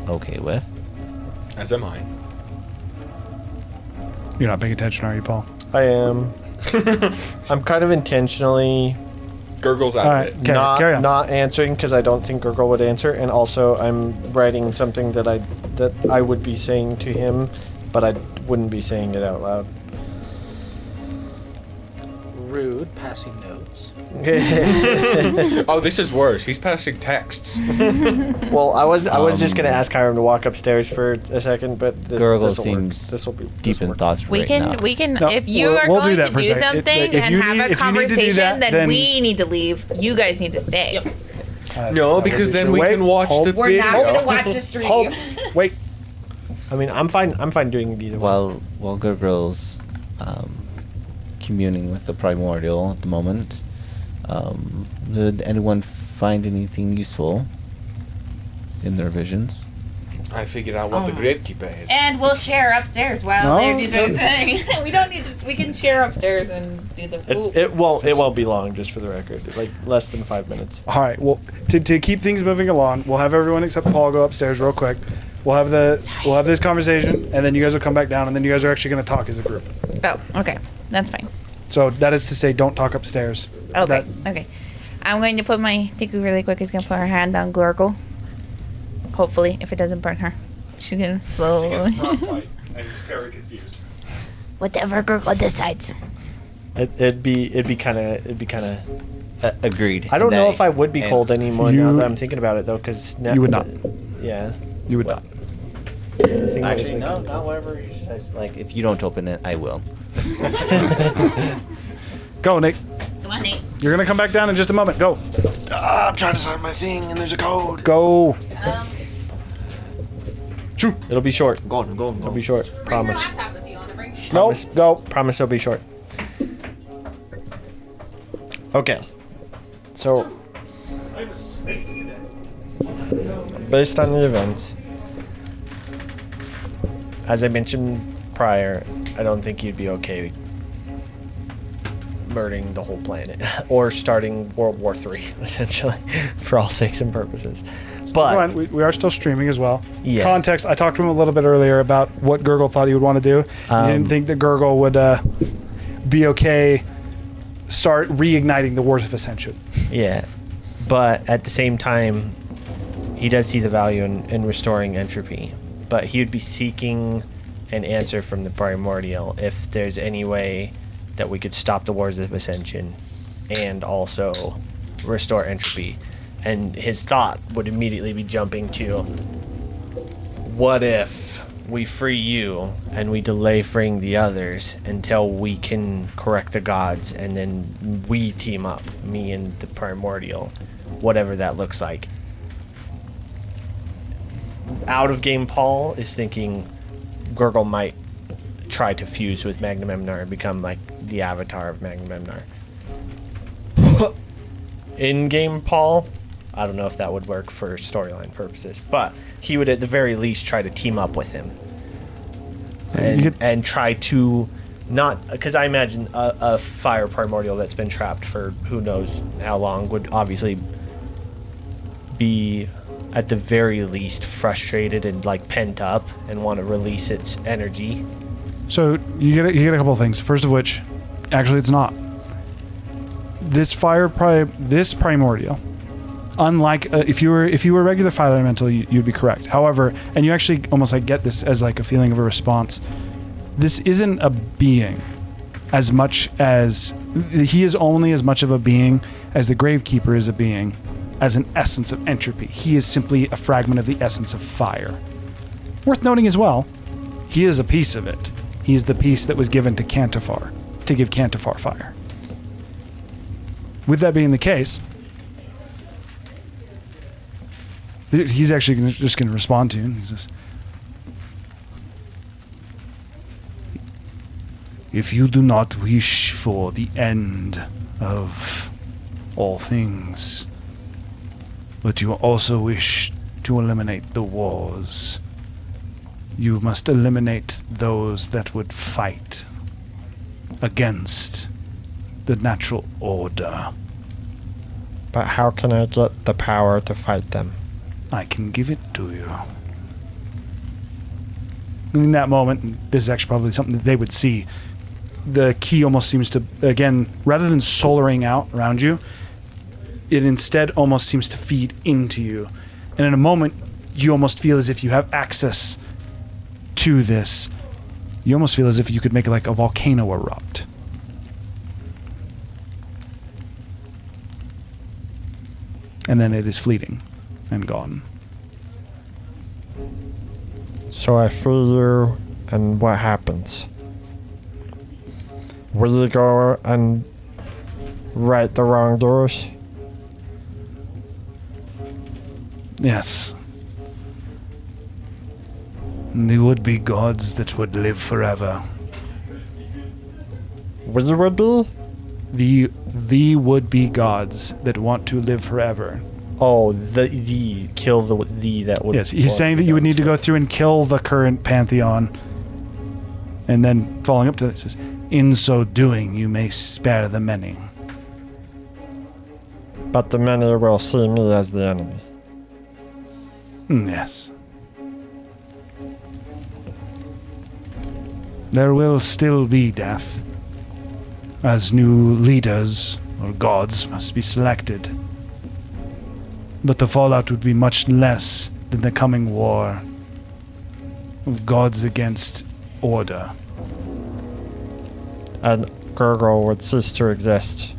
okay with. As am I. You're not paying attention, are you, Paul? I am. I'm kind of intentionally Gurgle's out All of right, it. okay, carry on. not answering because I don't think Gurgle would answer, and also I'm writing something that I would be saying to him, but I wouldn't be saying it out loud. Rude, passing notes. Oh, this is worse. He's passing texts. Well, I was just gonna ask Hiram to walk upstairs for a second, but Gurgle seems This will be deep in thoughts We right can now. No, if you are we'll do going that to for a do second. something If and you have need- a if you need to do conversation, that, then we need to leave. You guys need to stay. No, because then we can watch the We're video. not gonna watch the stream. Hold. Wait. I mean, I'm fine doing it either way. While Gurgle's communing with the primordial at the moment, Did anyone find anything useful in their visions? I figured out what the Gravekeeper is. And we'll share upstairs while they do their thing. We don't need to. We can share upstairs and do the. It won't be long, just for the record. Like less than 5 minutes. All right. Well, to keep things moving along, we'll have everyone except Paul go upstairs real quick. We'll have this conversation, and then you guys will come back down, and then you guys are actually going to talk as a group. Oh, okay, that's fine. So that is to say, don't talk upstairs. Okay, okay. I'm going to put my Tiku really quick. Is going to put her hand on Glurgle. Hopefully, if it doesn't burn her, she's gonna slowly. and he's very confused. Whatever Gurgle decides. It'd be kind of. Agreed. I don't know Nay. if I would be And cold anymore now that I'm thinking about it, though, because You would not. Yeah. You would not. Actually, no, not whatever you says. Like, if you don't open it, I will. Go, Nick. Come on, Nate. You're gonna come back down in just a moment. Go. I'm trying to start my thing, and there's a code. Go. Shoot. It'll be short. Go on. It'll be short. Promise. Laptop if you want to bring. No. Go. Promise it'll be short. Okay. So, based on the events, as I mentioned prior, I don't think you'd be okay murdering the whole planet or starting World War III, essentially, for all sakes and purposes. But Come on, we are still streaming as well. Yeah. Context, I talked to him a little bit earlier about what Gurgle thought he would want to do. He didn't think that Gurgle would be okay start reigniting the Wars of Ascension. yeah, but at the same time, he does see the value in restoring entropy. But he would be seeking an answer from the Primordial if there's any way that we could stop the Wars of Ascension and also restore entropy. And his thought would immediately be jumping to, what if we free you and we delay freeing the others until we can correct the gods, and then we team up, me and the Primordial, whatever that looks like. Out of game, Paul is thinking Gurgle might try to fuse with Magnamemnar and become like the avatar of Magnamemnar. In game, Paul, I don't know if that would work for storyline purposes, but he would at the very least try to team up with him and try to not, because I imagine a fire primordial that's been trapped for who knows how long would obviously be at the very least frustrated and like pent up and want to release its energy. So you get a couple of things. First of which, actually, it's not. This primordial, unlike if you were a regular fire elemental, you'd be correct. However, and you actually almost like get this as like a feeling of a response. This isn't a being, as much as he is only as much of a being as the Gravekeeper is a being, as an essence of entropy. He is simply a fragment of the essence of fire. Worth noting as well, he is a piece of it. He is the piece that was given to Cantifar to give Cantifar fire. With that being the case, he's actually just going to respond to you. He says, if you do not wish for the end of all things, but you also wish to eliminate the wars, you must eliminate those that would fight against the natural order. But how can I get the power to fight them? I can give it to you. In that moment, this is actually probably something that they would see. The key almost seems to, again, rather than solaring out around you, it instead almost seems to feed into you. And in a moment, you almost feel as if you have access to this. You almost feel as if you could make like a volcano erupt. And then it is fleeting and gone. So I free you, and what happens? Will you go and right the wrongdoers? Yes. The would-be gods that would live forever. We would be? The the would-be gods that want to live forever. Oh, the kill the that would. Yes, he's saying that you would need to go through and kill the current pantheon. And then following up to this is, in so doing, you may spare the many. But the many will see me as the enemy. Yes. There will still be death, as new leaders or gods must be selected. But the fallout would be much less than the coming war of gods against order. And Gurgle would cease to exist.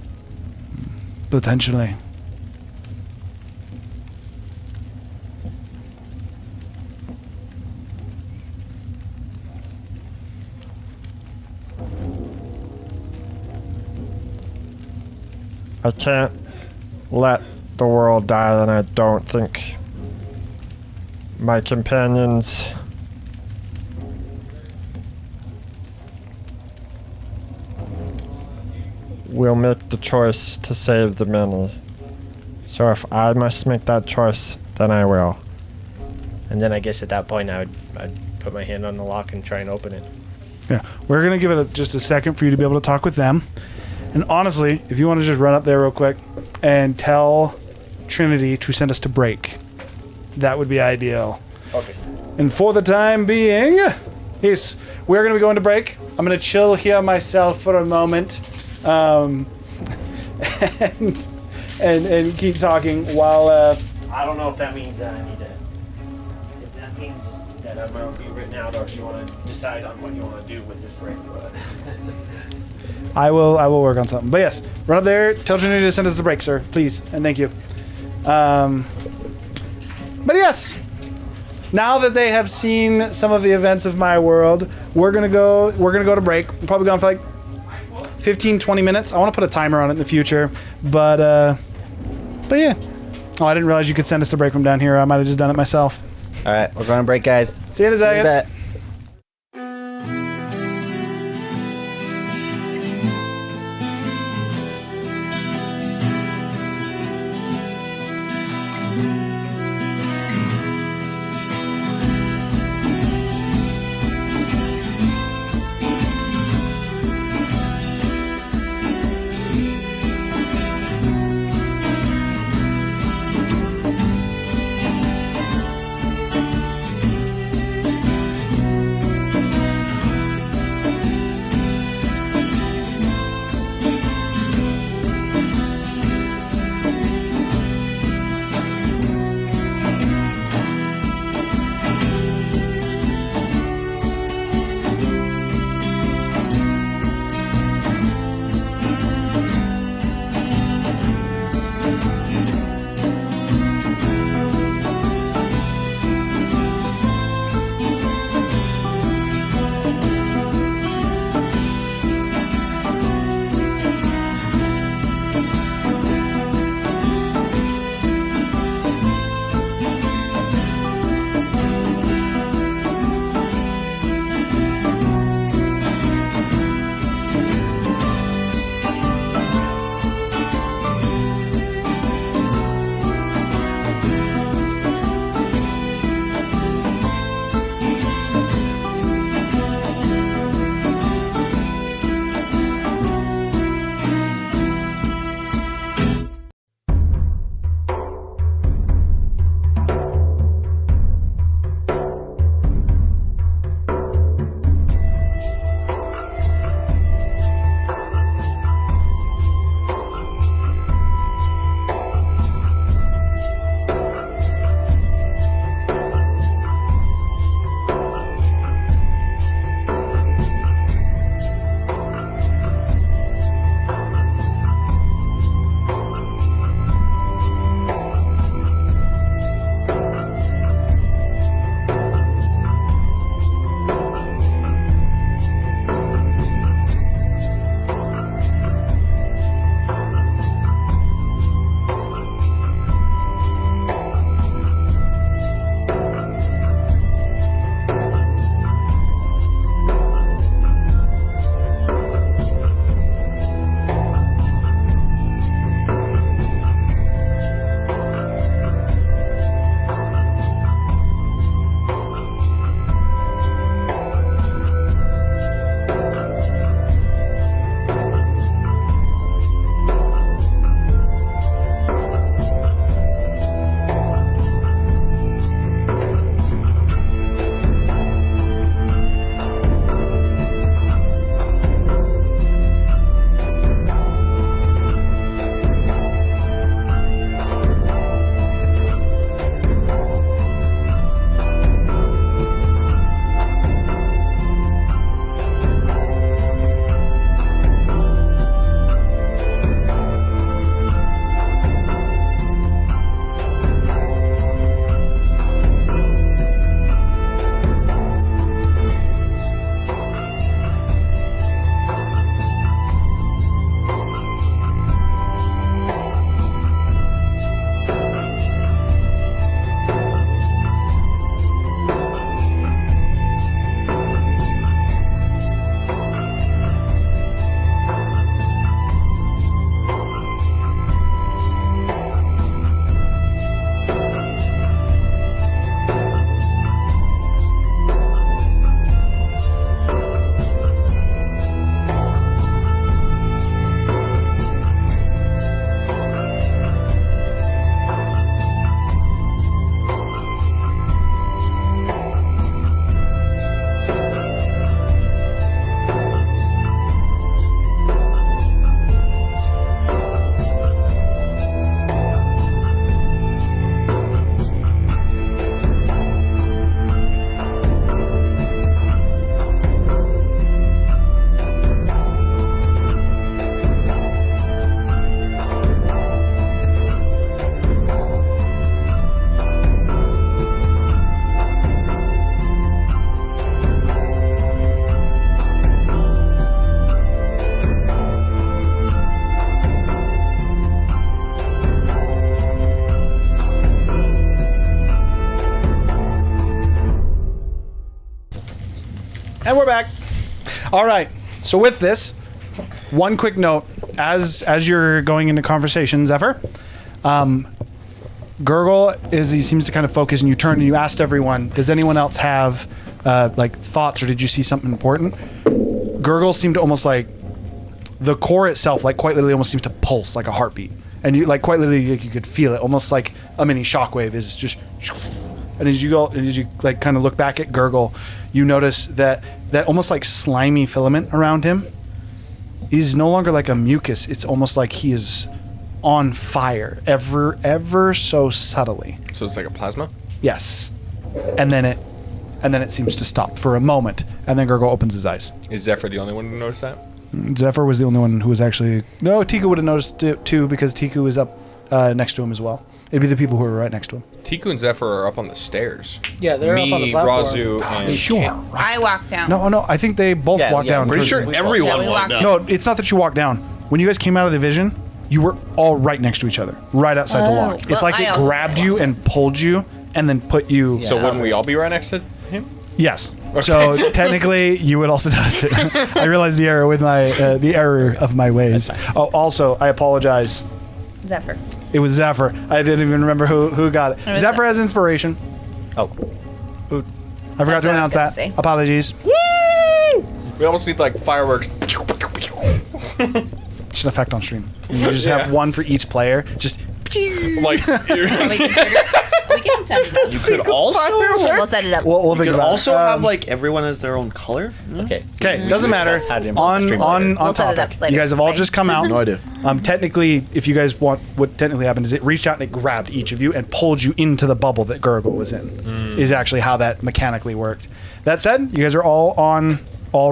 Potentially. I can't let the world die, and I don't think my companions will make the choice to save the many. So if I must make that choice, then I will. And then I guess at that point I'd put my hand on the lock and try and open it. Yeah, we're going to give it just a second for you to be able to talk with them. And honestly, if you want to just run up there real quick and tell Trinity to send us to break, that would be ideal. Okay. And for the time being, yes, we're going to be going to break. I'm going to chill here myself for a moment, and keep talking while. I don't know if that means that I need to. If that means that I'm going to be written out, or if you want to decide on what you want to do with this break. But I will work on something. But yes, run up there. Tell Trinity to send us the break, sir, please, and thank you. But yes, now that they have seen some of the events of my world, we're gonna go to break. We're probably gone for like 15-20 minutes. I want to put a timer on it in the future, but yeah. Oh, I didn't realize you could send us the break from down here. I might have just done it myself. All right, we're going to break, guys. See you in a second. You bet. And we're back. All right. So with this, one quick note as you're going into conversation, Zephyr, Gurgle he seems to kind of focus, and you turn and you asked everyone, does anyone else have like thoughts, or did you see something important? Gurgle seemed to almost like the core itself, like quite literally, almost seems to pulse like a heartbeat, and you like quite literally you could feel it, almost like a mini shockwave is just. And as you like kind of look back at Gurgle, you notice that almost like slimy filament around him is no longer like a mucus. It's almost like he is on fire, ever so subtly. So it's like a plasma? Yes. And then it seems to stop for a moment, and then Gurgle opens his eyes. Is Zephyr the only one to notice that? Zephyr was the only one who was actually... No, Tiku would have noticed it too, because Tiku is up next to him as well. It'd be the people who are right next to him. Tiku and Zephyr are up on the stairs. Yeah, they're up on the platform. Razu, and Sure. I walked down. No, I think they both walked down. Pretty sure everyone we walked walked down. No, it's not that you walked down. When you guys came out of the vision, you were all right next to each other, right outside the lock. well, It's like I it also grabbed you and pulled you, and then put you. So wouldn't we all be right next to him? Yes. So technically, you would also notice it. I realized the error with my the error of my ways. Oh, also, I apologize. Zephyr. It was Zephyr. I didn't even remember who got it. was Zephyr has inspiration. Oh, I forgot That's to what I was announce gonna that. say. Apologies. We almost need like fireworks. Just an effect on stream. You just have one for each player. Just. Like, We can trigger. We can set it up. You could also We'll set it up. We'll think you could about it. also have like everyone has their own color. okay. Okay, doesn't matter. That's how to implement On stream on later. on We'll set it topic. up later. You guys have all Bye. just come out. No idea. Technically, if you guys want, what technically happened is it reached out and it grabbed each of you and pulled you into the bubble that Gurgle was in. Is actually how that mechanically worked. That said, you guys are all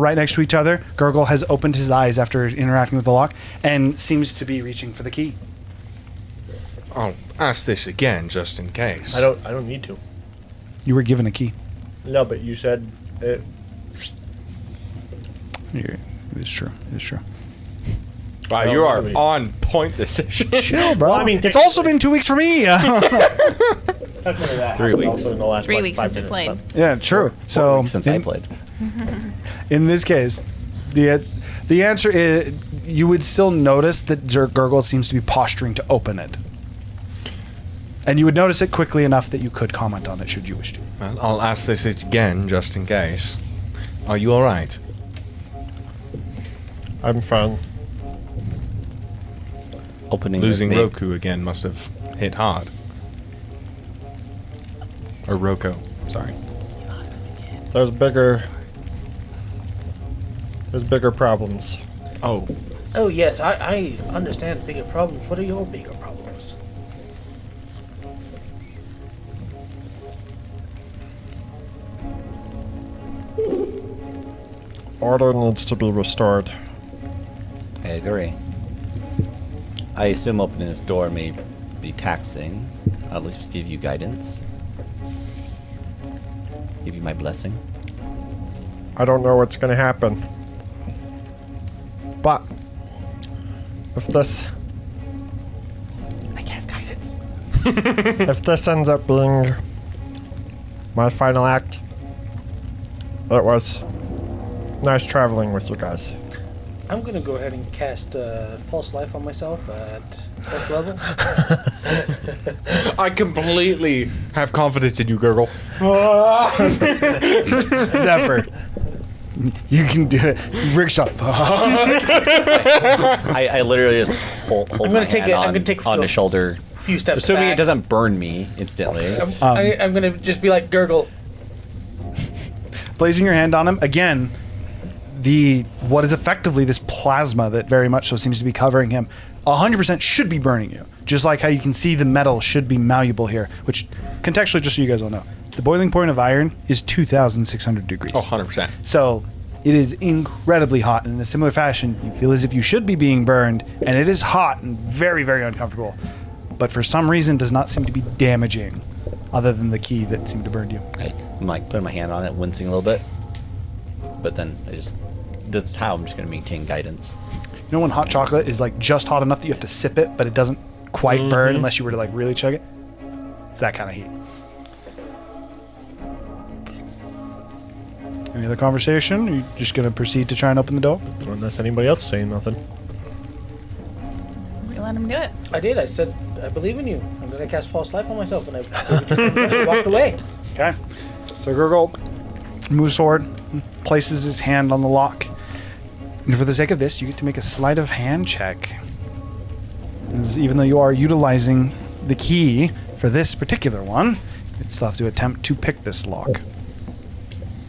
right next to each other. Gurgle has opened his eyes after interacting with the lock and seems to be reaching for the key. I'll ask this again, just in case. I don't need to. You were given a key. No, but you said it. It is true. It is true. Wow, No, you are really. on point decision. Chill, bro. Well, I mean, it's also been 2 weeks for me. 3 3 weeks. In the last 3 like, weeks 5 since we minutes, played. but- Yeah, true. So Since I played. in this case, the answer is you would still notice that Gurgle seems to be posturing to open it. And you would notice it quickly enough that you could comment on it should you wish to. Well, I'll ask this again, just in case. Are you all right? I'm fine. Opening Losing this Roku again must have hit hard. Or Roko, sorry. There's bigger problems. Oh, Oh yes, I understand bigger problems. What are your bigger problems? Order needs to be restored. I agree. I assume opening this door may be taxing. I'll at least give you guidance. Give you my blessing. I don't know what's gonna happen. But if this I cast guidance. if this ends up being my final act, it was nice traveling with you guys. I'm gonna go ahead and cast False Life on myself at 4th level. I completely have confidence in you, Gurgle. Zephyr. You can do it. Rickshaw. I literally just hold I'm gonna my take hand it- I'm on, gonna take on the Phil's- shoulder. Few steps Assuming back. it doesn't burn me instantly. I'm gonna just be like Gurgle. Placing your hand on him again. What is effectively this plasma that very much so seems to be covering him 100% should be burning you, just like how you can see the metal should be malleable here, which contextually, just so you guys all know, the boiling point of iron is 2,600 degrees. Oh, 100%. So it is incredibly hot, and in a similar fashion you feel as if you should be being burned, and it is hot and very, very uncomfortable, but for some reason does not seem to be damaging other than the key that seemed to burn you. I'm like putting my hand on it, wincing a little bit. But then that's how I'm just going to maintain guidance. You know when hot chocolate is like just hot enough that you have to sip it, but it doesn't quite burn unless you were to like really chug it? It's that kind of heat. Any other conversation? Are you just going to proceed to try and open the door? Unless anybody else is saying nothing. We let him do it. I did. I said, I believe in you. I'm going to cast False Life on myself. And I walked away. Okay. So Gurgle moves forward, places his hand on the lock. And for the sake of this, you get to make a sleight of hand check. As even though you are utilizing the key for this particular one, you'd still have to attempt to pick this lock.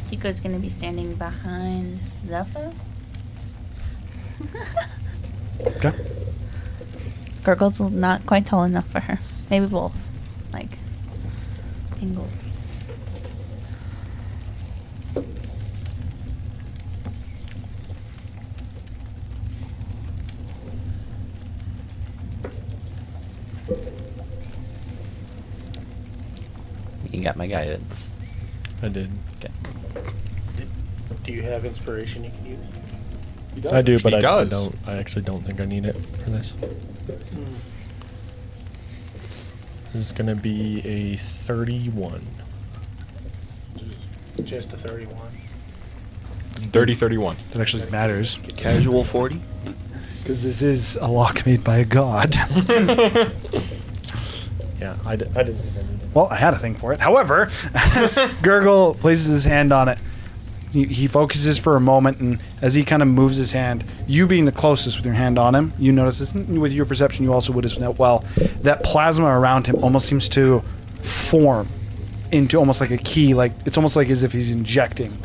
Tico's gonna be standing behind Zephyr. Okay. Gurgle's not quite tall enough for her. Maybe both. Like, angled. You got my guidance. I did. Okay. Do you have inspiration you can use? I do, but He I does. don't. I actually don't think I need it for this. This is gonna be a 31. Just a 31. 30-31. That actually matters. Casual 40. Because this is a lock made by a god. Yeah, I didn't think I needed it. Well, I had a thing for it. However, as Gurgle places his hand on it, he focuses for a moment, and as he kind of moves his hand, you being the closest with your hand on him, you notice this, with your perception, you also would as well, that plasma around him almost seems to form into almost like a key, like it's almost like as if he's injecting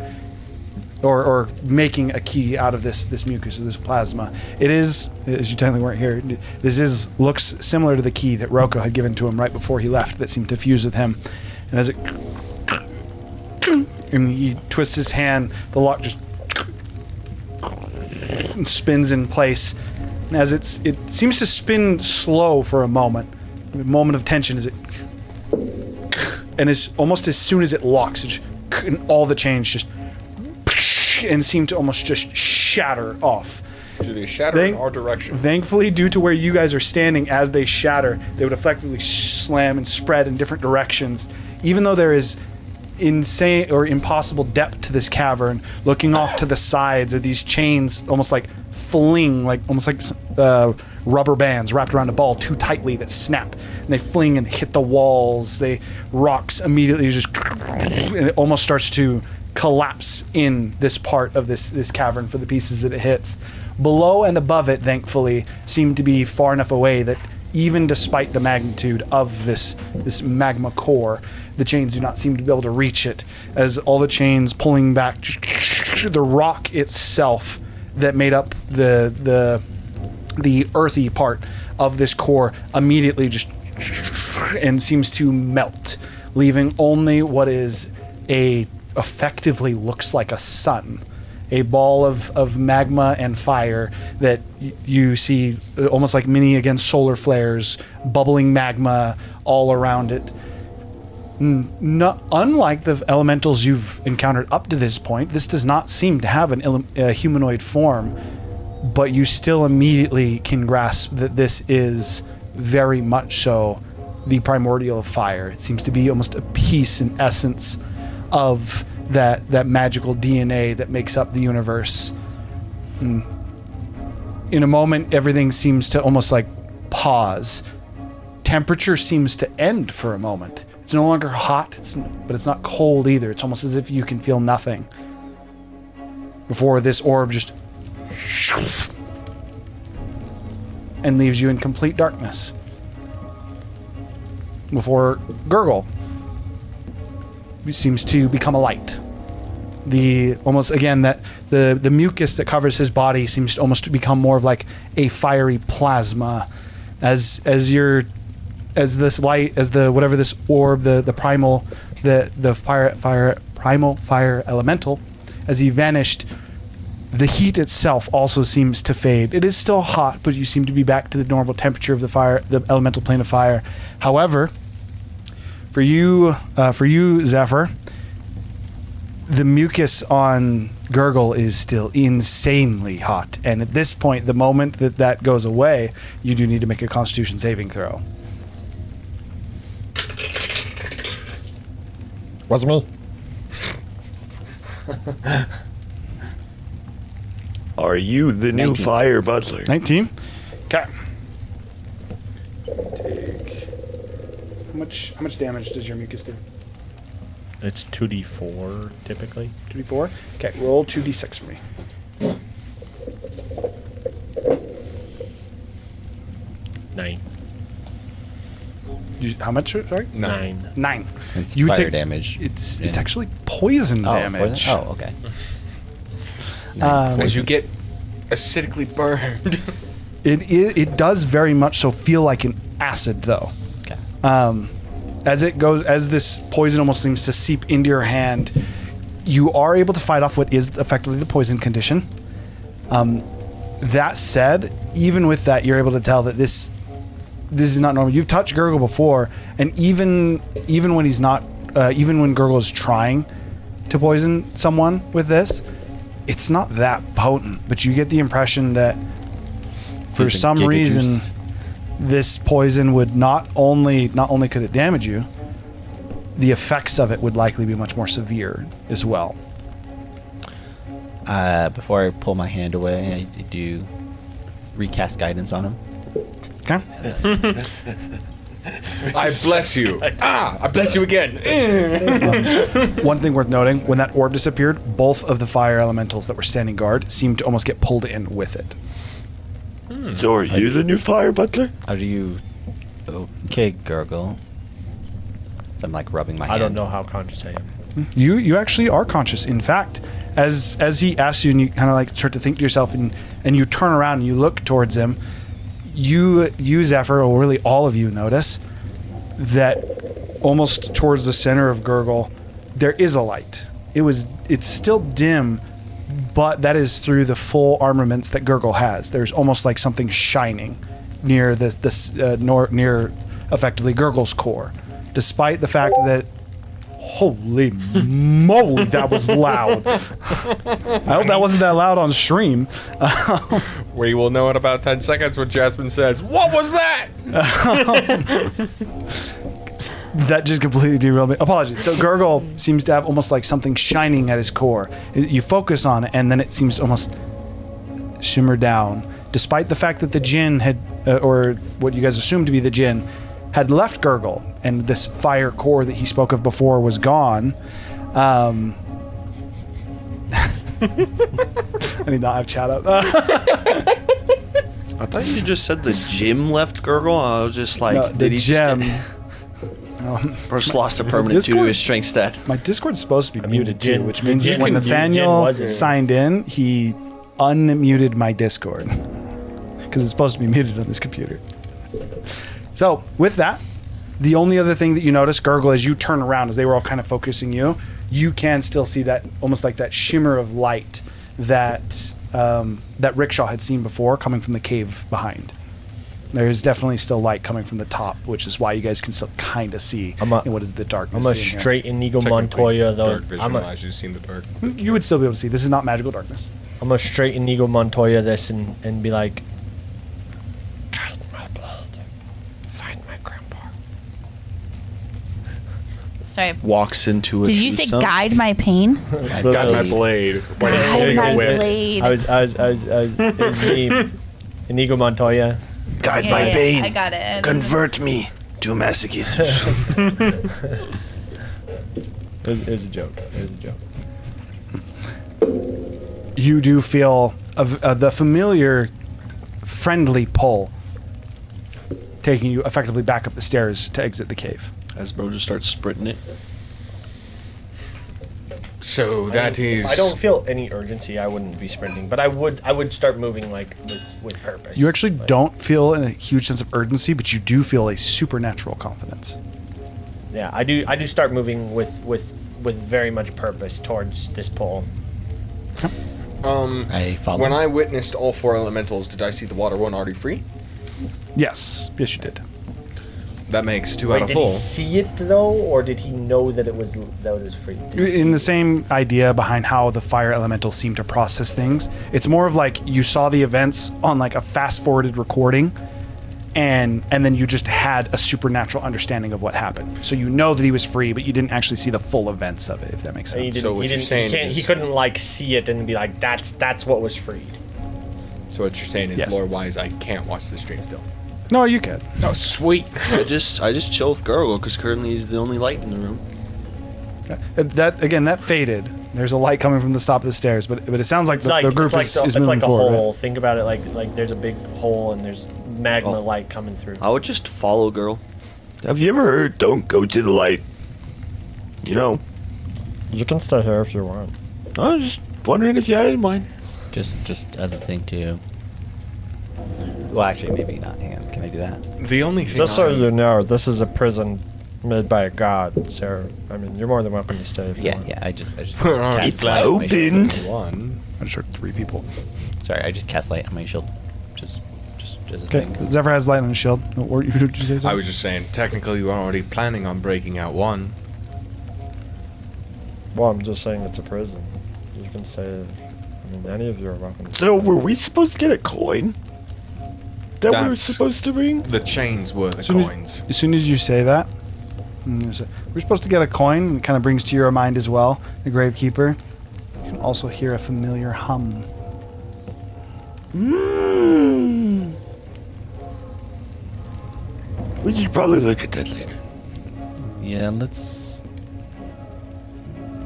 or making a key out of this mucus or this plasma. It is, as you technically weren't here, looks similar to the key that Roko had given to him right before he left that seemed to fuse with him. And as it and he twists his hand, the lock just spins in place. And as it seems to spin slow for a moment of tension as it, and as almost as soon as it locks, and all the chains just and seem to almost just shatter off. Do they shatter in our direction? Thankfully, due to where you guys are standing, as they shatter, they would effectively slam and spread in different directions. Even though there is insane or impossible depth to this cavern, looking off to the sides of these chains almost like fling, like almost like rubber bands wrapped around a ball too tightly that snap, and they fling and hit the walls. Rocks immediately just, and it almost starts to collapse in this part of this cavern for the pieces that it hits. Below and above it, thankfully, seem to be far enough away that even despite the magnitude of this magma core, the chains do not seem to be able to reach it, as all the chains pulling back, the rock itself that made up the earthy part of this core immediately just and seems to melt, leaving only what is effectively looks like a sun, a ball of magma and fire that you see almost like mini against solar flares, bubbling magma all around it. Unlike the elementals you've encountered up to this point, this does not seem to have a humanoid form, but you still immediately can grasp that this is very much so the primordial fire. It seems to be almost a piece and essence of that magical DNA that makes up the universe. In a moment, everything seems to almost like pause. Temperature seems to end for a moment. It's no longer hot, but it's not cold either. It's almost as if you can feel nothing before this orb just and leaves you in complete darkness. Before Gurgle seems to become a light. Almost again that the mucus that covers his body seems to almost to become more of like a fiery plasma, as this light, as whatever this orb, the primal, the primal fire elemental, as he vanished, the heat itself also seems to fade. It is still hot, but you seem to be back to the normal temperature of the elemental plane of fire. However, for you, Zephyr, the mucus on Gurgle is still insanely hot, and at this point, the moment that goes away, you do need to make a Constitution saving throw. Wasn't me. Are you the new 19. fire butler? 19. Okay. Take. How much damage does your mucus do? It's 2d4 typically. 2d4. Okay, roll 2d6 for me. 9. How much? Sorry. 9. 9. It's You would fire take- damage. It's actually poison damage. Poison? Oh, okay. As you get acidically burned. It does very much so feel like an acid though. Okay. As this poison almost seems to seep into your hand, you are able to fight off what is effectively the poison condition. That said, even with that, you're able to tell that this is not normal. You've touched Gurgle before, and even when he's not, even when Gurgle is trying to poison someone with this, it's not that potent. But you get the impression that for He's been some reason, giga-juiced. this poison would not only could it damage you, the effects of it would likely be much more severe as well. Before I pull my hand away, I do recast guidance on him. Okay. I bless you. I bless you again. One thing worth noting, when that orb disappeared, both of the fire elementals that were standing guard seemed to almost get pulled in with it. So are you the new fire butler? How do you... Okay, Gurgle. I'm like rubbing my hand. I don't know how conscious I am. You actually are conscious. In fact, as he asks you and you kind of like start to think to yourself and you turn around and you look towards him, you, Zephyr, or really all of you notice that almost towards the center of Gurgle, there is a light. It's still dim, but that is through the full armaments that Gurgle has. There's almost like something shining near near effectively Gurgle's core, despite the fact that holy moly, that was loud. I hope that wasn't that loud on stream. We will know in about 10 seconds when Jasmine says, "What was that?" That just completely derailed me. Apologies. So Gurgle seems to have almost like something shining at his core. You focus on it, and then it seems to almost shimmer down, despite the fact that the djinn had, or what you guys assume to be the djinn, had left Gurgle, and this fire core that he spoke of before was gone. I need not have chat up. I thought you just said the gym left Gurgle. I was just like, No, the did he gem. or just lost a permanent due to Discord- his strength stat? My Discord's supposed to be muted too, Jin- which the means that Jin- when the Jin Nathaniel wasn't. signed in, he unmuted my Discord because it's supposed to be muted on this computer. So with that, the only other thing that you notice, Gurgle, as you turn around, as they were all kind of focusing you can still see that almost like that shimmer of light that that Rickshaw had seen before coming from the cave behind. There's definitely still light coming from the top, which is why you guys can still kind of see in what is the darkness. I'm a in here. straight Inigo Technically, Montoya though. Dark vision I'm a, allows you to see in the dark. You would still be able to see. This is not magical darkness. I'm a straight Inigo Montoya this and be like, guide my blood, find my grandpa. Sorry. Walks into a Did you say tombstone. guide my pain? Got my blade. When it's Guide holding my a whip. blade. I was it was me, Inigo Montoya. Guide Yeah, my yeah, pain. I got it. Convert me to masochism. It was a joke. It was a joke. You do feel the familiar, friendly pull taking you effectively back up the stairs to exit the cave. As bro just starts sprinting it. So that is. If I don't feel any urgency, I wouldn't be sprinting, but I would start moving like with purpose. You actually Like, don't feel a huge sense of urgency, but you do feel a supernatural confidence. Yeah, I do start moving with very much purpose towards this pole. I follow. When I witnessed all 4 elementals, did I see the water one already free? Yes, you did. That makes 2 Wait, out of did full. he see it though, or did he know that it was free? Did he see In the it? same idea behind how the fire elementals seem to process things, it's more of like you saw the events on like a fast-forwarded recording, and then you just had a supernatural understanding of what happened. So you know that he was free, but you didn't actually see the full events of it, if that makes He sense. didn't, So what he you're didn't, saying he, can't, is- he couldn't like see it and be like, that's what was freed. So what you're saying is, Yes. lore-wise, I can't watch the stream still. No, you can. Oh, sweet. I just chill with Gurgle because currently he's the only light in the room. That faded. There's a light coming from the top of the stairs, but it sounds like the group is it's moving like a forward. hole. Right? Think about it like there's a big hole and there's magma light coming through. I would just follow Girl. Have you ever heard, don't go to the light? You know, You can stay here if you want. I was just wondering if you had it in mind. Just as a thing too. Well, actually, maybe not. Hang on. Can I do that? The only thing Just so I- you know, this is a prison made by a god. So I mean, you're more than welcome to stay if you Yeah, want. yeah. I just We're already cast light on my shield. open. One. I'm sure 3 people. Sorry, I just cast light on my shield. Just as a Okay, thing. Zephyr has light on his shield. Or did you say something? I was just saying, technically, you were already planning on breaking out one. Well, I'm just saying it's a prison. You can say. I mean, any of you are welcome. To So were we supposed to get a coin? That we were That's- supposed to bring? The chains were the As soon as- coins. As soon as you say that, we're supposed to get a coin, and it kind of brings to your mind as well, the Gravekeeper. You can also hear a familiar hum. We should probably look at that later. Yeah, let's.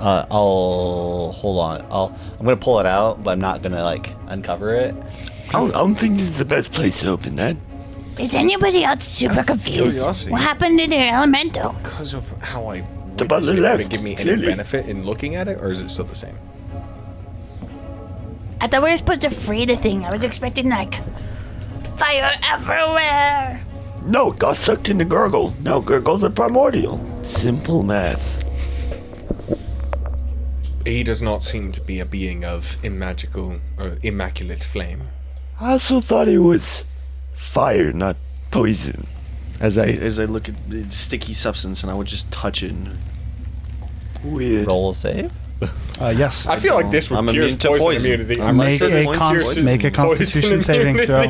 I'll hold on. I'm gonna pull it out, but I'm not gonna like uncover it. I don't think this is the best place to open that. Is anybody else super confused? Curiosity. What happened to the elemental? Because of how I... The witnessed butler it, would left, it give me any clearly. benefit in looking at it, or is it still the same? I thought we were supposed to free the thing. I was expecting, like, fire everywhere. No, it got sucked into Gurgle. Now Gurgle's a primordial. Simple math. He does not seem to be a being of immagical or immaculate flame. I also thought it was fire, not poison. As I look at the sticky substance and I would just touch it. And Weird. Roll a save. Yes. I feel like this would I'm cure immune to poison poison. immunity. I'm Make sure a there's points here. make a Constitution saving throw.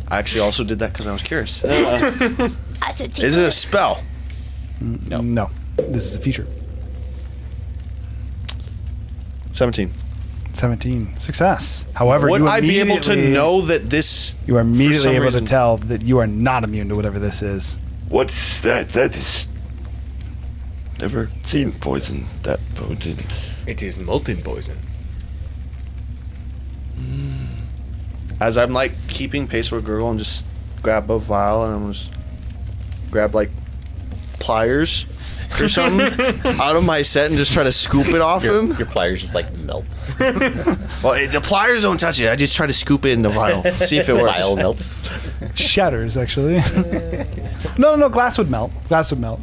I actually also did that because I was curious. Also, Is it a spell? No. This is a feature. 17. 17. Success. However, Would you I be able to immediately- know that this... You are some immediately able reason- to tell that you are not immune to whatever this is. What's that? That is. Never seen poison that potent. It is molten poison. As I'm like keeping pace with Gurgle and just grab a vial and I'm just grab like pliers or something out of my set and just try to scoop it off him. Your pliers just like melt. Well, the pliers don't touch it. I just try to scoop it in the vial. See if it works. Vial melts. Shatters, actually. No, glass would melt. Glass would melt.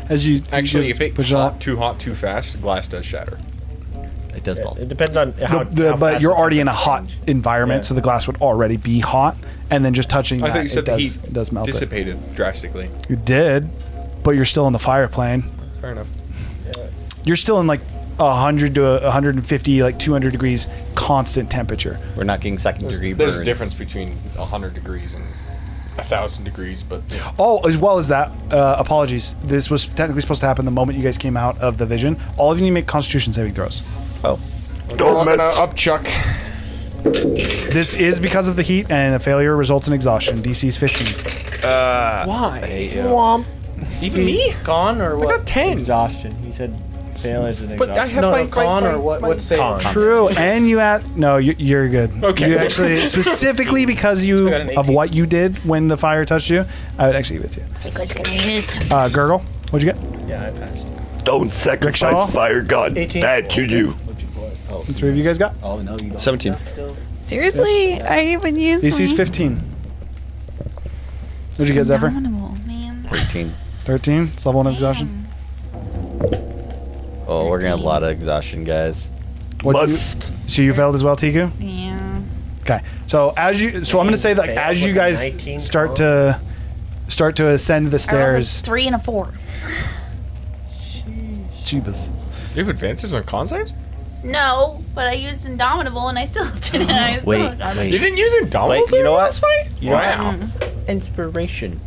As you Actually, you if it's push it hot, up. too fast, glass does shatter. It does melt. It depends on how. But fast you're the already in a temperature hot change. environment, Yeah. so the glass would already be hot, and then just touching I that, thought you said the heat it does melt it. dissipated drastically. You did, but you're still in the fire plane. Fair enough. You're still in like 100 to 150, like 200 degrees constant temperature. We're not getting second degree burns. There's a difference between 100 degrees and 1,000 degrees, but Oh, as well as that, apologies. This was technically supposed to happen the moment you guys came out of the vision. All of you need to make Constitution saving throws. Oh, Don't mess. up, Chuck. This is because of the heat, and a failure results in exhaustion. DC's 15. Why? Even me? Con or I what? got 10. Exhaustion. He said fail as an But I exhaustion. have No, my, no, con my, or what? my- What's say? Con. True, and you had no. You're good. Okay. You actually specifically because you I got an of 18. what you did when the fire touched you. I would actually give it to you. Tico's gonna use. Gurgle, what'd you get? Yeah, I passed. Don't Rickshaw? sacrifice fire god. 18. Bad juju. The 3 of you guys got. oh no, you don't. 17. Seriously, I even used DC's 15. What'd you get, Zephyr? Abominable, man. 13. 13. It's level 1 of exhaustion. Oh, we're gonna have a lot of exhaustion, guys. What'd you, Must. so you failed as well, Tiku? Yeah. Okay. So I'm going to say that Failed as you with a guys 19 start to ascend the I rolled a stairs. 3 and a 4. Jeebus. You have advantage on con saves? No, but I used Indomitable and I still didn't. Wait. You didn't use Indomitable Wait, you know what? last fight? Wow. Inspiration.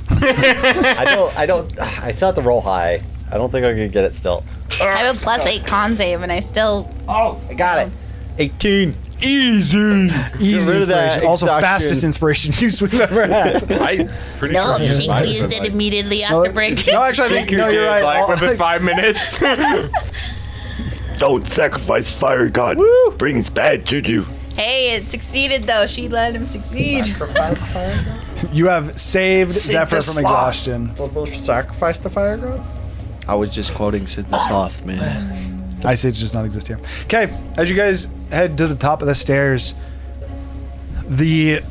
I still have to roll high. I don't think I'm gonna get it still. I have a +8 con save and I still. Oh, I got it. 18. Easy rid of that inspiration. Also, exhaustion. fastest inspiration use we've ever had. I'm pretty No, sure I I think survived we used it, it like- immediately after break. No, actually, I think no, you're right. Like All- within 5 minutes. Don't sacrifice fire god. Brings bad juju. Hey, it succeeded though. She let him succeed. you have saved Zephyr the from sloth. exhaustion. Sacrifice the fire god? I was just quoting Sid the Sloth, man. Ice Age does not exist here. Okay, as you guys head to the top of the stairs, the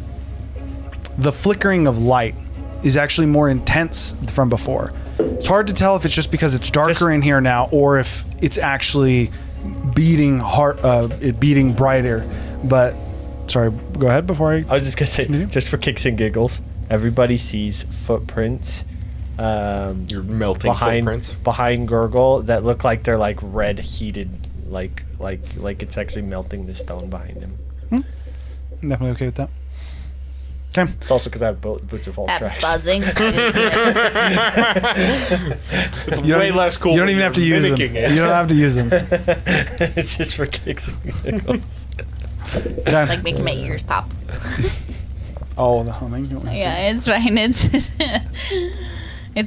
flickering of light is actually more intense from before. It's hard to tell if it's just because it's darker in here now, or if it's actually beating brighter. But sorry, go ahead before I. I was just gonna say, just for kicks and giggles, everybody sees footprints. You're melting footprints. behind Gurgle that look like they're like red heated, like it's actually melting the stone behind him. I'm definitely okay with that. Okay. It's also because I have boots of false That tracks. buzzing. It's way less cool. You don't when even have to you're use them. mimicking it. You don't have to use them. It's just for kicks and giggles. Okay. Like making my ears pop. Oh, the humming. You want me to- Yeah, it's fine. It's.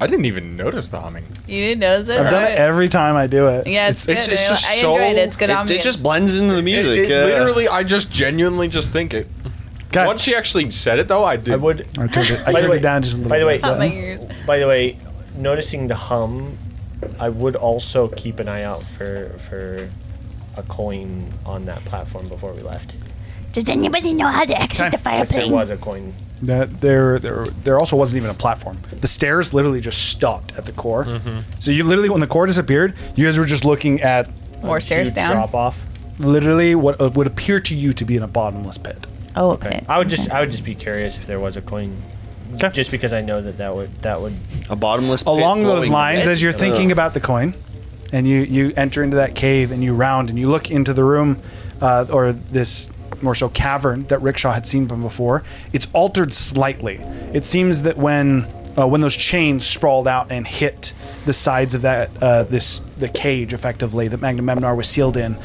I didn't even notice the humming. You didn't notice it? I've done it every time I do it. Yeah, it's good. It's just I so- enjoyed it. It's good It ambience. just blends into the music. It literally, I just genuinely just think it. Okay. Once she actually said it, though, I did. I would. I turned it, I By the turned way- it down just a little by the way- bit. Pop my ears. By the way, noticing the hum, I would also keep an eye out for a coin on that platform before we left. Does anybody know how to exit the fire If there plane? was a coin. That there also wasn't even a platform. The stairs literally just stopped at the core. So you literally, when the core disappeared, you guys were just looking at More stairs Huge down. drop off. literally what would appear to you to be in a bottomless pit. Oh, okay. I would just be curious if there was a coin. Okay. Just because I know that would a bottomless pit Along those glowing lines, red. as you're thinking about the coin, and you enter into that cave and you round and you look into the room, or this more so cavern that Rickshaw had seen from before, it's altered slightly. It seems that when those chains sprawled out and hit the sides of that the cage effectively that Magnamemnar was sealed in,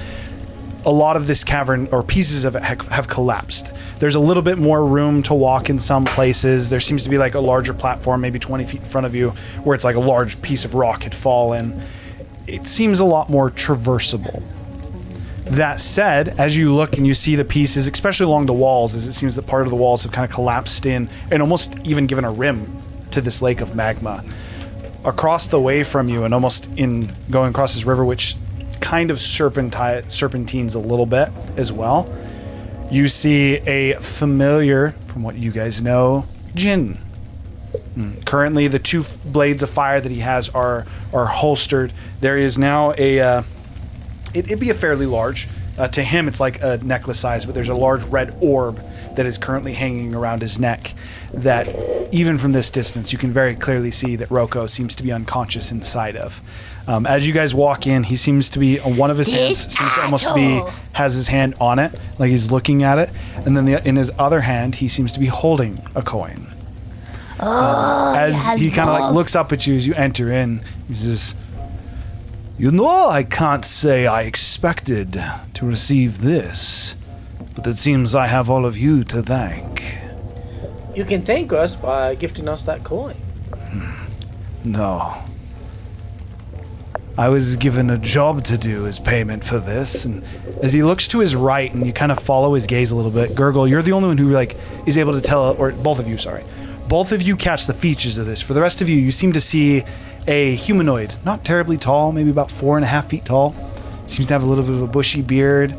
a lot of this cavern or pieces of it have collapsed. There's a little bit more room to walk in some places. There seems to be like a larger platform, maybe 20 feet in front of you, where it's like a large piece of rock had fallen. It seems a lot more traversable. That said, as you look and you see the pieces, especially along the walls, as it seems that part of the walls have kind of collapsed in and almost even given a rim to this lake of magma. Across the way from you and almost in going across this river, which kind of serpentines a little bit as well, you see a familiar, from what you guys know, Jinn. Currently, the two blades of fire that he has are holstered. There is now a... It'd be a fairly large. To him, it's like a necklace size, but there's a large red orb that is currently hanging around his neck that, even from this distance, you can very clearly see that Roko seems to be unconscious inside of. As you guys walk in, he seems to be, on one of his hands, This seems to almost be, asshole. has his hand on it, like he's looking at it, and then in his other hand, he seems to be holding a coin. As has he kind of like balls. looks up at you as you enter in, he says, "You know, I can't say I expected to receive this, but it seems I have all of you to thank." You can thank us by gifting us that coin. No. I was given a job to do as payment for this, and as he looks to his right and you kind of follow his gaze a little bit, Gurgle, you're the only one who like is able to tell, or both of you, sorry. Both of you catch the features of this. For the rest of you, you seem to see a humanoid, not terribly tall, maybe about 4.5 feet tall. Seems to have a little bit of a bushy beard,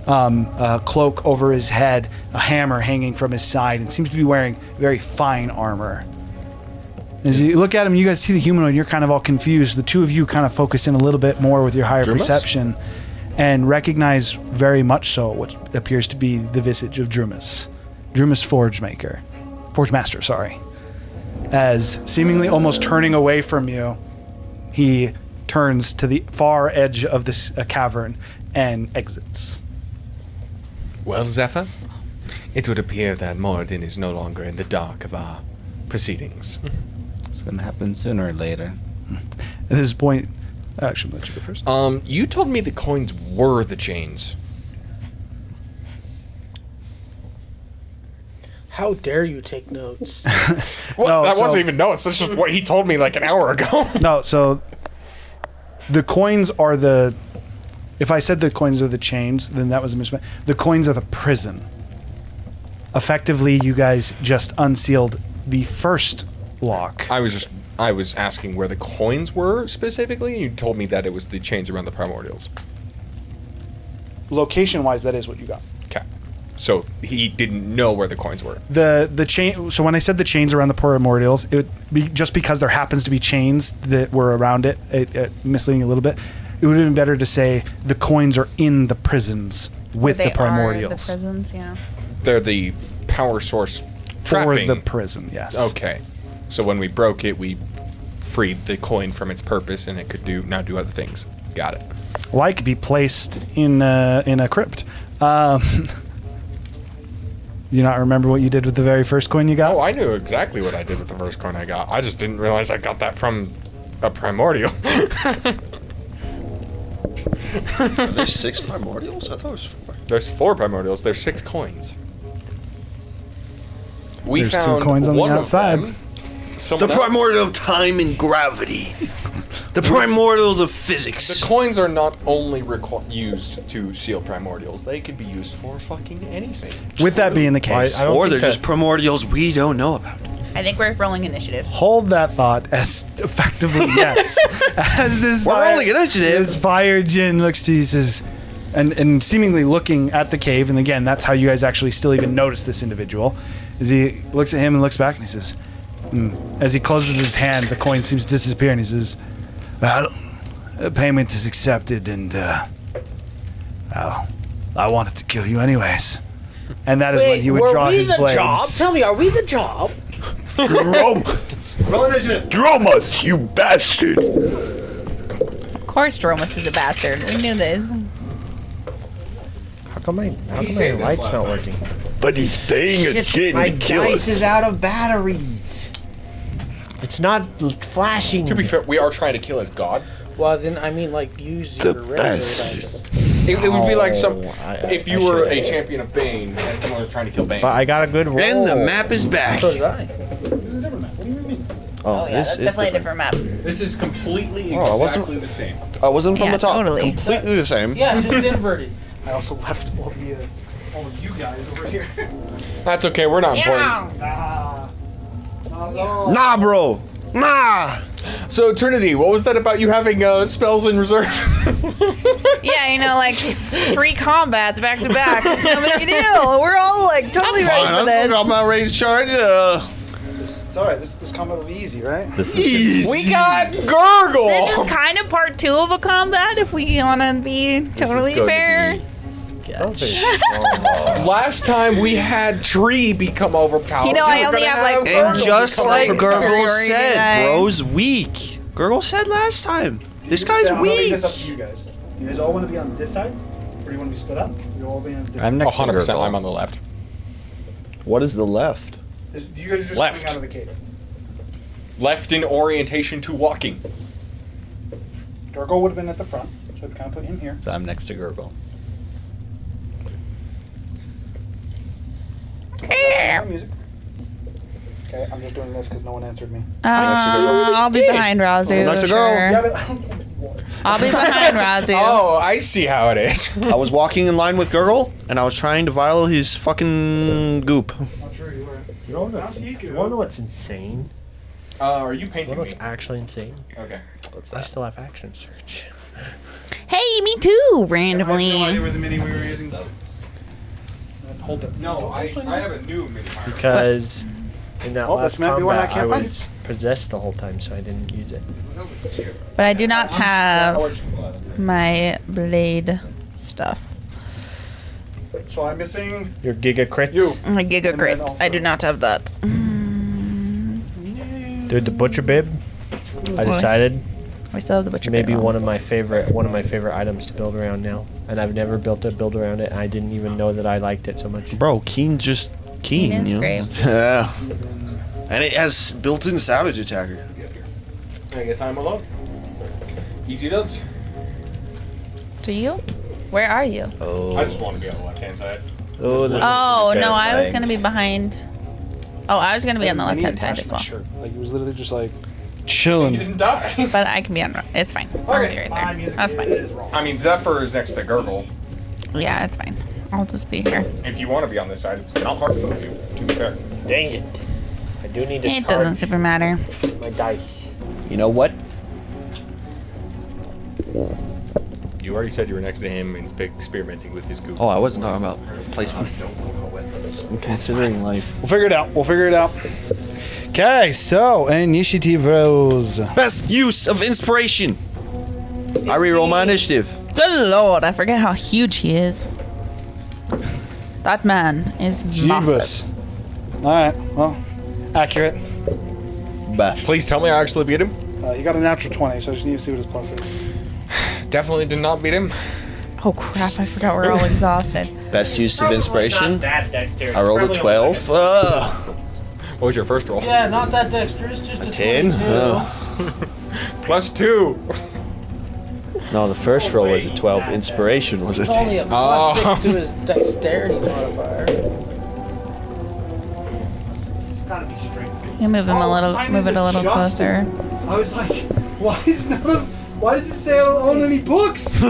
a cloak over his head, a hammer hanging from his side, and seems to be wearing very fine armor. As you look at him, you guys see the humanoid, you're kind of all confused. The two of you kind of focus in a little bit more with your higher Drumus? perception and recognize very much so what appears to be the visage of Drumus. Drumus Forge Master, sorry. As seemingly almost turning away from you, he turns to the far edge of this cavern and exits. Well, Zephyr, it would appear that Moradin is no longer in the dark of our proceedings. It's gonna happen sooner or later. At this point, actually, let you go first. You told me the coins were the chains. How dare you take notes? Well, No, that so- wasn't even notes. That's just what he told me like an hour ago. No, so the coins are the. If I said the coins are the chains, then that was a mismatch. The coins are the prison. Effectively, you guys just unsealed the first lock. I was asking where the coins were specifically, and you told me that it was the chains around the primordials. Location-wise, that is what you got. Okay. So he didn't know where the coins were. The chain. So when I said the chains around the primordials, it would be just because there happens to be chains that were around it, misleading a little bit. It would have been better to say the coins are in the prisons with They the primordials are the prisons, yeah. They're the power source for trapping. the prison. Yes. Okay. So when we broke it, we freed the coin from its purpose, and it could now do other things. Got it. Like be placed in a crypt. You not remember what you did with the very first coin you got? Oh, I knew exactly what I did with the first coin I got. I just didn't realize I got that from a primordial. There's 6 primordials? I thought it was 4. There's 4 primordials. There's 6 coins. We There's 2 found coins on the one of outside. them. The Someone else- primordial of time and gravity. The primordials of physics. The coins are not only used to seal primordials. They could be used for fucking anything. With that being the case, I don't Or think they're that- just primordials we don't know about. I think we're rolling initiative. hold that thought as effectively yes. As this We're fire, rolling initiative. This fire djinn looks to you, says, and seemingly looking at the cave, and again, that's how you guys actually still even notice this individual. As he looks at him and looks back, and he says, as he closes his hand, the coin seems to disappear, and he says, "Well, payment is accepted, and well, I wanted to kill you anyways." And that is when he would were draw we his the blades. job? Tell me, are we the job? Dromus, you bastard! Of course Dromus is a bastard. We knew this. How come my saved us light's last not night. working? But he's staying again My to kill dice us. is out of batteries. It's not flashing. To be fair, we are trying to kill his god. Well, then I mean, like, use The your regular bastard. dice. It would be like some. If you I were should've. a champion of Bane and someone was trying to kill Bane. But I got a good roll. And the map is back. So did I. Oh, Yeah, that's definitely a different map. This is completely Oh, I wasn't- exactly the same. I wasn't from Yeah, the top. totally. Completely the same. Yeah, it's just inverted. I also left all of you guys over here. That's okay. We're not important. Nah, bro. Nah. So Trinity, what was that about you having spells in reserve? Yeah, like 3 combats back to back. It's no big deal. We're all like totally ready Fine, for I this. still got my range charge. It's alright, this combat will be easy, right? This is We got Gurgle. This is kind of part 2 of a combat, if we want to be totally going to fair. be Last time we had Tree become overpowered. You know, I We're only gonna have, like, Gurgle And just become like overpowered. Gurgle Superiority said, die. bro's weak. Gurgle said last time. This guy's I'm gonna leave weak. this up to you guys. You guys all want to be on this side? Or do you want to be split up? You all be on this I'm next to 100%. Gurgle. I'm on the left. What is the left? You guys are just Left. coming out of the cave. Left in orientation to walking. Gurgle would have been at the front, so I'd kind of put him here. So I'm next to Gurgle. Music. Okay, I'm just doing this because no one answered me. I'll be behind Razu. Next to sure. girl. Yeah, but I don't know what. I'll be behind Razu. Oh, I see how it is. I was walking in line with Gurgle, and I was trying to vial his fucking goop. Not sure you were. You know what's, Not you wanna know what's insane? Are you You painting know me? what's actually insane? Okay. I still have action search. Hey, me too, I have no randomly. idea where the mini we were using. Hold it. No, I have a new mini fire. Because in that Oh, last this might be one I combat, can't find. was possessed the whole time, so I didn't use it. But I do not have my blade stuff. So I'm missing Your Giga crits? you. My Giga And then Crit. also- I do not have that. Dude, the Butcher Bib, I decided We still have the butcher. Maybe barrel. one of my favorite items to build around now, and I've never built around it. And I didn't even know that I liked it so much. Bro, Keen's just Keen. Keen is you know? great. Yeah. And it has built-in savage attacker. I guess I'm alone. Easy dubs. To you? Where are you? I just want to be on the left-hand side. Oh, this Oh no, I was terrifying. gonna be behind. Oh, I was gonna be on the When he left hand side attached as my well. shirt, like he was literally just like He chilling. didn't die. But I can be on. It's fine. I'll be right there. That's fine. I mean, Zephyr is next to Gurgle. Yeah, it's fine. I'll just be here. If you want to be on this side, it's not hard to move you, to be fair. dang it! I do need to It doesn't charge super matter. my dice. You know what? You already said you were next to him and experimenting with his goop. Oh, I wasn't talking about placement. I'm considering life. We'll figure it out. We'll figure it out. Okay, so initiative rolls. Best use of inspiration. I reroll my initiative. Good lord, I forget how huge he is. That man is massive. Jeebus. All right. Well, accurate. Bah. Please tell me I actually beat him. You got a natural 20, so I just need to see what his plus is. Definitely did not beat him. Oh crap! I forgot we're all exhausted. Best use of inspiration. I rolled a Probably 12. What was your first roll? Yeah, not that dexterous, just a 10. 22. +2. No, the first roll was a 12. Inspiration was a It's only 10. a +6 to his dexterity modifier. You move him a little. Move it a little closer. I was like, why does it say I don't own any books?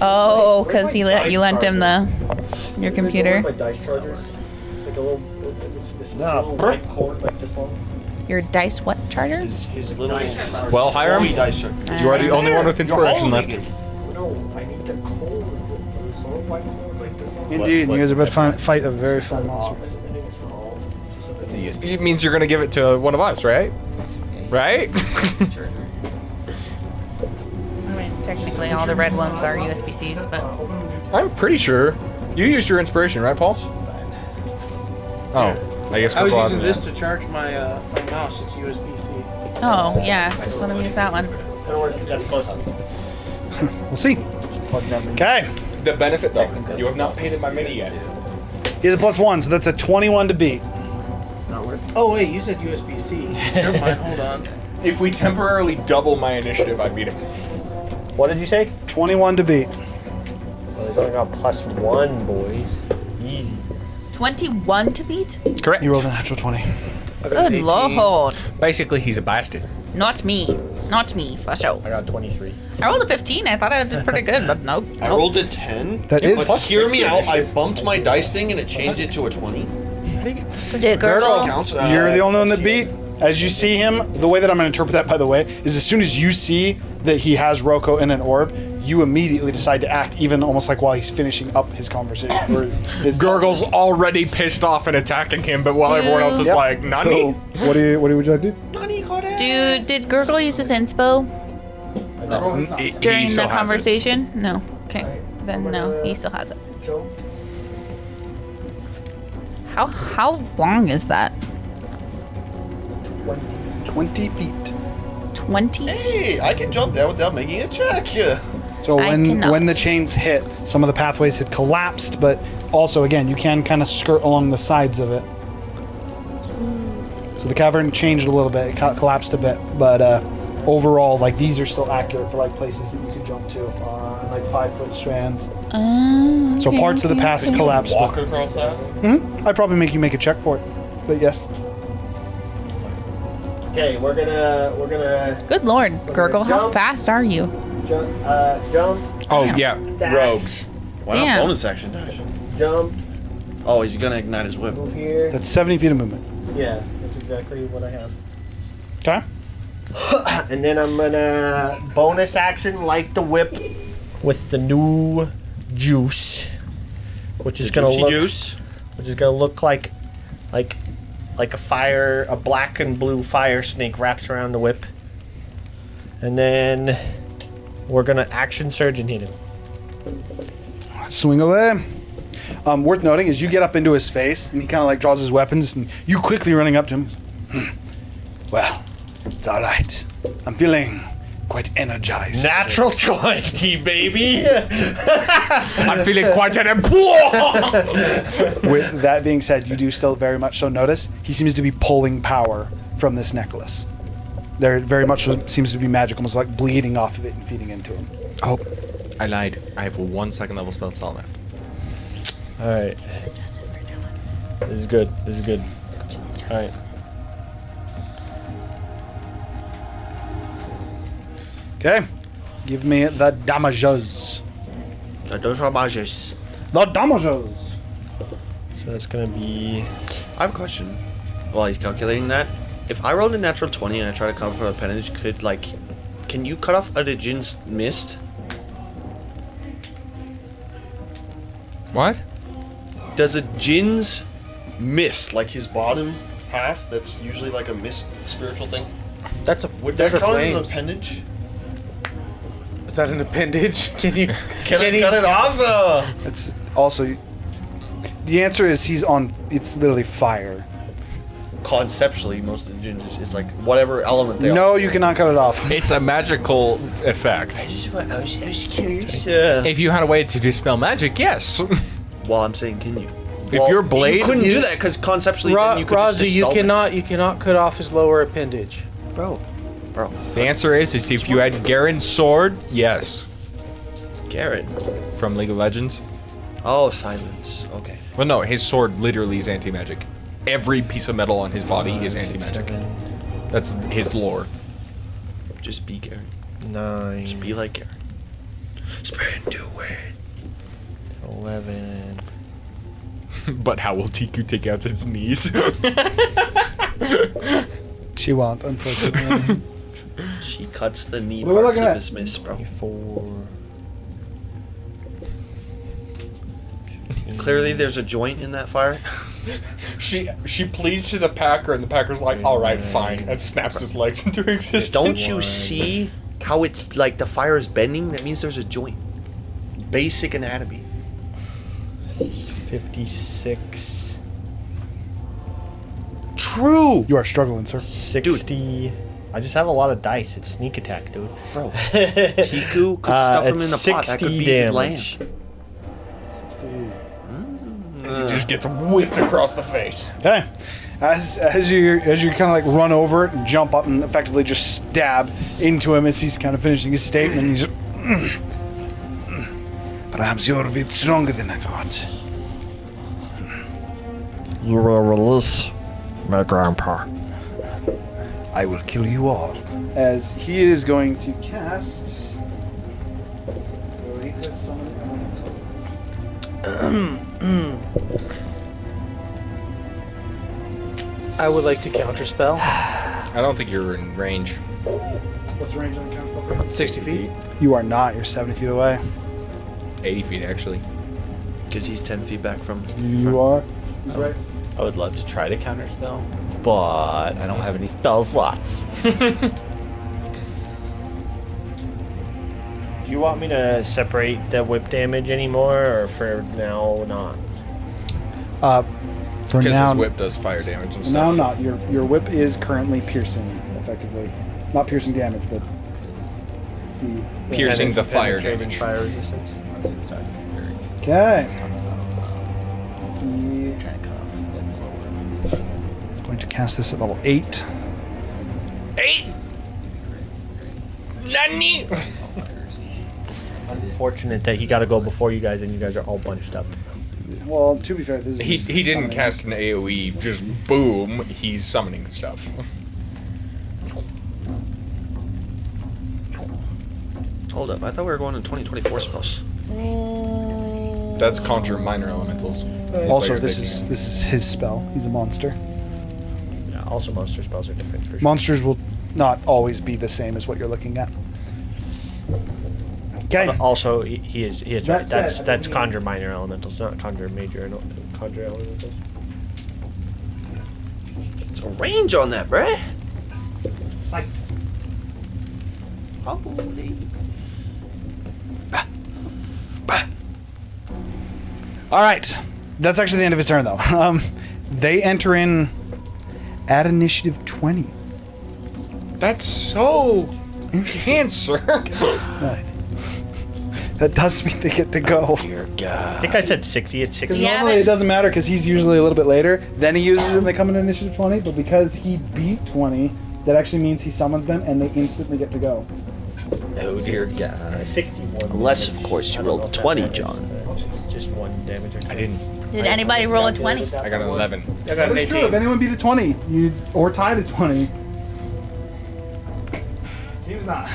Oh, because you lent him your computer. My dice chargers. Like a little. Nah, little white cord like this long. Your dice what charger? His little. Well, hire him. dice chart. You are the only one with inspiration left. No, I need the cord. There's a little white cord like this long. Indeed, you guys are about to fight a very fun monster. It means you're gonna give it to one of us, right? Right? I mean, technically, all the red ones are USB-Cs, but I'm pretty sure you used your inspiration, right, Paul? Oh, I guess I was Gurgle using hasn't this yet. to charge my my mouse. It's USB-C. oh yeah, just let him use that one. It'll work. That's close to me. We'll see. Okay. The benefit, though, you have not painted my mini yet. He has a +1, so that's a 21 to beat. Oh wait, you said USB-C. Never mind. Hold on. If we temporarily double my initiative, I beat him. What did you say? 21 to beat. Well, he's only got +1, boys. Easy. 21 to beat? Correct. You rolled a natural 20. Good lord. Basically, he's a bastard. Not me. Not me, for sure. I got 23. I rolled a 15. I thought I did pretty good, but nope. I rolled a 10. That is But hear me out. I bumped my dice thing and it changed it to a 20. Did Gurgle? Counts. You're the only one that beat. As you see him, the way that I'm going to interpret that, by the way, is as soon as you see that he has Roko in an orb, you immediately decide to act, even almost like while he's finishing up his conversation. Or his Gurgle's already pissed off and attacking him, but while everyone else is Yep. like, Nani? So, what would you like to do? Did Gurgle use his inspo He during still the has it. conversation? No. Okay. Then no, he still has it. Jump. How long is that? 20 feet. 20? Hey, I can jump there without making a check. Yeah. So I when cannot. the chains hit, some of the pathways had collapsed, but also, again, you can kind of skirt along the sides of it. So the cavern changed a little bit. It collapsed a bit, but overall, like, these are still accurate for, like, places that you can jump to, like 5-foot strands. So Okay, parts of the okay, paths okay. collapsed. Walk across that? I'd probably make you make a check for it, but yes. Okay, we're gonna Good lord, Gurgle, how Jump. fast are you? jump. Jump. Oh, Damn. yeah. Dash. Rogues. Why not Damn. bonus action dash? Jump. Oh, he's gonna ignite his whip. Move here. That's 70 feet of movement. Yeah, that's exactly what I have. Okay. And then I'm gonna bonus action light the whip with the new juice, which is gonna Juicy look, juice. which is gonna look like a black and blue fire snake wraps around the whip. And then we're gonna action surge and hit him. Swing away. Worth noting is you get up into his face and he kind of like draws his weapons and you quickly running up to him. Well, It's all right. I'm feeling quite energized. Natural 20, baby. I'm feeling quite an With that being said, you do still very much so notice he seems to be pulling power from this necklace. There very much seems to be magic, almost like bleeding off of it and feeding into him. Oh, I lied. I have 1 second level spell slot left. All right. This is good. This is good. All right. Okay. Give me the damages. The damages. The damages. So that's gonna be. I have a question. While he's calculating that, if I rolled a natural 20 and I try to cover for appendage, can you cut off a Djin's mist? What? Does a Djin's mist, like his bottom half, that's usually like a mist spiritual thing, would that count as an appendage? Is that an appendage? Can you Can I cut it off? It's also. The answer is he's on. It's literally fire. Conceptually, most of the Djinns, it's like whatever element they are. No, you cannot cut it off. It's a magical effect. I was curious. If you had a way to dispel magic, yes. Well, I'm saying, can you? If your blade- you couldn't do that because conceptually, then you could just Razu, you dispel cannot cut off his lower appendage. it. Bro. The answer is if you had Garen's sword, yes. Garrett. From League of Legends. Oh, silence. Okay. Well, no, his sword literally is anti-magic. Every piece of metal on his body is anti-magic. That's his lore. Just be Garrett. 9. Just be like Garrett. Spin to it. 11. But how will Tiku take out his knees? She won't, unfortunately. She cuts the knee What are we parts looking of at? his mist, bro. 24. Clearly, there's a joint in that fire. She pleads to the Packer, and the Packer's like, "All right, fine," and snaps his legs into existence. Don't you see how it's like the fire is bending? That means there's a joint. Basic anatomy. 56. True. You are struggling, sir. 60. I just have a lot of dice. It's sneak attack, dude. Bro. Tiku could stuff him in the it's pot. That could 60 be damage. land. He just gets whipped across the face. Okay. As you kind of like run over it and jump up and effectively just stab into him as he's kind of finishing his statement, he's perhaps you're a bit stronger than I thought. You will release my grandpa. I will kill you all. As he is going to cast. I would like to counterspell. I don't think you're in range. What's the range on the counterspell? 60 feet. You are not. You're 70 feet away. 80 feet, actually. Because he's 10 feet back from. You are. He's right. I would love to try to counterspell, but I don't have any spell slots. Do you want me to separate the whip damage anymore, or for now not? For Because now, his whip does fire damage and now stuff. not. Your whip is currently piercing, effectively. Not piercing damage, but Piercing the fire Penetrating damage. Fire resistance. Okay. He's going to cast this at level 8. 8! Nani? Unfortunate that he got to go before you guys, and you guys are all bunched up. Well, to be fair, this is He didn't summoning. cast an AoE, just boom, he's summoning stuff. Hold up. I thought we were going to 2024 spells. That's conjure minor elementals. Also, this is his spell. He's a monster. Yeah, also, monster spells are different for sure. Monsters will not always be the same as what you're looking at. Okay. Also, he is right. That said, That's conjure minor elementals, not conjure major conjure elementals. It's a range on that, bruh. Sight. Holy. All right. That's actually the end of his turn, though. They enter in at initiative 20. That's so cancer. That does mean they get to go. Dear God. I think I said 60. It's 60. Yeah, Normally but- it doesn't matter because he's usually a little bit later. Then he uses it and they come in initiative 20. But because he beat 20, that actually means he summons them and they instantly get to go. Oh dear God. 61. Unless, of course, you I don't rolled know a if that 20, matters, John. but Just 1 damage. I didn't. Did anybody roll a 20? I got an 11. I got That an is true. 18. If anyone beat a 20, or tied a 20. Seems not.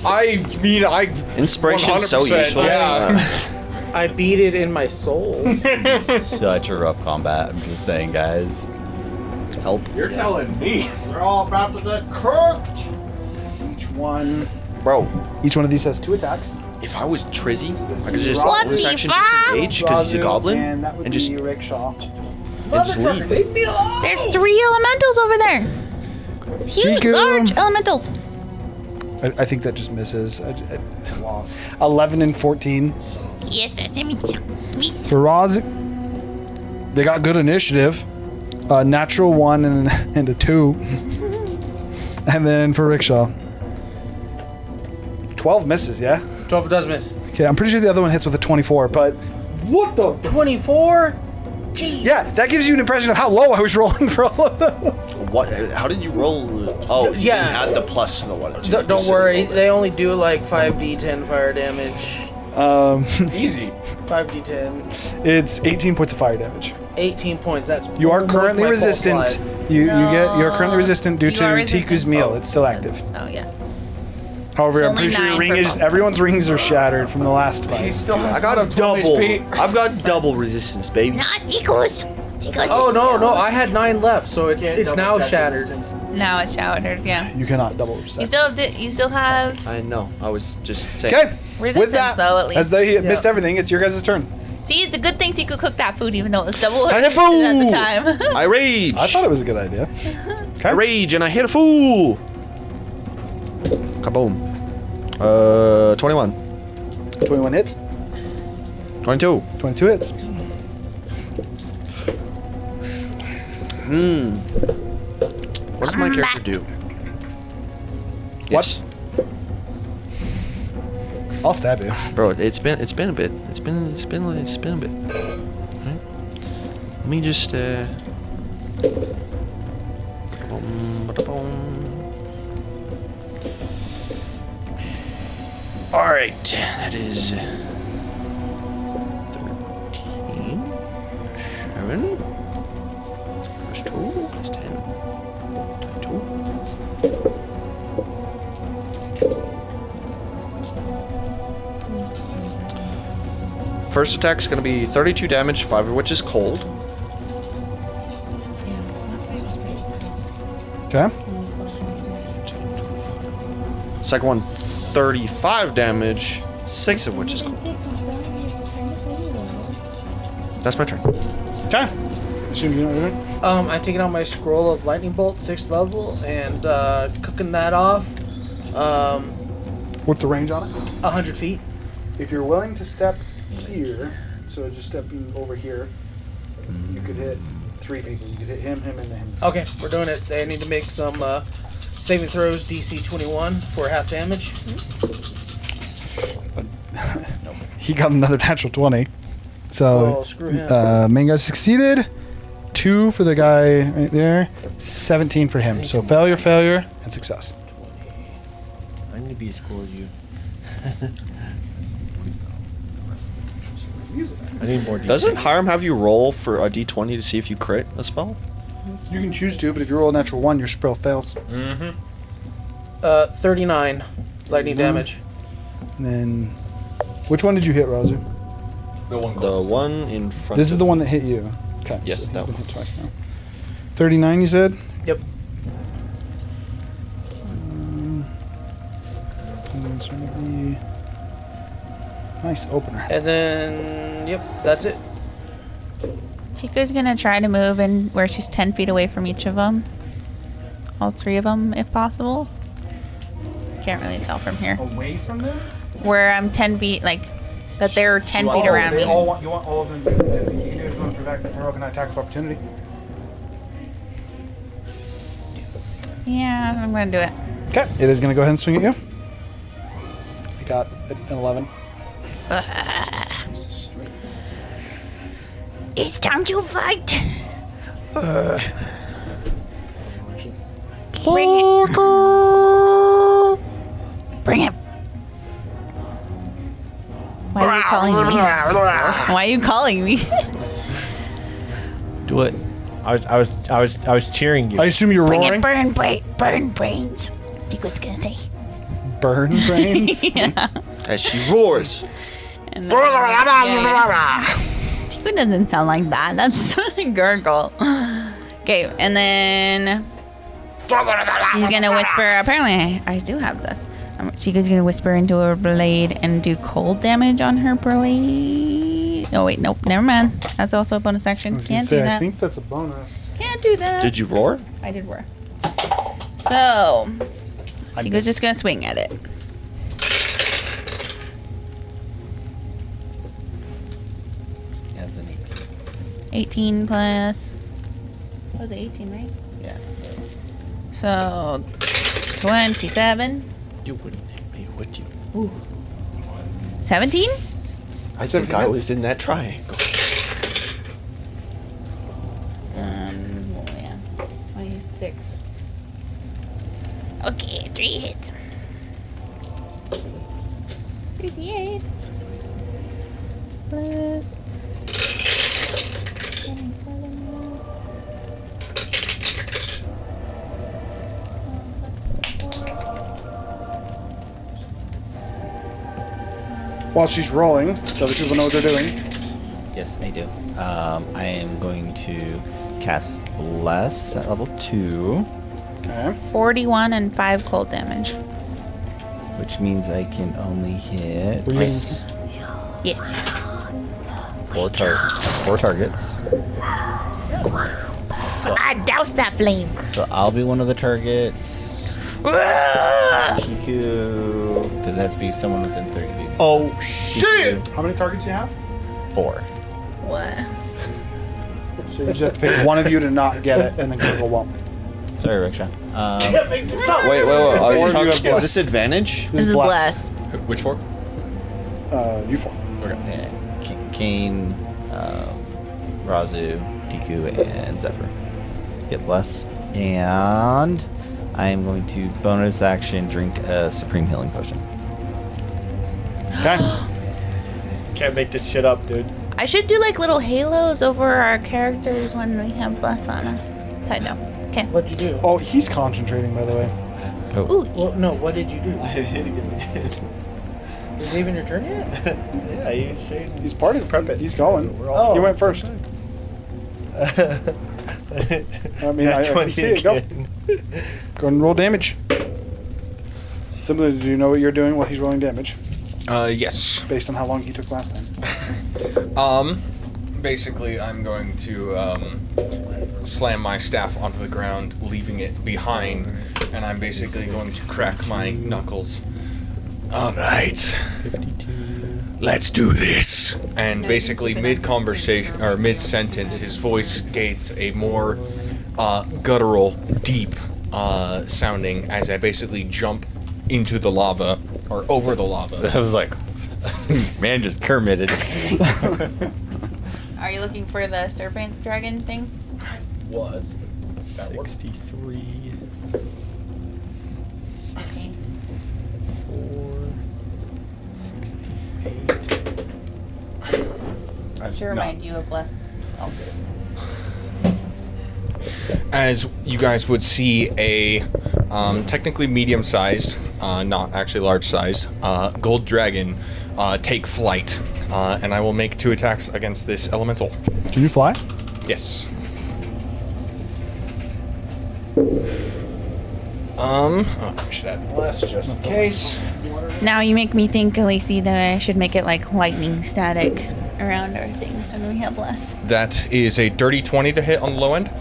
I mean, I. Inspiration's so 100%, useful. yeah. I beat it in my soul. Such a rough combat. I'm just saying, guys. Help. You're telling me. They're all about to get cooked. Bro, Each one of these has 2 attacks. if I was Trizzy, I could just What bonus the action fuck? disengage because he's a Razu, goblin and that would and be just Rickshaw. leave. There's 3 elementals over there. Huge, Chiku. large elementals. I think that just misses. 11 and 14. Yes, sesame. For Roz, they got good initiative. Natural 1 and a 2. And then for Rickshaw, 12 misses, yeah? 12 does miss. Okay, I'm pretty sure the other one hits with a 24, but what the? 24? Jeez. Yeah, that gives you an impression of how low I was rolling for all of those. What? How did you roll? Oh, you Yeah. didn't add the plus to the one. Don't worry, they only do like 5d10 fire damage. Easy. 5d10. It's 18 points of fire damage. 18 points. That's You are almost currently my pulse resistant. life. You're currently resistant due You are to Tiku's resistant. meal. It's still active. Oh yeah. However, I'm Only pretty sure your 9 ring for is pulse. everyone's rings are shattered from the last He fight. still has I got one of 12 double. HP. I've got double resistance, baby. Not Ticos. Ticos Oh, is no, still- no, I had 9 left, so it's now shattered. Now it's shattered. Yeah. You cannot double You resist. still have I know. I was just saying. Okay. resistance With that, though at least. as they missed everything, it's your guys' turn. See, it's a good thing you could cook that food even though it was double I at have food. the time. I rage. I thought it was a good idea. I rage and I hit a fool. Kaboom. 21. 21 hits. 22. 22 hits. What does my character do? What? I'll stab you. Bro, it's been a bit. It's been a bit. Right? Let me just all right, that is 13, 7 plus 2 plus 10, 22. First attack's gonna be 32 damage, 5 of which is cold. Okay. Second one, 35 damage, 6 of which is cold. That's my turn. Okay. Assume you know what you're doing. I'm taking out my scroll of lightning bolt, 6th level, and cooking that off. What's the range on it? 100 feet. If you're willing to step here, so just stepping over here, you could hit 3 people. You could hit him, and then him. Okay, we're doing it. They need to make some saving throws, DC 21 for half damage. He got another natural 20. So, Oh, screw him. main guy succeeded. 2 for the guy right there. 17 for him. So failure, failure, and success. I need to be as cool as you. I need more. Doesn't Harm have you roll for a d20 to see if you crit a spell? You can choose to, but if you roll a natural 1, your spell fails. 39 lightning damage. And then, which one did you hit, Razu? The one The closest. one in front. This is of the one that hit you. Okay. Yes, so he's that been one. hit twice now. 39, you said? Yep. And it's gonna be nice opener. And then, yep, that's it. Chico's gonna try to move in where she's 10 feet away from each of them. All 3 of them, if possible. Can't really tell from here. Away from them? Where I'm 10 feet, like, that they're 10 feet around me. You want all of them to be 10 feet. You can do it if you want to prevent an attack of opportunity. Yeah, I'm gonna do it. Okay, it is going to go ahead and swing at you. You got an 11. It's time to fight. Bring it. Bring it. Why are you calling me? Why are you calling me? Do it. I was cheering you. I assume you're Bring roaring. it. Burn brains. Think what's gonna say? Burn brains. As she roars. And then, Tiku doesn't sound like that. That's gurgle. Okay, and then she's gonna whisper. Apparently, I do have this. Chico's gonna whisper into her blade and do cold damage on her blade. Oh wait, nope, never mind. That's also a bonus action. I was gonna Can't say, do that. I think that's a bonus. Can't do that. Did you roar? I did roar. So I Chico's missed. just gonna swing at it. That's an 18 plus. What was it? 18, right? Yeah. So 27. You wouldn't hit me, would you? 17? I think 17 I hits. was in that triangle. Oh yeah. 26. Okay, 3 hits. 58. Plus. 27. While she's rolling, so the people know what they're doing. Yes, I do. I am going to cast Bless at level 2, Okay. 41 and 5 cold damage. which means I can only hit Were you getting this? Yeah. 4 targets. I doused that flame. So I'll be one of the targets. Kiku, because it has to be someone within 30 feet. Oh, shit! How many targets do you have? 4. What? So you just have to pick one of you to not get it, and then Google won't. Sorry, Riksha. Wait. Are you Or you talking? have Is this advantage? This is bless. Which four? You four. Okay. Kane, Razu, Tiku, and Zephyr get Bless. And I am going to bonus action drink a Supreme Healing Potion. Okay. Can't make this shit up, dude. I should do like little halos over our characters when we have bless on us. Side note. Okay. What'd you do? Oh, he's concentrating, by the way. Ooh. Well, no, what did you do? I hit again. Is it even your turn yet? Yeah, you say He's part of Prep it. He's going. all- He went first. I mean, I can see it. Go. Go and roll damage. Simply, do you know what you're doing while he's rolling damage? Yes. Based on how long he took last time. Basically, I'm going to slam my staff onto the ground, leaving it behind, and I'm basically going to crack my knuckles. All right. Let's do this. And basically, mid-conversation or mid-sentence, his voice gets a more guttural, deep sounding as I basically jump into the lava or over the lava. I was like, man, just Kermitted. Are you looking for the serpent dragon thing? Was. 63. 64. 68. Sure, remind you of bless. Oh. As you guys would see a technically medium-sized, not actually large-sized, gold dragon take flight, and I will make 2 attacks against this elemental. Can you fly? Yes. I should add bless just in case. Now you make me think, Lacey, that I should make it like lightning static around our things when we have bless. That is a dirty 20 to hit on the low end. I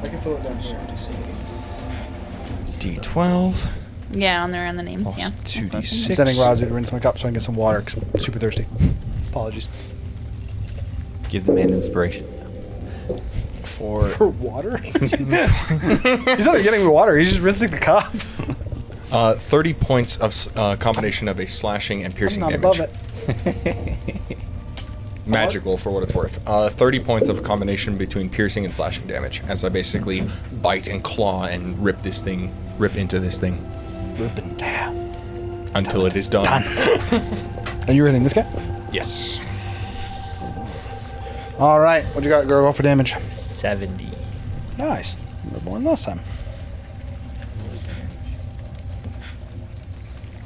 can fill it down. D12 Yeah, on the names, plus yeah. 2d6. I'm sending Razu to rinse my cup so I can get some water because I'm super thirsty. Apologies. Give the man inspiration. for water? He's not getting water. He's just rinsing the cup. 30 points of combination of a slashing and piercing I'm not damage. above it. Magical for what it's worth. 30 points of a combination between piercing and slashing damage as I basically bite and claw and rip into this thing. Rip it down. Until it is done. And you're hitting this guy? Yes. All right. What you got, girl? Roll for damage. 70. Nice. More than last time.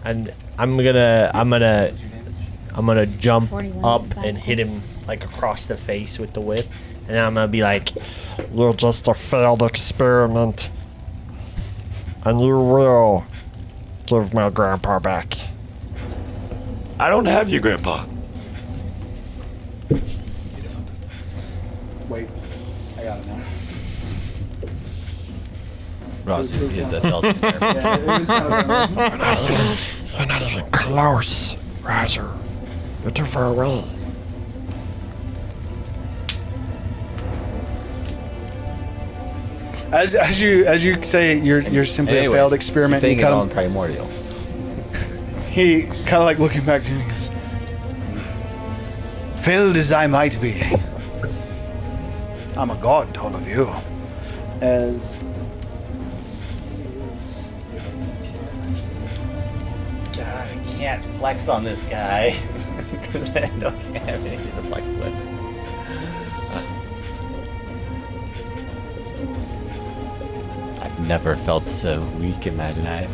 And I'm gonna jump 41 up back and hit him like across the face with the whip, and then I'm gonna be like, You're just a failed experiment. And you will give my grandpa back. I don't have your grandpa. Wait. I got it now. Ross is a failed experiment. You're not even close, Razor. You're too far away. As you say, you're simply Anyways, a failed experiment. Saying You it all kind in primordial. he kind of like looking back to you and he goes, failed as I might be, I'm a god to all of you. As God, I can't flex on this guy because I don't have anything to flex with. I've never felt so weak in my life.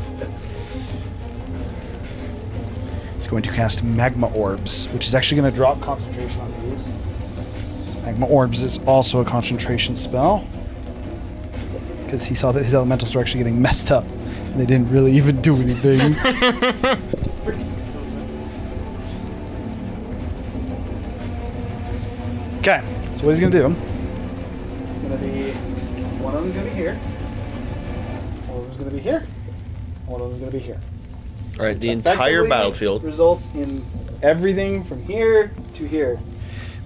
he's going to cast Magma Orbs, which is actually going to drop concentration on these. Magma Orbs is also a concentration spell because he saw that his elementals were actually getting messed up and they didn't really even do anything. Okay, so what he's going to do, it's going to be, one of them's going to be here, one of them's going to be here, one of them's going to be here. All right, the entire Effectively battlefield. results in everything from here to here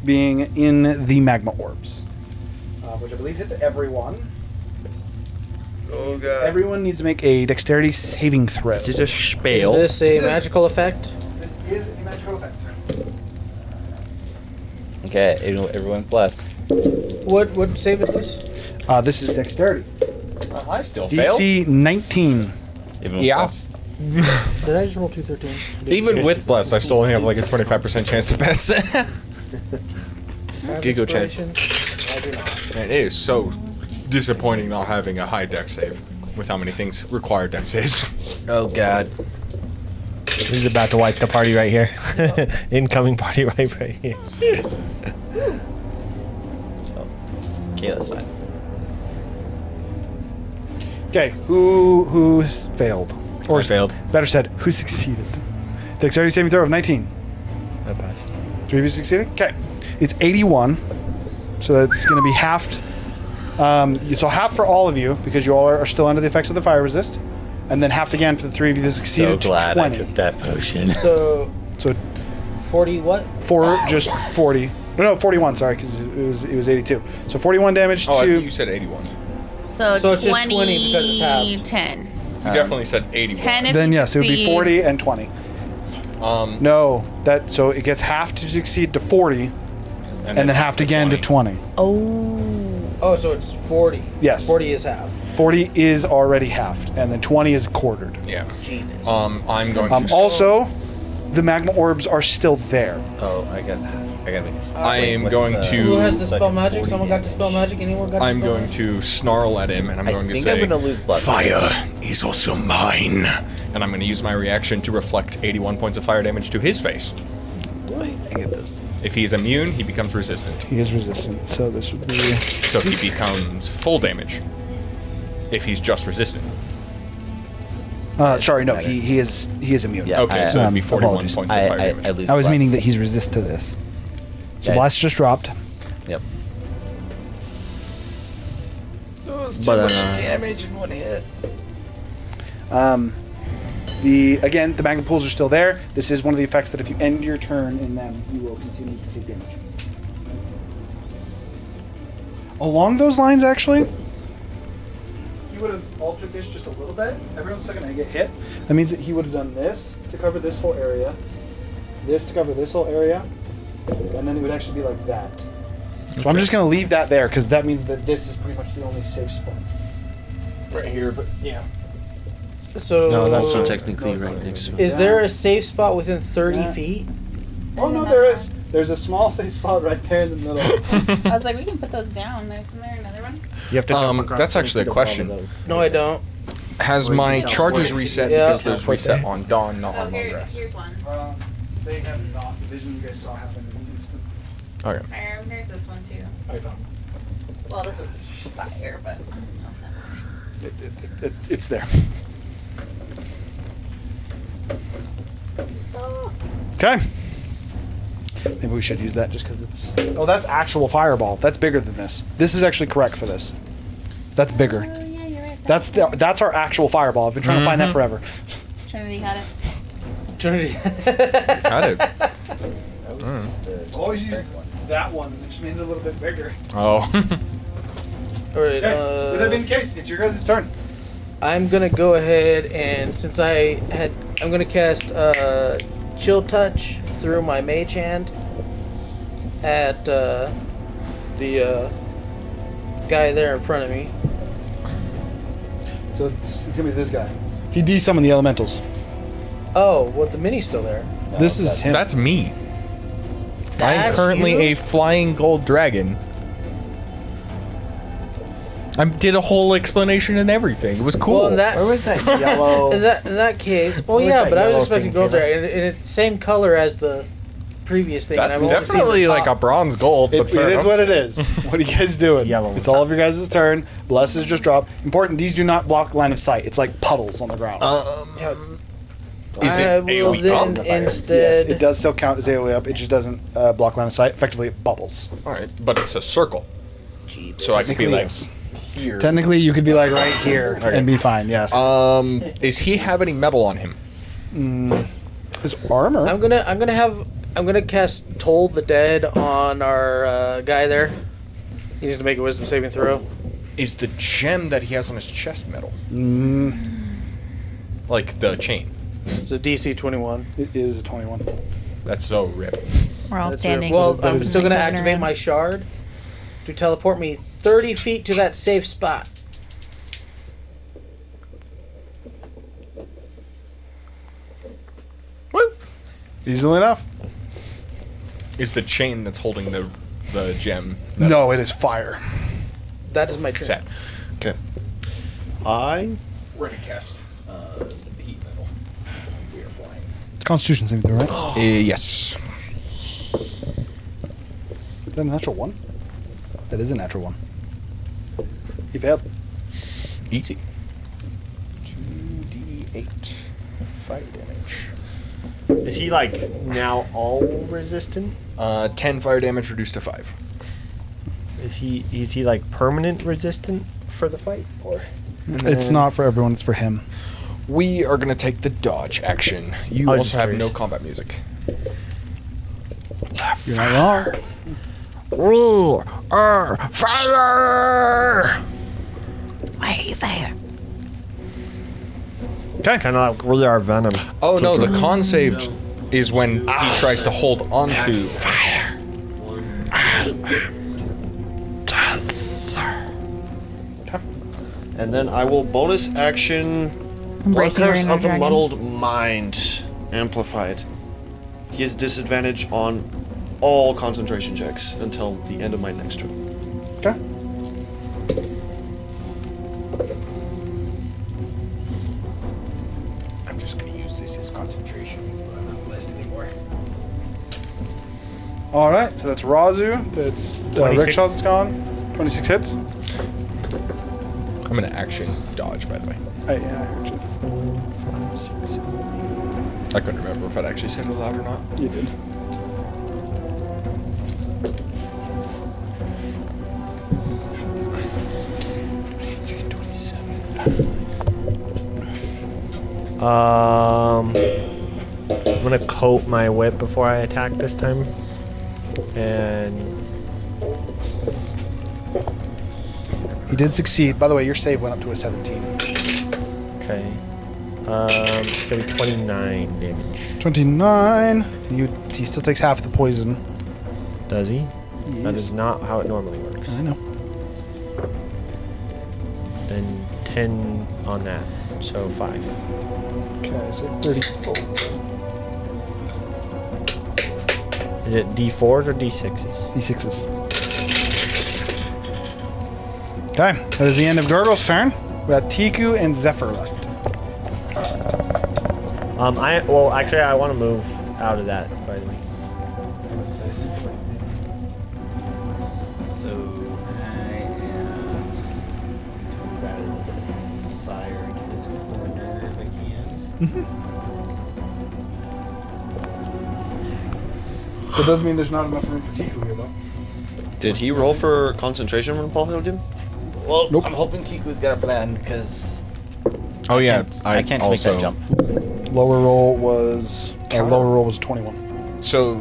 being in the magma orbs, which I believe hits everyone. Oh god. Everyone needs to make a dexterity saving throw. Is it a Is spell? this a magical effect? This is a magical effect. Okay, everyone bless. What save is this? This is dexterity. I still fail. DC 19. Everyone Yeah. bless. Did I just roll 213? Even with bless, I still only have like a 25% chance to pass. Gigo Chad. I do not. Man, it is so disappointing not having a high dex save with how many things require dex saves. Oh god. this is about to wipe the party right here. Incoming party right here. Okay, that's fine. Okay, who's failed? Or I failed. better said, who succeeded? Dexterity saving throw of 19. I passed. 3 of you succeeded? Okay. It's 81. So that's going to be halved. So half for all of you, because you all are still under the effects of the fire resist. And then halved again for the 3 of you that So succeeded glad to I 20. took that potion. So So 40 what? just 40. No, 41, sorry, because it was 82. So 41 damage Oh, I to... think you said 81. So, So it's just 20, 20 because it's halved. 10. You definitely said 81. 10 if Then you yes, it would be succeed. 40 and 20. No, so it gets half to succeed to 40, and then halved again to 20. Oh, so it's 40. Yes. 40 is half. 40 is already halved, and then 20 is quartered. Yeah. Jesus. I'm going to. Also, the magma orbs are still there. Oh, I gotta make a I am going Who to. has dispel like magic? 40 Someone got dispel magic? Anyone got I'm dispel going magic? to snarl at him, and I'm I going to think say, I'm gonna lose blood. "Fire is also mine," and I'm going to use my reaction to reflect 81 points of fire damage to his face. Wait, I get this. If he is immune, he becomes resistant. He is resistant, so this would be... So he becomes full damage. If he's just resistant. sorry, no, he is immune. Yeah, Okay, so it'd be 41 apologies. points of fire damage. I lose I was bless. meaning that he's resist to this. So Yes. blast just dropped. Yep. But damage in one hit. Again, the magma pools are still there. This is one of the effects that if you end your turn in them, you will continue to take damage. Along those lines, actually, he would have altered this just a little bit. Everyone's still gonna get hit. That means that he would have done this to cover this whole area, this to cover this whole area, and then it would actually be like that. So I'm just gonna leave that there because that means that this is pretty much the only safe spot. Right here, but yeah. So No, that's So technically right next to it. is there a safe spot within 30 feet? Oh no, there is. There's a small safe spot right there in the middle. I was like, we can put those down. Isn't there another one? You have to jump across That's 3 actually a feet of question. all of those. No, I don't. Has my charges reset Yeah. because those reset on dawn, not Oh, on long rest? here's one. They have not. The vision you guys saw happen in an instant. Okay. There's this one too. I found Well, this one's fire, but I don't know if that matters. it's there. Okay. Maybe we should use that just because it's. Oh, that's actual fireball. That's bigger than this. This is actually correct for this. That's bigger. Oh, yeah, you're right. That's our actual fireball. I've been trying to find that forever. Trinity had it. Trinity. Got it. Always use that one, which made it a little bit bigger. Oh. Alright, Okay. With that being the case, it's your guys' turn. I'm gonna go ahead and since I'm gonna cast Chill Touch through my mage hand at the guy there in front of me. So it's gonna be this guy. He de-summoned the elementals. Oh, well, the mini's still there. This is him. That's me. I am That's currently you? a flying gold dragon. I did a whole explanation and everything. It was cool. Well, in that, Where was that yellow? in that case, well, Where's yeah, that but I was yellow expecting thing gold came dragon, and it's same color as the previous thing. That's and I've only seen definitely the like a top. bronze gold, but It fair is enough. what it is. What are you guys doing? Yellow. It's all of your guys' turn. Blesses just drop. Important, these do not block line of sight. It's like puddles on the ground. Yeah, Is it I will AoE then up? instead. Yes, it does still count as AoE up. It just doesn't block line of sight. Effectively, it bubbles. All right, but it's a circle. So I could be Technically, like yes. here. Technically, you could be like right here Okay. and be fine. Yes. Is he have any metal on him? His armor. I'm gonna cast Toll the Dead on our guy there. He needs to make a Wisdom saving throw. Is the gem that he has on his chest metal? Like the chain. It's a DC 21. It is a 21. That's so rip. We're all That's standing. Well, That I'm is- still gonna Moving activate around. my shard to teleport me 30 feet to that safe spot. Woo! Easily enough. Is the chain that's holding the gem No, it is fire. That is my turn. set? Okay. I We're gonna cast heat metal. We are flying. It's Constitution saving throw, right? Yes. Is that a natural one? That is a natural one. He failed. Easy. 2d8 fire damage. Is he like now all resistant? 10 fire damage reduced to 5. Is he like permanent resistant for the fight or? It's not for everyone. It's for him. We are gonna take the dodge action. You I was also just have curious. no combat music. You're not wrong. We are fire! Why are you fire? Okay. Kind of like we are venom. Oh no, the con saved is when he tries to hold onto. and then I will bonus action Embracing your Curse inner of the dragon. Muddled Mind amplified. He has disadvantage on all concentration checks until the end of my next turn. Okay. I'm just gonna use this as concentration. I'm not blessed anymore. All right. So that's Razu. That's 26. Rickshaw that's gone. 26 hits. I'm gonna action dodge, by the way. Oh, yeah, I heard you. I couldn't remember if I'd actually said it aloud or not. You did. I'm gonna coat my whip before I attack this time, and He did succeed. By the way, your save went up to a 17. Okay. It's gonna be 29 damage. 29. He still takes half the poison. Does he? That Yes. is not how it normally works. I know. Then 10 on that, so 5. Okay, so 34. Is it D4s or D6s? D6s. Okay, that is the end of Gurgle's turn. We got Tiku and Zephyr left. I want to move out of that, by the way. So I am to rattle the fire into this corner if I can. That does mean there's not enough room for Tiku here, though. Did he roll for concentration when Paul healed him? Well, Nope. I'm hoping Tiku's got a plan because Oh yeah, I can't make that jump. Lower roll was 21. So,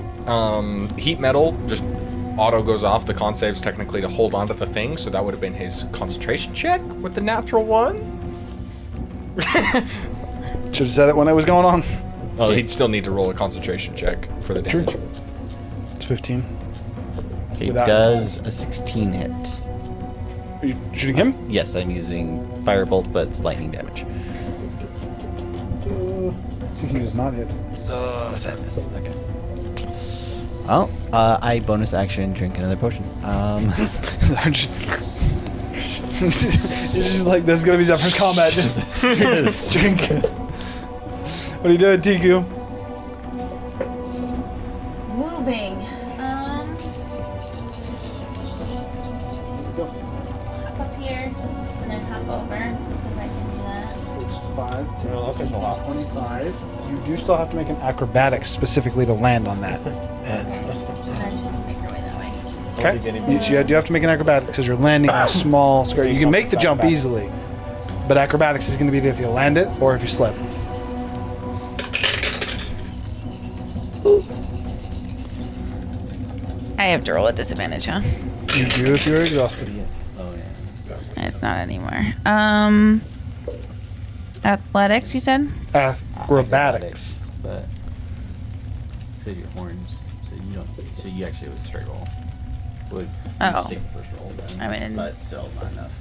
heat metal just auto goes off. The con save's technically to hold on to the thing, so that would have been his concentration check with the natural one. Should have said it when it was going on. Oh, he'd still need to roll a concentration check for the damage. True. It's 15. Okay, Without does a 16 hit? Are you shooting him? Yes, I'm using firebolt, but it's lightning damage. 16 does not hit. What's that? This? Okay. Well, I bonus action drink another potion. You're just like, this is going to be Zephyr's combat. Just drink. What are you doing, Tiku? Moving. Hop up here and then hop over. If I can do that. It's 5, 10, 11, 25. You do still have to make an acrobatics specifically to land on that. And then just make your way that way. Okay. So you do have to make an acrobatics because you're landing on a small square. You can make the jump easily, but acrobatics is going to be if you land it or if you slip. I have to roll at disadvantage, huh? You do if you're exhausted. Oh yeah. It's not anymore. Athletics, you said? Acrobatics. But so your horns. So you don't. So you actually would straight roll. Would Oh. take the first roll then? I mean, but still not enough.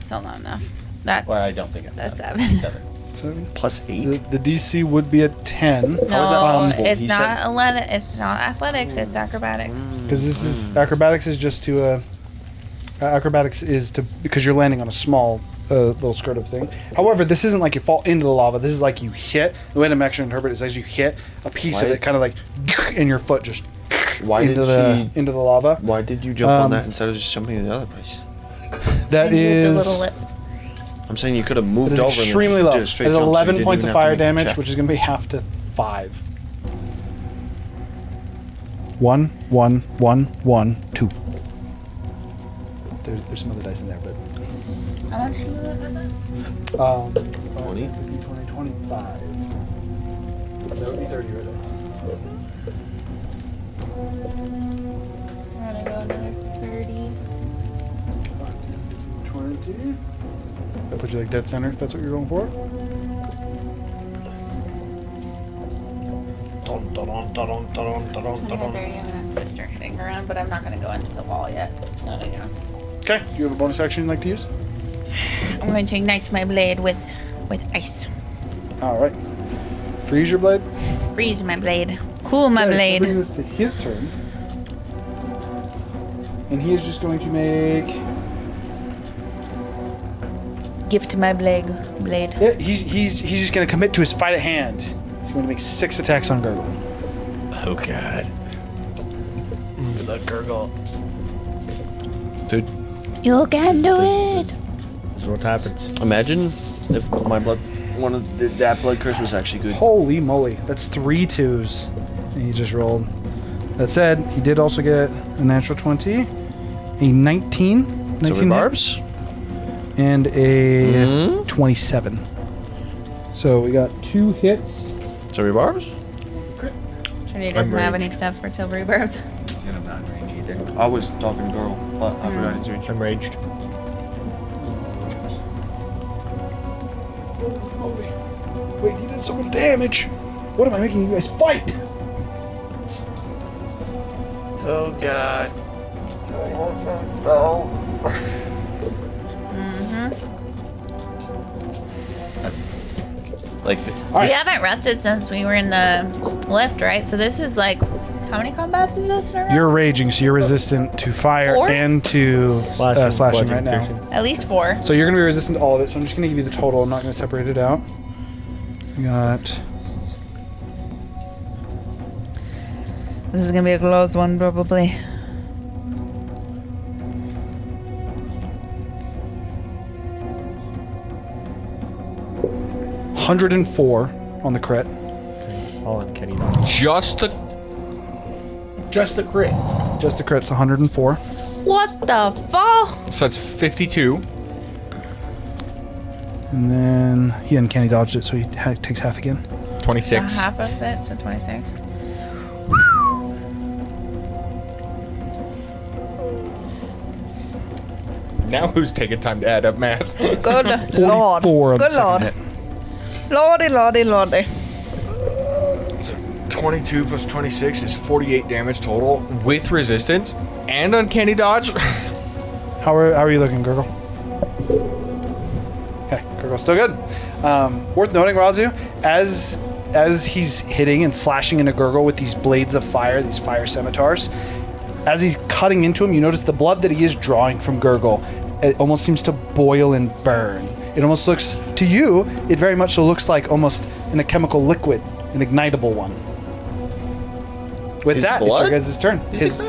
Still not enough. That's Well, I don't think it's a enough. 7. 7. 7. Plus 8? The DC would be a 10. No, possible? it's He not said- it's not athletics, it's acrobatics. Because this is acrobatics is just to acrobatics is to because you're landing on a small little skirt of thing. However, this isn't like you fall into the lava. This is like you hit. The way to actually interpret it is as you hit a piece of Why- it, kind of like, and your foot just Why into the lava. Why did you jump on Um, that instead of just jumping to the other place? That And move the little is lip. I'm saying you could have moved it is over and then extremely just low. did It a is straight jump, so you 11 didn't points even of have to fire make the damage, check. which is going to be half to 5. 1, 1, 1, 1, 2. There's some other dice in there, but How much do you look at that? 20? 50, 20, 25. That would be 30 right there. We're gonna go another 30. 20. That put you like dead center if that's what you're going for. I'm gonna start hitting around, but I'm not gonna go into the wall yet. So, yeah. Okay. Do you have a bonus action you'd like to use? I'm going to ignite my blade with ice. All right. Freeze your blade. Freeze my blade. Cool my Okay, so that blade. brings us to his turn. And he is just going to make. Gift my blade. Yeah, he's just going to commit to his fight at hand. He's going to make 6 attacks on Gurgle. Oh god. Good luck, Gurgle. Dude, You can do it. This is what happens. imagine if my that blood curse was actually good. Holy moly. That's 3 2s. And he just rolled. That said, he did also get a natural 20, a 19. So barbs? And a 27. So we got 2 hits. So barbs? Trinity doesn't have any stuff for Tilbury Barbs. And I'm not in range either. I was talking girl, but I forgot his range. I'm raged. moly. Wait, he did so much damage. What am I making you guys fight? Oh god. Like, We haven't rested since we were in the lift, right? So this is like, how many combats is this in a row? You're raging, so you're resistant to fire 4? and to slashing right bludgeoning, now. piercing. At least 4. So you're going to be resistant to all of it, so I'm just going to give you the total. I'm not going to separate it out. You got... This is gonna be a close one, probably. $104 on the crit. All uncanny dodge. Just the Just the crit. Just the crit's 104. What the fuck? so that's 52. And then he uncanny dodged it, so he takes half again. 26. Half of it, so 26. Now who's taking time to add up math? Good 44 on the Good second lord. hit. Lordy, lordy, lordy. 22 plus 26 is 48 damage total with resistance and uncanny dodge. How are you looking, Gurgle? Okay, Gurgle's still good. Worth noting, Razu, as he's hitting and slashing into Gurgle with these blades of fire, these fire scimitars, as he's cutting into him, you notice the blood that he is drawing from Gurgle, it almost seems to boil and burn. It almost looks, to you, it very much so looks like almost in a chemical liquid, an ignitable one. With His that, blood? it's your guys' turn.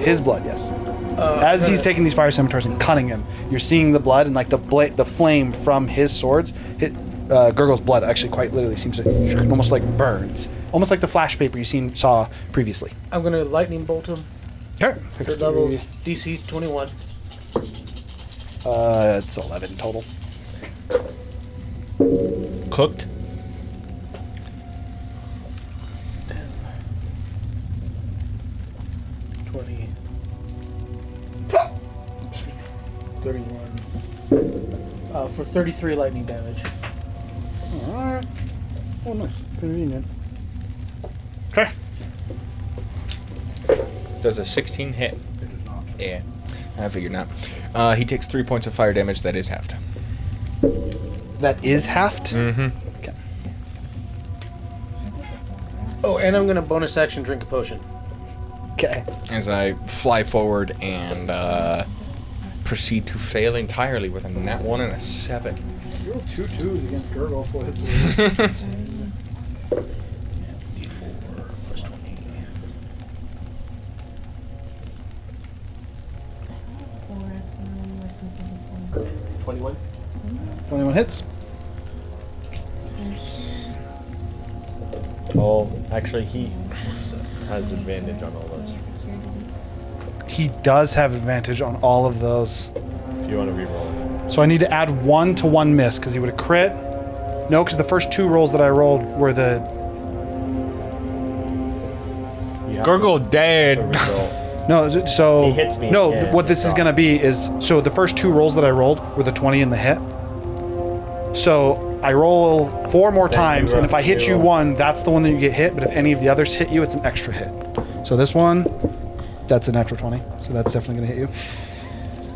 His blood, yes. As he's taking these fire scimitars and cutting him, you're seeing the blood and like the flame from his swords hit Gurgle's blood. Actually, quite literally seems to almost like burns, almost like the flash paper you saw previously. I'm gonna lightning bolt him. Okay, Third level DC 21. It's 11 total. Cooked. 20. 31. For 33 lightning damage. All right. Oh, nice. Convenient. Okay. Does a 16 hit? Yeah, I figured not. He takes 3 points of fire damage. That is halved. That is halved? Mm-hmm. Okay. Oh, and I'm gonna bonus action drink a potion. Okay. As I fly forward and proceed to fail entirely with a nat 1 and a 7. You rolled 2 2s against Gurgle. Full hits. D4 plus 20. $21. 21 hits. Oh, actually, he has advantage on all those. He does have advantage on all of those. If you want to re-roll it. So I need to add 1 to 1 miss because he would have crit. No, because the first 2 rolls that I rolled were the. You have Gurgle to dead. re-roll. No, so. He hits me No, again, what this is that's going to be is. So the first 2 rolls that I rolled were the 20 and the hit. So I roll 4 more Then you times, and if I hit you re-roll. 1, that's the one that you get hit. But if any of the others hit you, it's an extra hit. So this one, that's a natural 20. So that's definitely going to hit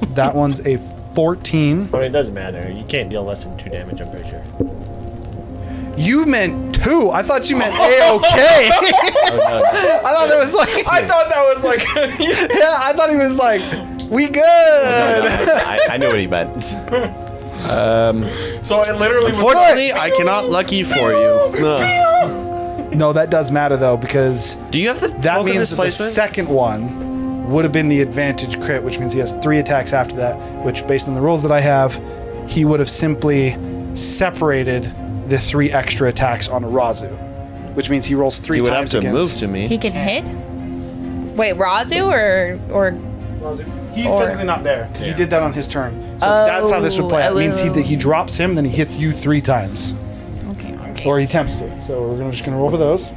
you. That one's a 14. But it doesn't matter. You can't deal less than 2 damage, I'm pretty sure. You meant 2. I thought you meant A-okay. Oh, no, no. I thought it was like. I thought that was like. Yeah, I thought he was like, we good. I know what he meant. So I literally. Unfortunately, I cannot lucky for you. No. No, that does matter though, because Do you have the that token means that the displacement? second one would have been the advantage crit, which means he has 3 attacks after that, which based on the rules that I have, he would have simply separated the 3 extra attacks on a Razu, which means he rolls 3 He would have times to against. move to me. He can hit? Wait, Razu or He's Or- technically not there because he did that on his turn. So that's how this would play out. It means he drops him, then he hits you 3 times, Okay. or he attempts to. So we're just gonna roll for those.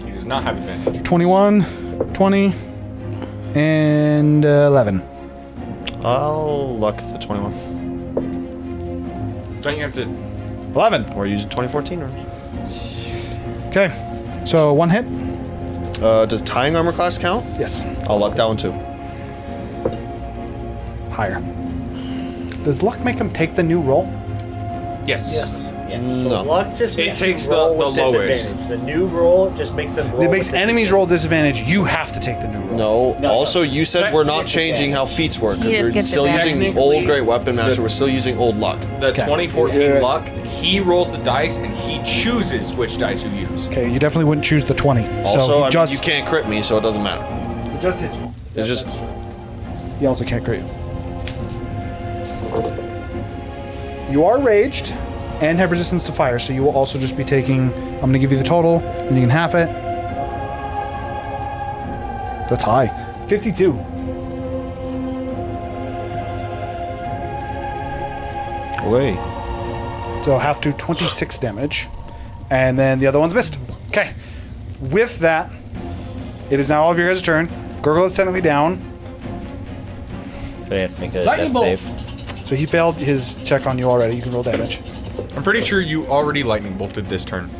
He does not have advantage. 21, 20, and 11. I'll luck the 21. Don't you have to 11. We're using 2014 arms. Okay. So 1 hit? Does tying armor class count? Yes. I'll luck that one too. Higher. Does luck make him take the new roll? Yes. Yes. No. Luck just It makes takes you roll the with lowest. disadvantage. The new roll just makes them roll. It makes with enemies roll disadvantage. You have to take the new roll. No. Also, you said we're not changing how feats work. He just We're gets still advantage. using old Great Weapon Master. We're still using old luck. The Okay. 2014 luck, he rolls the dice and he chooses which dice you use. Okay, you definitely wouldn't choose the 20. Also, so I he just mean, you can't crit me, so it doesn't matter. He just hit you. It's just He also can't crit you. You are raged and have resistance to fire, so you will also just be taking. I'm going to give you the total, and you can half it. That's high. 52. Wait. So half to 26 damage. And then the other one's missed. Okay. With that, it is now all of your guys' turn. Gurgle is technically down. So he has to make a Lightning death bolt. save. So he failed his check on you already. You can roll damage. I'm pretty sure you already lightning bolted this turn.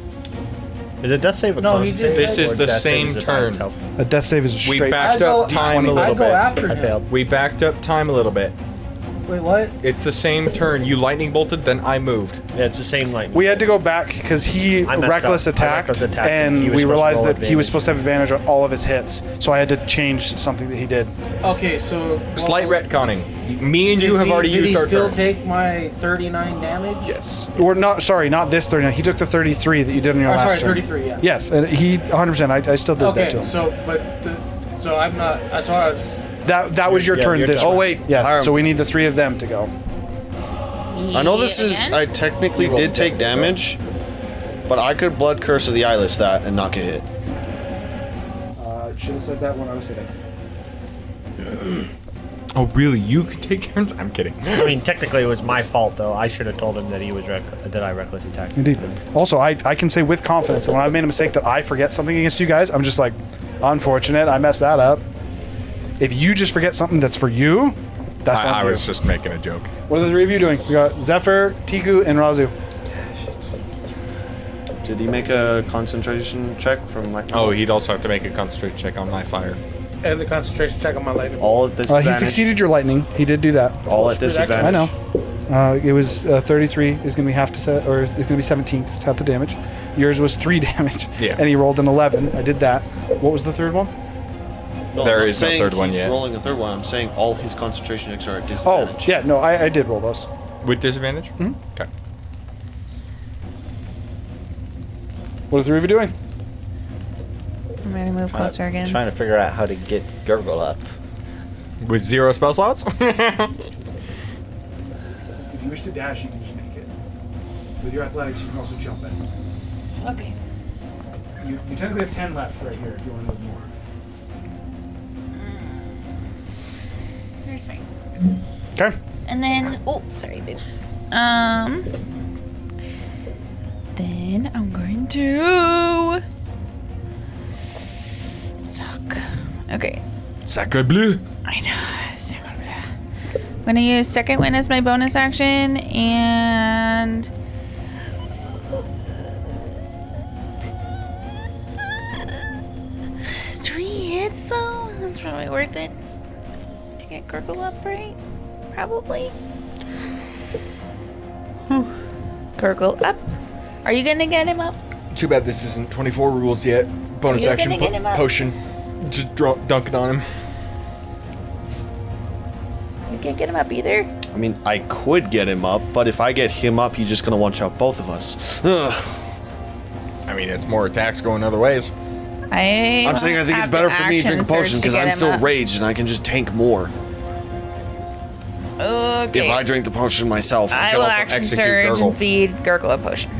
Is it death save? Or No, con he just save? This is Or the death save same is it by turn. itself? A death save is a We straight. backed up time a I little go bit. after I him. failed. We backed up time a little bit. Wait, what? It's the same turn. You lightning bolted, then I moved. Yeah, it's the same lightning. We had to go back because he I messed reckless up. I attacked, reckless attacked him. and He was we supposed to realized roll that he was advantage. supposed to have advantage on all of his hits. So I had to change something that he did. Okay, so Slight retconning. Me and you have already did he used our still turn. take my 39 damage? Yes. Or not? Sorry, not this 39. He took the 33 that you did on your Oh, last sorry, turn. 33. Yeah. Yes, and he 100%. I still did that to Okay, him. so I'm not. That's why I was. That was your Yeah, turn your this turn. Oh, round. wait, Yes. Hiram. So we need the 3 of them to go. I know this is. I technically did take damage, but I could blood curse of the eyeless that and not get hit. Should have said that when I was hitting. Oh, really? You could take turns? I'm kidding. I mean, technically, it was my fault, though. I should have told him that he was that I reckless attacked. Indeed. Also, I can say with confidence that when I've made a mistake that I forget something against you guys, I'm just like, unfortunate, I messed that up. If you just forget something that's for you, that's on I you. was just making a joke. What are the 3 of you doing? We got Zephyr, Tiku, and Razu. Did he make a concentration check from my? Oh, he'd also have to make a concentration check on my fire. And the concentration check on my lightning. All at He disadvantage. succeeded your lightning. He did do that. All at Screw that guy. disadvantage. I know. It was 33 is going to be half to set, or it's going to be 17 'cause it's half the damage. Yours was 3 damage. Yeah. And he rolled an 11. I did that. What was the third one? No, There I'm not is no saying third one he's yet. rolling a third one. I'm saying all his concentration checks are at Oh, disadvantage. yeah. No, I did roll those. With disadvantage? Mm-hmm. Okay. What are the 3 of you doing? I'm ready to move closer again. Trying to figure out how to get Gurgle up. With 0 spell slots? If you wish to dash, you can just make it. With your athletics, you can also jump it. Okay. You technically have 10 left right here if you want to move more. Here's fine. Okay. And then, oh, sorry, babe. Then I'm going to suck. Okay, Sacre bleu. I know. Sacre bleu. I'm gonna use second wind as my bonus action and. Three hits though. That's probably worth it to get Gurgle up, right? Probably. Gurgle up. Are you gonna get him up? Too bad this isn't 24 rules yet. Bonus Are you action gonna get him up? potion. Just dunk it on him. You can't get him up either. I mean, I could get him up, but if I get him up, he's just gonna one-shot both of us. Ugh. I mean, it's more attacks going other ways. I'm saying I think it's better for me to drink a potion because I'm still raged and I can just tank more. Okay. If I drink the potion myself. I will action surge Gurgle. and feed Gurgle a potion.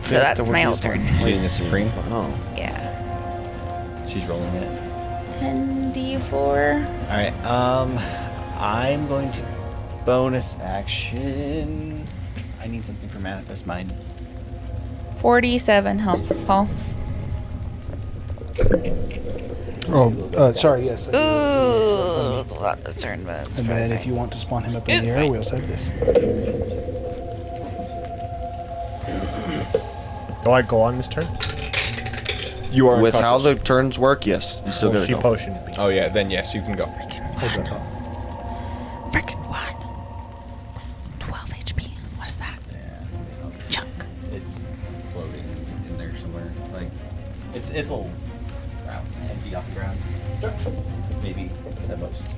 So that's my old turn. Leading the Supreme. Oh. Yeah. She's rolling it. 10d4. Alright, I'm going to bonus action. I need something for Manifest Mind. 47 health, Paul. Sorry, yes. Ooh, that's a lot this turn, but it's And then perfect. if you want to spawn him up in the air, we also have this. Do I go on this turn? You are With how unconscious. the turns work, yes. You still Well, gotta she go. potioned me. Oh yeah, then yes, you can go. Hold that thought. Frickin' what? 12 HP. What is that? Chunk. It's floating in there somewhere. Like, it's a little, around 10 feet off the ground. Maybe at most.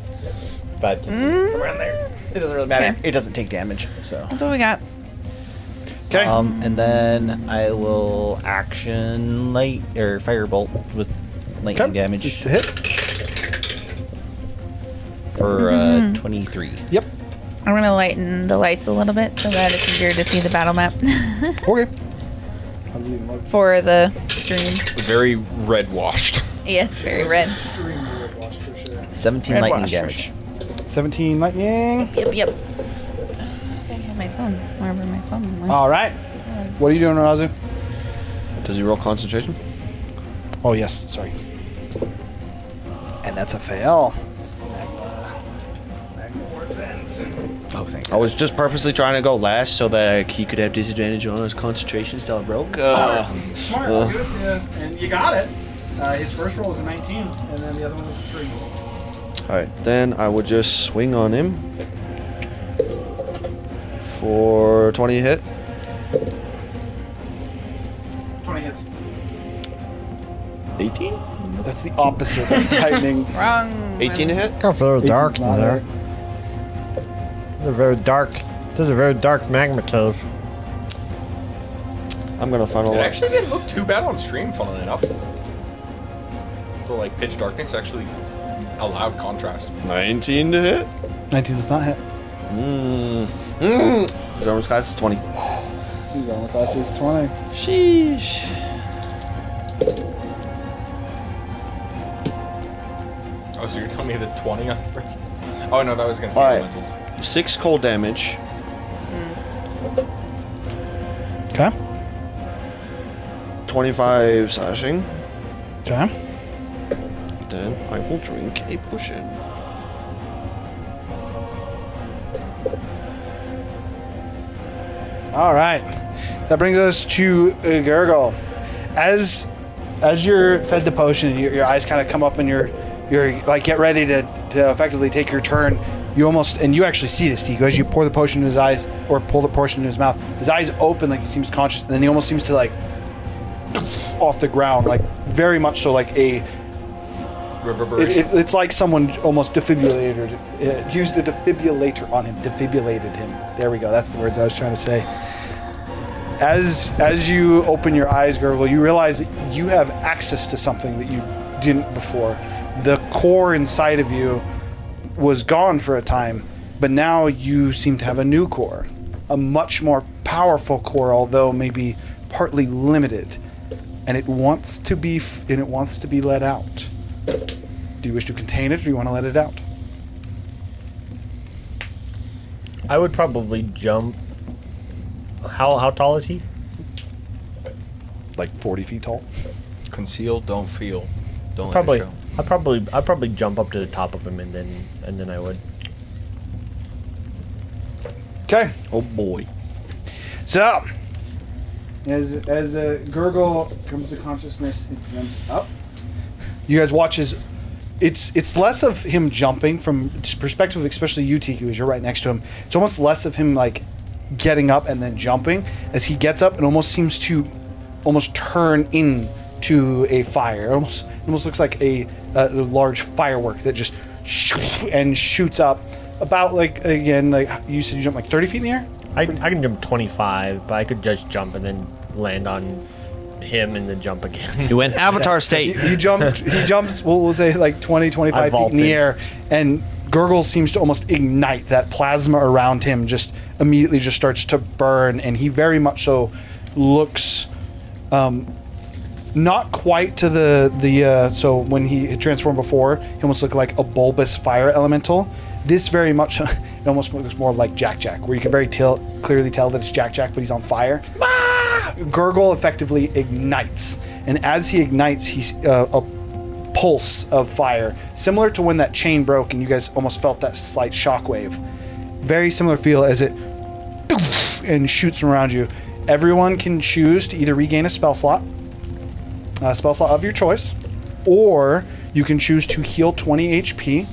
5 to somewhere in there. It doesn't really matter. Okay. It doesn't take damage, so. That's what we got. Okay. And then I will action light or firebolt with lightning damage To hit. for 23. Yep. I'm gonna lighten the lights a little bit so that it's easier to see the battle map Okay. for the stream. Very red washed. Yeah, it's very red. 17 Red lightning wash for damage. sure. 17 lightning. Yep. I have my phone. Wherever my phone went. All right. What are you doing, Razu? Does he roll concentration? Oh, yes. Sorry. And that's a fail. Oh, thank I was just purposely trying to go last so that he could have disadvantage on his concentration style broke. Smart. I'll give it to you. And you got it. His first roll was a 19, and then the other one was a 3. Alright, then I would just swing on him for 20 hit. 20 hits. 18? That's the opposite of lightning. Wrong. 18 to hit? Got very dark in not there. right. This is a very dark magma cave. I'm gonna funnel It up. actually didn't look too bad on stream, funnily enough. The like pitch darkness actually a loud contrast. 19 to hit? 19 does not hit. His armor class is 20. His armor class is 20. Sheesh. Oh, so you're telling me the 20 on the first? Oh no, that was against the Alright. elementals. 6 cold damage. Okay. 25 slashing. Okay. Then I will drink a potion. All right. That brings us to Gurgle. As you're fed the potion, your eyes kind of come up and you're like get ready to effectively take your turn. You actually see this, Tico, as you pour the potion in his eyes or pull the potion in his mouth. His eyes open like he seems conscious, and then he almost seems to like off the ground, like very much so like a Reverberation. it's like someone almost defibrillated, used a defibrillator on him, defibrillated him. There we go. That's the word that I was trying to say. As you open your eyes, Gurgle, you realize that you have access to something that you didn't before. The core inside of you was gone for a time, but now you seem to have a new core, a much more powerful core, although maybe partly limited, and it wants to be let out. Do you wish to contain it, or do you want to let it out? I would probably jump. How tall is he? Like 40 feet tall. Conceal, don't feel. Don't Probably. let it show. I'd probably jump up to the top of him and then I would. Okay. Oh boy. So, as Gurgle comes to consciousness and jumps up, you guys watch as it's less of him jumping from perspective, especially you, Tiku, as you're right next to him. It's almost less of him like getting up and then jumping. As he gets up, it almost seems to turn into a fire. It almost looks like a large firework that just shoots up about like you said you jumped like 30 feet in the air. I can jump 25, but I could just jump and then land on him and then jump again. You went Avatar state. He jumps, we'll say like 20, 25 feet in the vaulted. air, and Gurgle seems to almost ignite. That plasma around him just immediately just starts to burn, and he very much so looks not quite to the so when he had transformed before, he almost looked like a bulbous fire elemental. This very much, it almost looks more like Jack, where you can very clearly tell that it's Jack, but he's on fire. Gurgle effectively ignites, and as he ignites, a pulse of fire, similar to when that chain broke and you guys almost felt that slight shockwave. Very similar feel as it and shoots from around you. Everyone can choose to either regain a spell slot of your choice, or you can choose to heal 20 HP.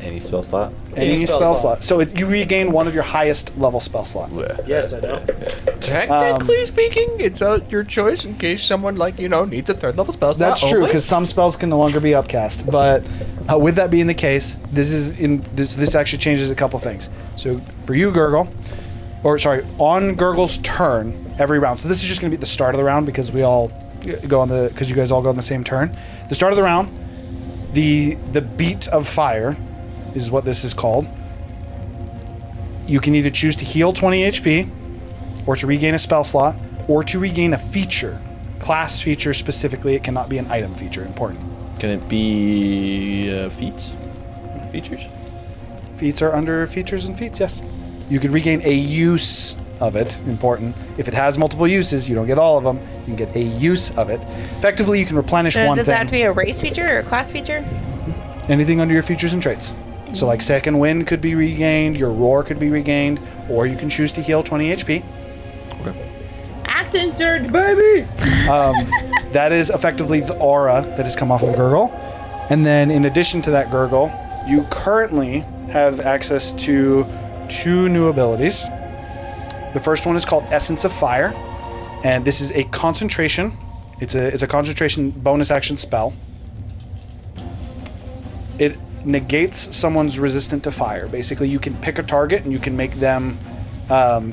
Any spell slot? Any spell slot. So you regain one of your highest level spell slot. Yes, I know. Technically speaking, it's your choice in case someone needs a third level spell slot. That's true, because some spells can no longer be upcast. But with that being the case, this actually changes a couple things. So for you, Gurgle, on Gurgle's turn every round. So this is just going to be the start of the round because we all go because you guys all go on the same turn. The start of the round, the beat of fire is what this is called. You can either choose to heal 20 HP, or to regain a spell slot, or to regain a feature. Class feature specifically, it cannot be an item feature. Important. Can it be feats? Features? Feats are under features and feats, yes. You could regain a use of it. Important. If it has multiple uses, you don't get all of them. You can get a use of it. Effectively, you can replenish So one does thing. that have to be a race feature or a class feature? Anything under your features and traits. So like second wind could be regained, your roar could be regained, or you can choose to heal 20 HP. Accent surge, baby! That is effectively the aura that has come off of Gurgle. And then in addition to that Gurgle, you currently have access to 2 new abilities. The first one is called Essence of Fire, and this is a concentration. It's a concentration bonus action spell. It negates someone's resistant to fire. Basically, you can pick a target and you can make them,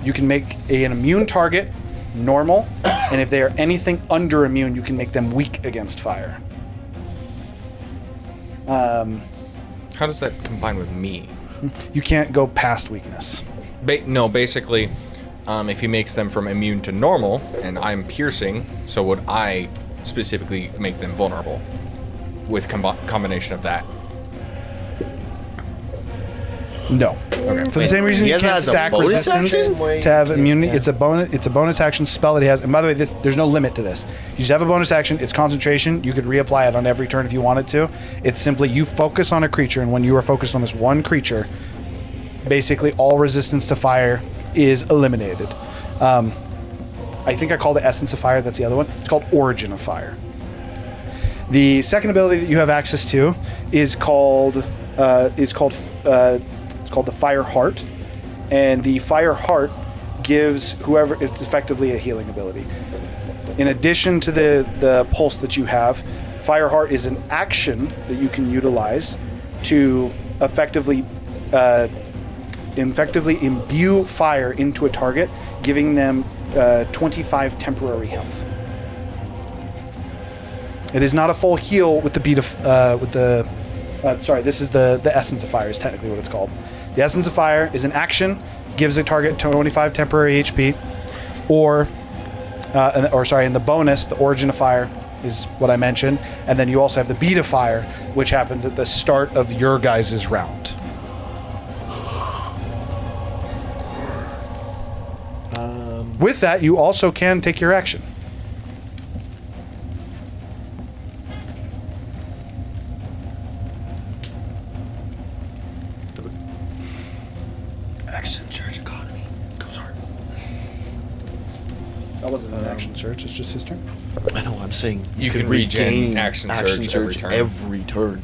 you can make an immune target normal, and if they are anything under immune, you can make them weak against fire. How does that combine with me? You can't go past weakness. Basically, if he makes them from immune to normal, and I'm piercing, so would I specifically make them vulnerable with combination of that? No. Okay. For the same reason He you has that can't as a stack bonus resistance action? to have immunity. It's a bonus action spell that he has. And by the way, there's no limit to this. You just have a bonus action. It's concentration. You could reapply it on every turn if you wanted to. It's simply you focus on a creature, and when you are focused on this one creature, basically all resistance to fire is eliminated. I think I called it Essence of Fire. That's the other one. It's called Origin of Fire. The second ability that you have access to is called the Fire Heart, and the Fire Heart gives whoever, it's effectively a healing ability. In addition to the pulse that you have, Fire Heart is an action that you can utilize to effectively imbue fire into a target, giving them 25 temporary health. It is not a full heal with the beat of this is the Essence of Fire is technically what it's called. The Essence of Fire is an action, gives a target 25 temporary HP, and the bonus, the Origin of Fire, is what I mentioned, and then you also have the Beat of Fire, which happens at the start of your guys' round. With that, you also can take your action. Action surge economy goes hard. That wasn't an action search, it's just his turn. I know, I'm saying You could can regen regain action surge every turn.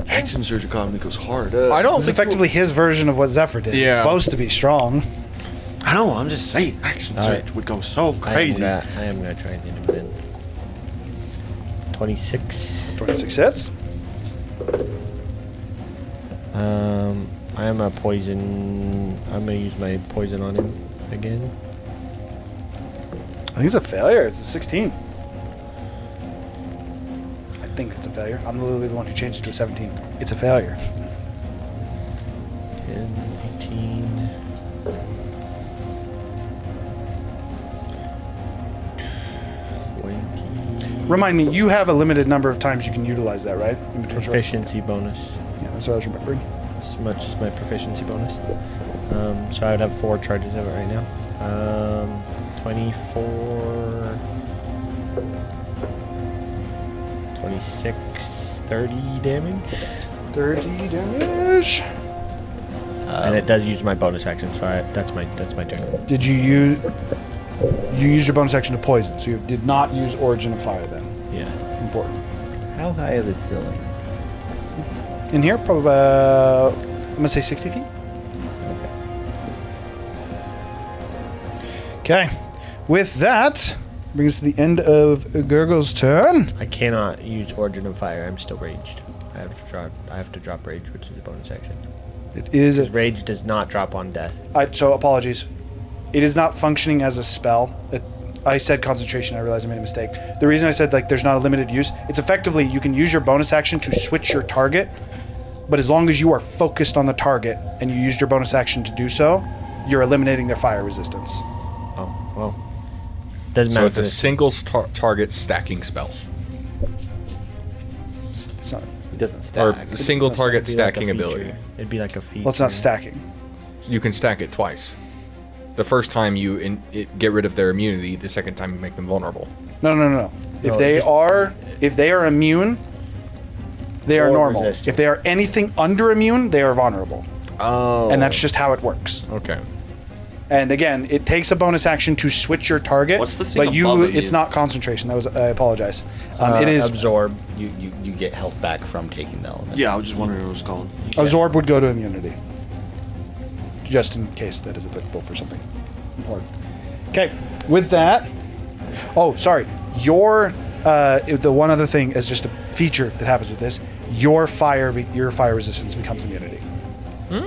Action surge economy goes hard. I don't It's think effectively his version of what Zephyr did. Yeah. It's supposed to be strong. I know, I'm just saying action surge would go so crazy. I am gonna try and hit him then. 26. 26 hits. I am a poison. I'm gonna use my poison on him again. I think it's a failure. It's a 16. I think it's a failure. I'm literally the one who changed it to a 17. It's a failure. 10, 18. 20. Remind me, you have a limited number of times you can utilize that, right? Proficiency bonus. Yeah, that's what I was remembering. As much as my proficiency bonus. So I would have 4 charges of it right now. 24. 26, 30 damage. 30 damage. And it does use my bonus action, so that's my turn. Did you use... You used your bonus action to poison, so you did not use Origin of Fire then. Yeah. Important. How high are the ceilings? In here, probably about... I'm going to say 60 feet. Okay. With that, brings us to the end of Gurgle's turn. I cannot use Origin of Fire. I'm still raged. I have to drop rage, which is a bonus action. It is... Because rage does not drop on death. So, apologies. It is not functioning as a spell. I said concentration. I realized I made a mistake. The reason I said, like, there's not a limited use, it's effectively you can use your bonus action to switch your target, but as long as you are focused on the target and you used your bonus action to do so, you're eliminating their fire resistance. Oh, well. Doesn't matter. So it's a single target stacking spell. It's not, It doesn't stack. Or single target It'd be like a stacking feature. ability. It'd be like a feature. well, it's not stacking. You can stack it twice. The first time you get rid of their immunity, the second time you make them vulnerable. No. If No, they are immune, they are Or normal. resistant. If they are anything under immune, they are vulnerable. Oh. And that's just how it works. Okay. And again, it takes a bonus action to switch your target. What's the thing But above it's immune? not concentration. That was I apologize. It is Absorb. You get health back from taking the element. Yeah, I was just wondering what it was called. absorb would go to immunity. Just in case that is applicable for something important. Okay, with that. Oh, sorry. Your the one other thing is just a feature that happens with this. Your fire resistance becomes immunity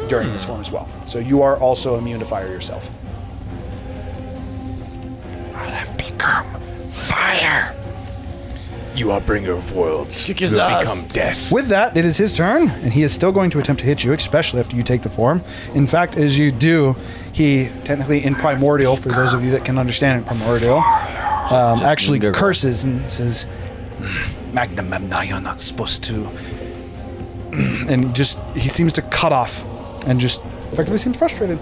during this form as well. So you are also immune to fire yourself. I have become fire. You are bringer of worlds. Kick You his have ass. become death. With that, it is his turn, and he is still going to attempt to hit you, especially after you take the form. In fact, as you do, he technically in Primordial, for those of you that can understand it, Primordial, actually Gurgle. curses and says, Magnum Memna, you're not supposed to. And just, he seems to cut off and just effectively seems frustrated.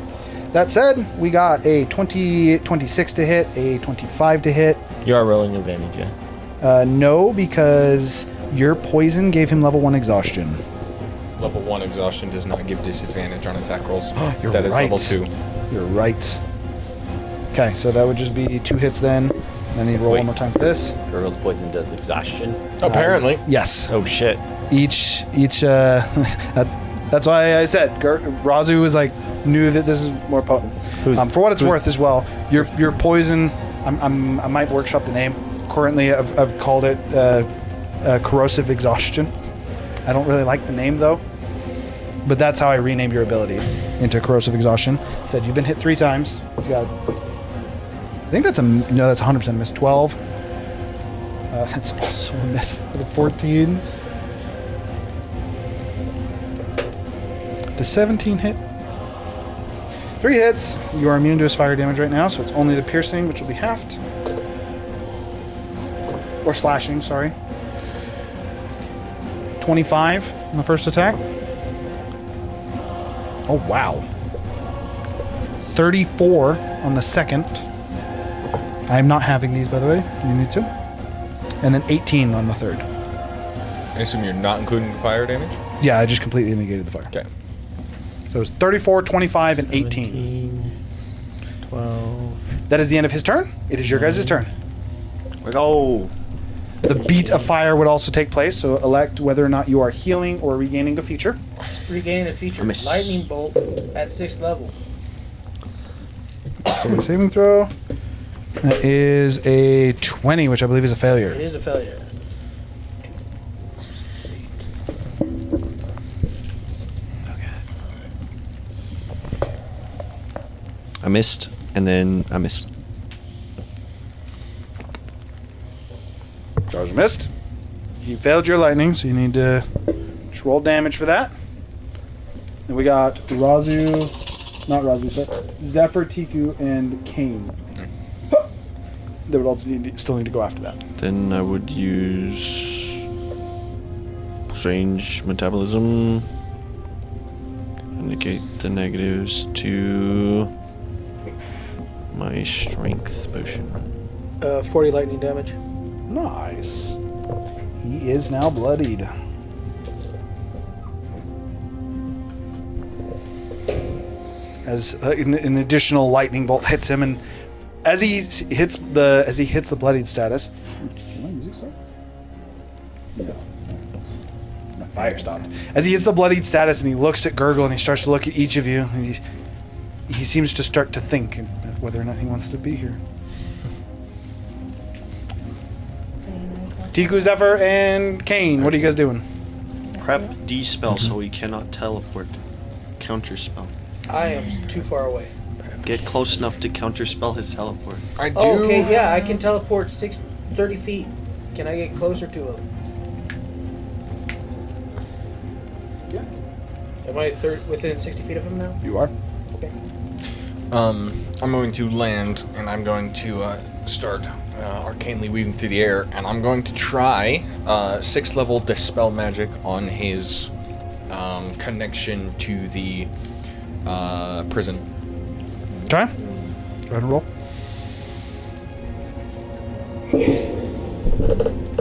That said, we got a 26 to hit, a 25 to hit. You are rolling advantage, yeah. No, because your poison gave him level 1 exhaustion. Level 1 exhaustion does not give disadvantage on attack rolls. You're That is right. level 2. You're right. Okay, so that would just be 2 hits then. Then he'd roll Wait. one more time for this. Gurgle's poison does exhaustion. Apparently. Yes. Oh shit. Each that's why I said Razu was like knew that this is more potent. For what it's worth as well, your poison. I might workshop the name. Currently, I've called it corrosive exhaustion. I don't really like the name though, but that's how I renamed your ability into corrosive exhaustion. It said you've been hit 3 times. He's got. I think that's that's 100% miss. 12. That's also a miss. 14. Does 17 hit? 3 hits. You are immune to his fire damage right now, so it's only the piercing, which will be halved. Or slashing, sorry. 25 on the first attack. Oh, wow. 34 on the second. I'm not having these, by the way. You need to. And then 18 on the third. I assume you're not including the fire damage? Yeah, I just completely negated the fire. Okay. So it was 34, 25, and 18. 17, 12. That is the end of his turn. It is your guys' turn. Oh, The beat of fire would also take place, so elect whether or not you are healing or regaining a feature. Regaining a feature. I miss. Lightning bolt at 6th level. Saving throw. That is a 20, which I believe is a It failure. is a failure. I missed, and then I missed. Charge missed. You failed your lightning, so you need to just roll damage for that. And we got not Razu, sorry, Zephyr, Tiku, and Kane. They would also still need to go after that. Then I would use strange metabolism. Indicate the negatives to my strength potion. 40 lightning damage. Nice. He is now bloodied. As an additional lightning bolt hits him, and as he hits the bloodied status. Can my music stop? No. The fire stopped. As he hits the bloodied status, and he looks at Gurgle, and he starts to look at each of you, and he seems to start to think whether or not he wants to be here. Tiku, Zephyr, and Kane, what are you guys doing? Prep D-spell so he cannot teleport. Counter spell. I am too far away. Get close enough to counterspell his teleport. I do. Oh, okay, yeah, I can teleport 30 feet. Can I get closer to him? Yeah. Am I within 60 feet of him now? You are. Okay. I'm going to land, and I'm going to start arcanely weaving through the air, and I'm going to try 6th level Dispel Magic on his connection to the prison. Okay. Go ahead and roll.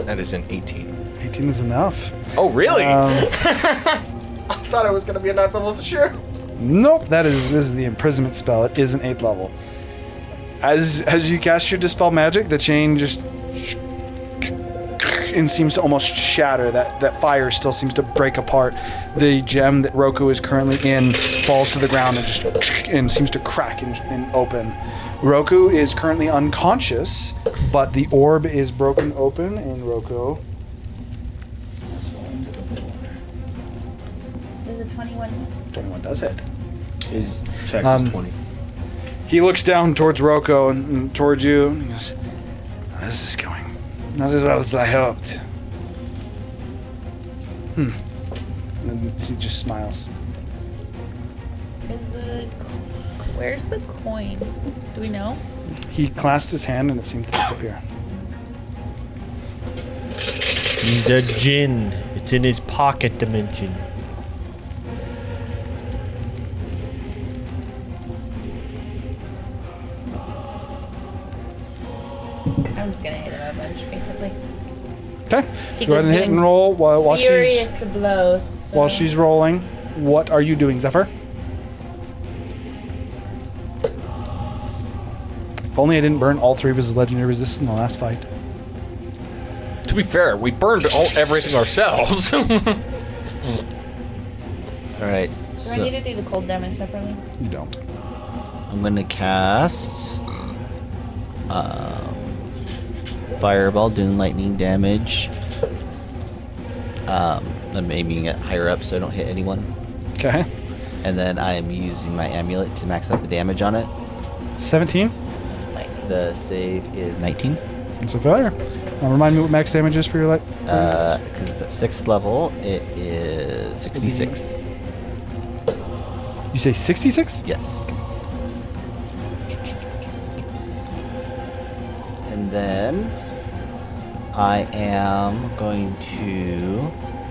That is an 18. 18 is enough. Oh, really? Um, I thought it was going to be a 9th level for sure. Nope. This is the imprisonment spell. It is an 8th level. As you cast your Dispel Magic, the chain just and seems to almost shatter. That fire still seems to break apart. The gem that Roku is currently in falls to the ground and seems to crack and open. Roku is currently unconscious, but the orb is broken open, and Roku has fallen to the floor. There's a 21. 21 does hit. His check is 20. He looks down towards Roko and towards you, and he goes, "This is going not as well as I hoped." And then he just smiles. Where's the coin? Do we know? He clasped his hand, and it seemed to disappear. He's a djinn. It's in his pocket dimension. I'm just gonna hit him a bunch, basically. Okay. Tiku's Go ahead and hit getting and roll while Furious to blows. So. while she's rolling. What are you doing, Zephyr? If only I didn't burn all 3 of his legendary resists in the last fight. To be fair, we burned everything ourselves. All right. Do So I need to do the cold damage separately? You don't. I'm gonna cast Fireball, doing lightning damage. I'm aiming it higher up so I don't hit anyone. Okay. And then I'm using my amulet to max out the damage on it. 17. The save is 19. It's a failure. Remind me what max damage is for your light. Because it's at 6th level, it is 66. You say 66? Yes. And then I am going to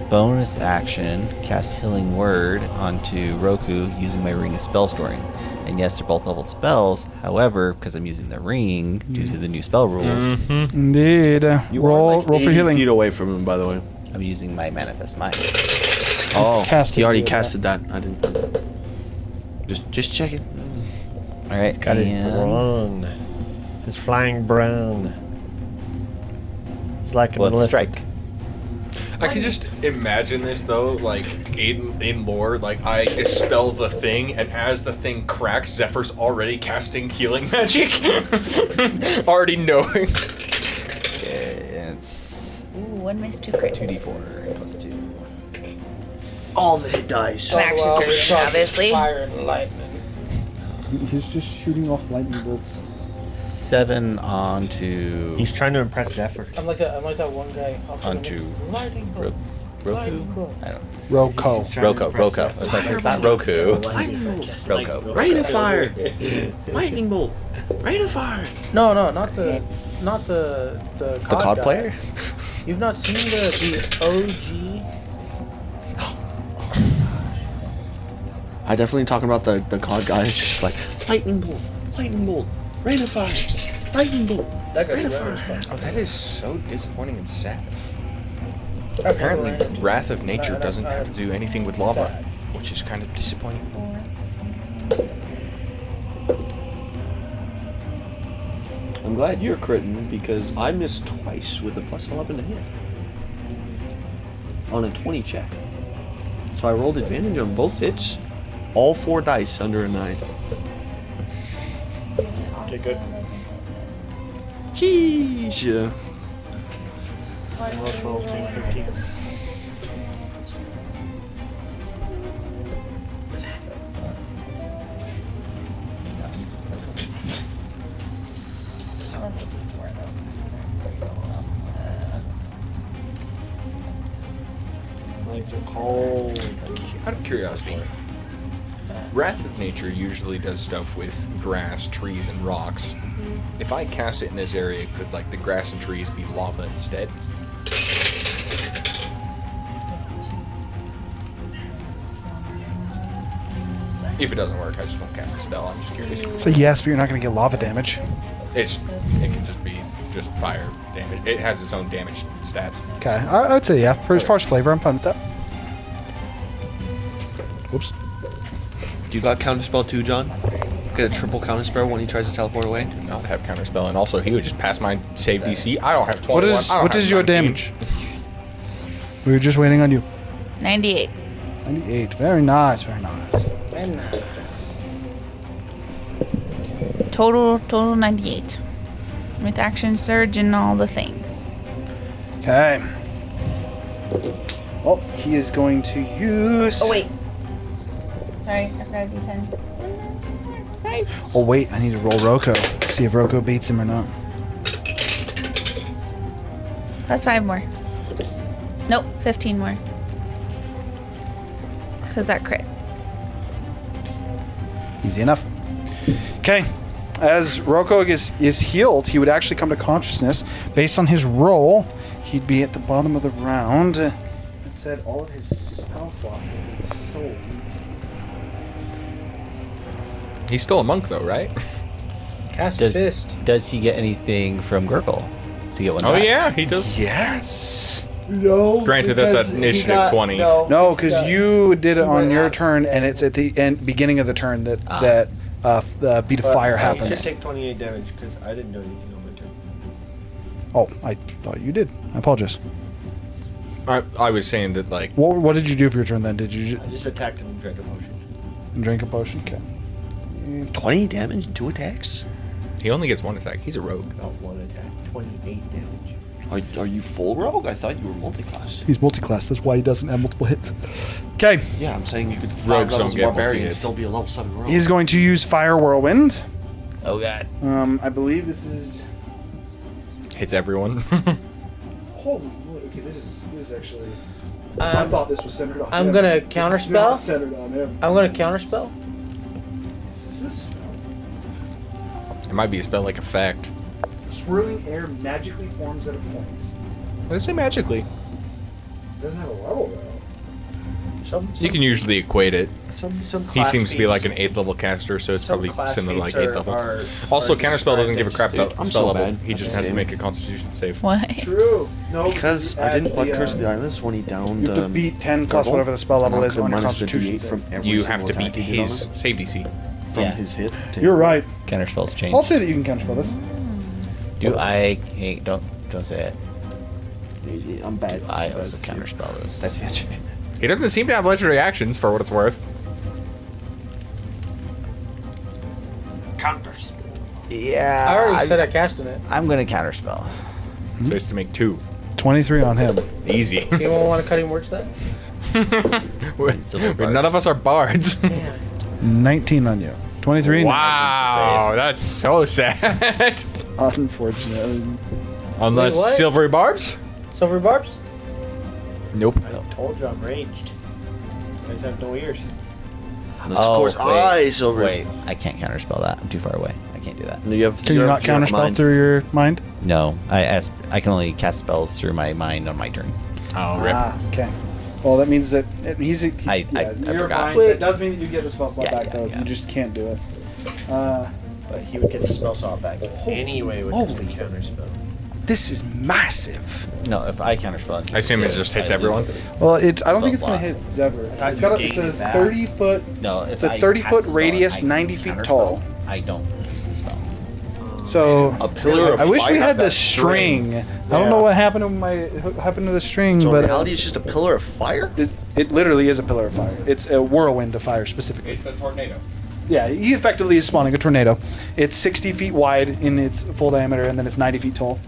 bonus action cast Healing Word onto Roku using my Ring of Spell Storing. And yes, they're both leveled spells. However, because I'm using the ring due to the new spell rules, Indeed. Roll for healing. Feet away from him, by the way. I'm using my Manifest Mind. Oh, casted he already it, casted that. I didn't. Just check it. All right, Got his and brawn. His flying brawn. It's like a well, Melissa. strike. I can just imagine this though, like in lore, like I dispel the thing, and as the thing cracks, Zephyr's already casting healing magic, already knowing. Okay, it's Ooh, 1 miss, 2 crits. 2d4 plus 2. All the hit dice. I'm actually certain, obviously. Fire and lightning. He's just shooting off lightning bolts. 7 onto He's trying to impress Zephyr. I'm like that one guy. onto Lightning bolt. Roku. Lightning bolt. I don't. Roko. Roku. I was like, it's not Roku. Lightning bolt. Roku. Rain of fire. Lightning bolt. Rain of fire. No, not the The COD guy. player? You've not seen the I definitely talking about the COD guy. It's just like lightning bolt, rain of fire, lightning bolt. That guy's Rain of rare as fire. fuck. Oh, that is so disappointing and sad. Apparently, Wrath of Nature doesn't have to do anything with lava, which is kind of disappointing. I'm glad you're critting because I missed twice with a plus 11 to hit on a 20 check. So I rolled advantage on both hits, all 4 dice under a 9. Okay, good. Sheesh. Let's roll 213. Legs are cold. Out of curiosity, Wrath of Nature usually does stuff with grass, trees, and rocks. If I cast it in this area, could like the grass and trees be lava instead? If it doesn't work, I just won't cast a spell. I'm just curious. So yes, but you're not going to get lava damage. It can just be just fire damage. It has its own damage stats. Okay, I'd say yeah. For as far as flavor, I'm fine with that. Whoops. Do you got counterspell too, John? Get a triple counterspell when he tries to teleport away? Do not have counterspell, and also he would just pass my save DC. I don't have 21. What is your 19. damage? We were just waiting on you. 98. 98. Very nice. Very nice. Very nice. Total 98. With action surge and all the things. Okay. Well, he is going to use. Oh wait. Sorry, I forgot to do 10. Sorry. Oh wait, I need to roll Roko. See if Roko beats him or not. Plus 5 more. Nope, 15 more. Cause that crit. Easy enough. Okay. As Roko is healed, he would actually come to consciousness. Based on his roll, he'd be at the bottom of the round. It said all of his spell slots had been sold. He's still a monk, though, right? Cast fist. Does he get anything from Gurgle to get one? Oh back? yeah, he does. Yes. No. Granted, that's at initiative 20. No, because you did it on your turn, and it's at the beginning of the turn that the beat of fire You happens. should take 28 damage because I didn't do anything on my turn. Oh, I thought you did. I apologize. I was saying that, like... What did you do for your turn then? Did you I just attacked him and drank a potion. drink a potion? Okay. 20 damage and 2 attacks? He only gets 1 attack. He's a rogue. Not 1 attack. 28 damage. Are you full rogue? I thought you were multi-class. He's multi-class. That's why he doesn't have multiple hits. Okay. Yeah, I'm saying you could Rogues 5 don't levels get barbarian and multi-hits. still be a level 7 rogue. He's going to use Fire Whirlwind. Oh god. I believe this is. Hits everyone. Holy moly! Okay, this is actually. I thought this was centered on I'm him. gonna This is counterspell. not centered on him. I'm gonna counterspell. This is a spell. It might be a spell like effect. Swirling air magically forms at a point. Let's say magically. It doesn't have a level though. You can usually equate it. Some He class seems to be like an feats- 8th level caster, so it's some probably class similar to like feats 8th level. are Also, described counterspell doesn't give a as- crap about I'm spell so level. bad He at just this has to game. make a Constitution save. What? True. No, Because I didn't blood curse the islands when he downed. You have to beat 10 plus Gurgle, whatever the spell level and I is could on your minus the Constitution. D8 from every You have to single beat attack he did his on it, save DC. from Yeah. his hit. to- You're right. Counterspells change. I'll say that you can counterspell this. Do I? Hey, don't say it. I'm bad. Do I also counterspell this? That's it. He doesn't seem to have legendary actions, for what it's worth. Yeah. I already said I casted it. I'm gonna counterspell. So it's to make 2. 23 on him. Easy. Anyone want to cutting words that? None of us are bards. Yeah. 19 on you. 23. Wow, that's so sad. Unfortunately. Unless Wait, what? silvery barbs? Silver barbs? Nope. I told you I'm ranged. You guys have no ears. That's of course eyes over. Wait, I can't counterspell that. I'm too far away. I can't do that. You have, Can you not counterspell through your mind? No, I can only cast spells through my mind on my turn. Oh, rip. Okay. Well, that means that he's. I your forgot. mind, Wait. that does mean that you get the spell slot Yeah, back, yeah, though. yeah. You just can't do it. But he would get the spell slot back anyway with the counterspell. This is massive. No, if I counterspell, I assume it just hits everyone. Well, it's. I don't think it's Spell gonna hit Zevver. thought It's you got. gained It's a it back. 30-foot. No, if It's a I 30-foot cast a spell, radius, I 90 feet counterspell, tall. I don't use the spell. So A pillar of I wish we fire? had the That string. I don't know what happened to the string, So in but reality, it's just a pillar of fire? it literally is a pillar of fire. It's a whirlwind of fire specifically. It's a tornado. Yeah, he effectively is spawning a tornado. It's 60 feet wide in its full diameter, and then it's 90 feet tall.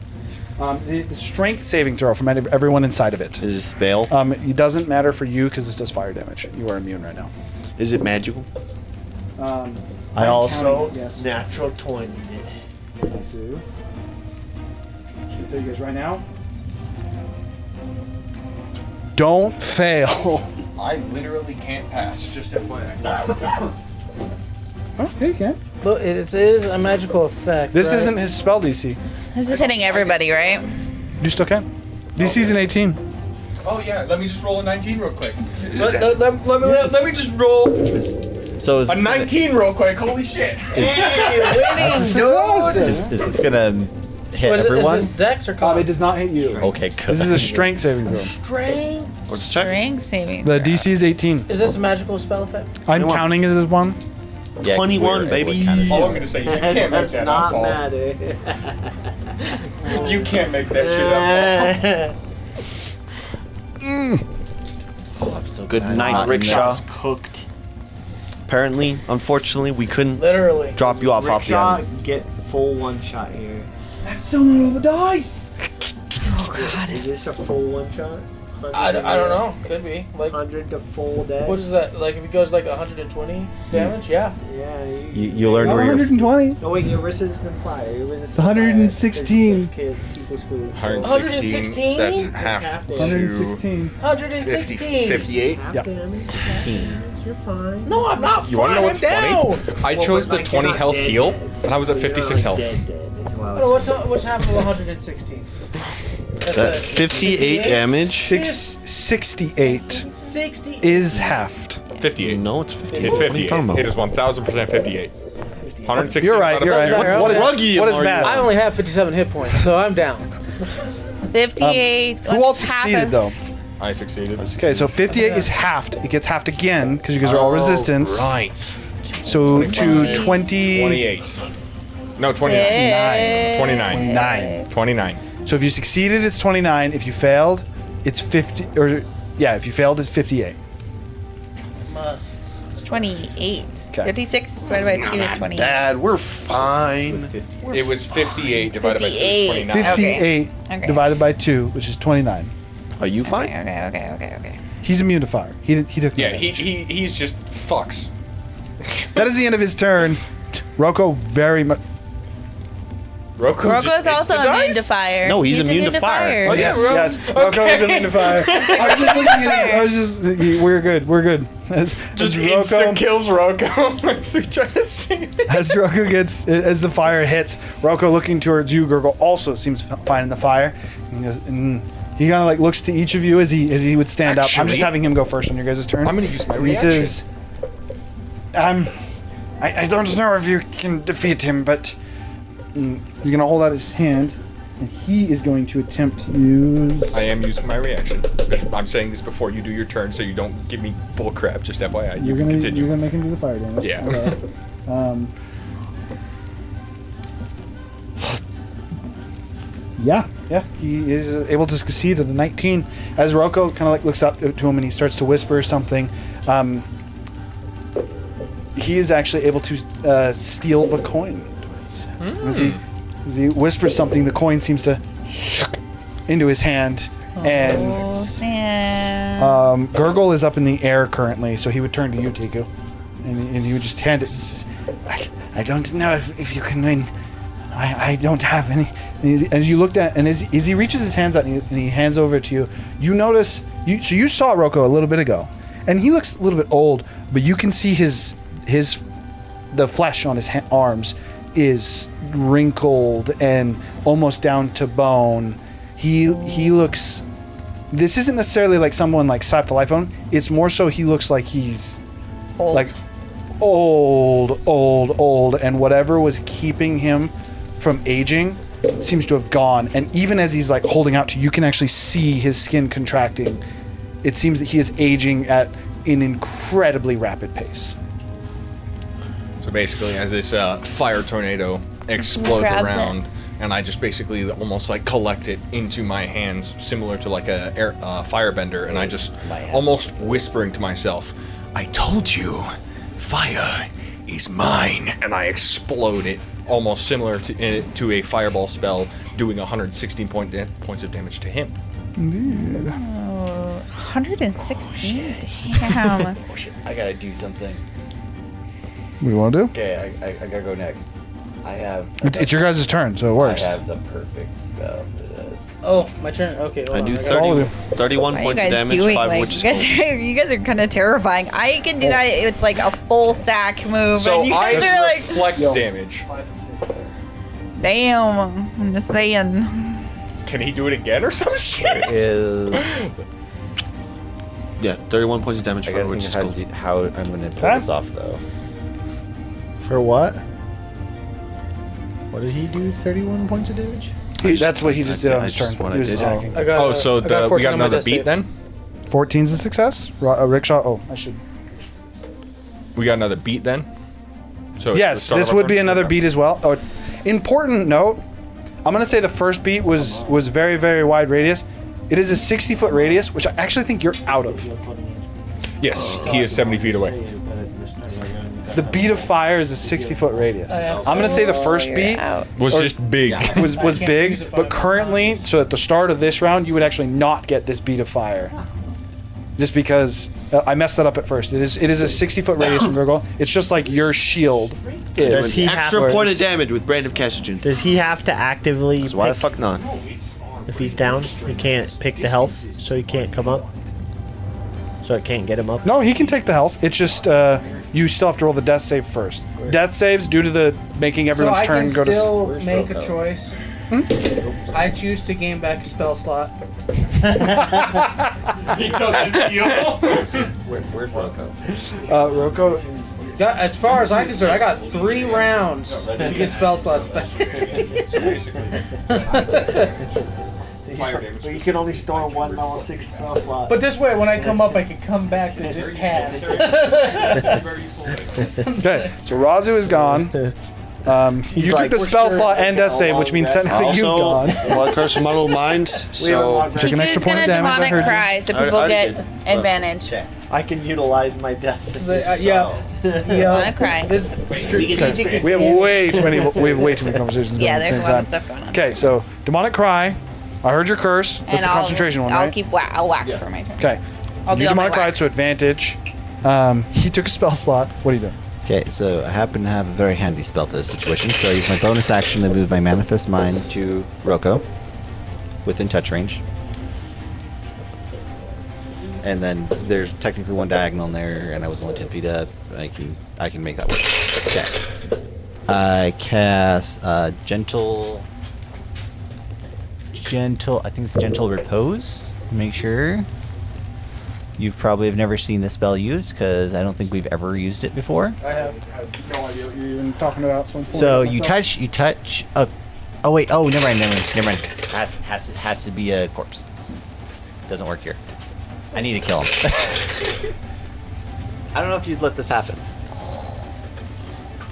The strength saving throw from everyone inside of it. Is this veil? It doesn't matter for you because this does fire damage. You are immune right now. Is it magical? I I'm also counting, yes. natural 20 it. So, should I tell you guys right now? Don't fail. I literally can't pass. Just FYI. Oh, yeah, you can. Look, it is a magical effect. This right? isn't his spell DC. This is hitting everybody, right? You still can. DC's an 18. Oh yeah, let me just roll a 19 real quick. Let me just roll So is a this gonna- 19 real quick. Holy shit! That's Is this gonna hit What is, everyone? is this Dex or con? It does not hit you. Okay, good. This is a strength saving throw. Strength. Let's check. Strength saving. The DC is 18. Is this a magical spell effect? I'm 21. counting it as one. Yeah, 'cause 21, we're able to baby. counterspell. All I'm gonna say, you can't make Does that not up, Paul. matter. You can't make that shit up, Oh, I'm so Good glad night, I'm not in Rickshaw. this. Cooked. Apparently, unfortunately, we couldn't Literally. drop you off the Rickshaw, island. get full one shot here. That's still not all the dice. Is this a full one shot? I don't know. Could be. Like, 100 to full dead. what is that? Like, if it goes like 120 damage? Yeah. Yeah. You learn where you're. 120. No, wait, your wrist isn't fire. Your wrist is 116. Equals food. 116. That's half Half to damage. 116. 116. 58. Half Yep. damage. 16. You're fine. No, I'm not. You want to know fine, what's I'm funny? down. I chose the Like, 20 you're not health dead, heal, dead. and I was at You're 56 not health. Dead, dead. That's why I Oh, was what's happened to 116? That's That a 58 damage? 68 60. is halved. 58. No, it's 58. It's What are you 58. talking about? It is 1000% 58. 160. You're right. You're right. What- What is Ruggy what is are you? math? I only have 57 hit points, so I'm down. 58. Who all what's half succeeded of- though? I succeeded. Okay, so 58 is halved. It gets halved again because you guys are all resistance. Right. So to 25. 29. 28. No, 29. 29. 29. So if you succeeded, it's 29. If you failed, it's 50. Or yeah, if you failed, it's 58. It's 28. Okay. 56 divided by 2 is 28. Dad, we're fine. It was 58 divided by 2 is 58. 29. 58 Okay. divided by 2, which is 29. Are you fine? Okay. He's immune to fire. He took no Yeah, damage. he's just fucks. That is the end of his turn. Rocco very much. Rocco's also immune to fire. No, he's immune to fire. Oh, yeah, Yes, Ro- yes. Rocco is immune to fire. I was just looking at it. I was just. We're good. We're good. As Just Rocco, instant kills Rocco as we try to see it. as Rocco gets, as the fire hits, Rocco looking towards you, Gurgle also seems fine in the fire. And he kind of like looks to each of you as he would stand up. I'm just Actually- having him go first on your guys' turn. I'm gonna use my And he reaction. says, I don't know if you can defeat him, but he's gonna hold out his hand, and he is going to attempt to use. I am using my reaction. I'm saying this before you do your turn, so you don't give me bull crap. Just FYI, you can continue. You're gonna make him do the fire damage. Yeah. Okay. Yeah, he is able to succeed at the 19. As Rocco kind of like looks up to him and he starts to whisper something, he is actually able to steal the coin. As he whispers something, the coin seems to into his hand, and Oh, snap. Gurgle is up in the air currently, so he would turn to you, Tiku, and he would just hand it. He says, I don't know if you can win. I don't have any. As you looked at, and as he reaches his hands out and he hands over to you, you notice, so you saw Rocco a little bit ago, and he looks a little bit old, but you can see the flesh on his arms is wrinkled and almost down to bone. He looks, this isn't necessarily like someone like slapped a life on him, it's more so he looks like he's Old. like old, and whatever was keeping him from aging seems to have gone, and even as he's like holding out to you, you can actually see his skin contracting. It seems that he is aging at an incredibly rapid pace. So basically, as this fire tornado explodes Grabs around, and I just basically almost like collect it into my hands, similar to like a firebender, and I just almost whispering to myself, "I told you, fire is mine," and I explode it, almost similar to a fireball spell, doing 116 points of damage to him. 116? Damn. Oh shit! I gotta do something. What do you want to do? Okay, I gotta go next. I have. It's your guys' turn, so it works. I have the perfect spell for this. Oh, my turn. Okay, hold I on. do got- all of 31 What are points you of guys damage, doing? 5 Like, witches. you guys are kind of terrifying. I can do that with like a full sack move, So and you I guys are like, reflect damage. damn. I'm just saying. Can he do it again or some shit? Is Yeah, 31 points of damage I for gotta which think is how, cool. how I'm gonna pull Huh? this off though. For what? What did he do? 31 points of damage? That's what he just did on I his just turn. what He I was did. attacking. I got, Oh, so I got we 14 got on my another death beat save. then? 14's a success. Rickshaw. Oh, I should. We got another beat then? So it's the Yes, start this of our would be turn? another Okay. beat as well. Oh, important note. I'm gonna say the first beat was very, very wide radius. It is a 60-foot radius, which I actually think you're out of. Yes, he is 70 feet away. The beat of fire is a 60-foot radius. I'm gonna say the first beat Was just big. was big, but currently, so at the start of this round, you would actually not get this beat of fire, just because I messed that up at first. It is a 60-foot radius from Gurgle. It's just like your shield Does is. he have, Extra point of damage with Brand of Castogen. does he have to actively Why the pick, fuck not? if he's down, he can't pick the health, so he can't come up? So it can't get him up? No, he can take the health. It's just you still have to roll the death save first. Death saves due to the making So everyone's I turn can go to. still Where's make a Roko? choice. I choose to gain back a spell slot. He doesn't heal. Where's Roko? Roko. As far as I'm concerned, I got 3 rounds to get spell slots back. Fire damage. You can only store one level 6 spell slot. But this way, when I come up, I can come back and just cast. Okay, so Razu is gone. You took like, the "We're spell sure slot to and get death save, along which means with that." technically you've Also, gone. Blood Curse of Muddled Minds, so Take an extra Tiku's point gonna of damage. I demonic heard you. cry so I people already get did. advantage. I can utilize my death save. Demonic cry. This strategic We have way too many. We have way too many conversations going Yeah, at the there's same a lot of time. stuff going on. Okay, so demonic cry. I heard your curse. That's And the concentration one, I'll right? keep I'll whack for my turn. Okay. I'll You do all my demonic cry, whacks. so advantage. He took a spell slot. What are you doing? Okay, so I happen to have a very handy spell for this situation, so I use my bonus action to move my Manifest Mind to Roko, within touch range. And then there's technically one diagonal in there, and I was only 10 feet up. I can make that work. Okay. I cast gentle. I think it's gentle repose. Make sure. You probably have never seen this spell used because I don't think we've ever used it before. I have no idea what you're even talking about. So you touch. Oh wait. Oh, never mind. Has to be a corpse. Doesn't work here. I need to kill him. I don't know if you'd let this happen.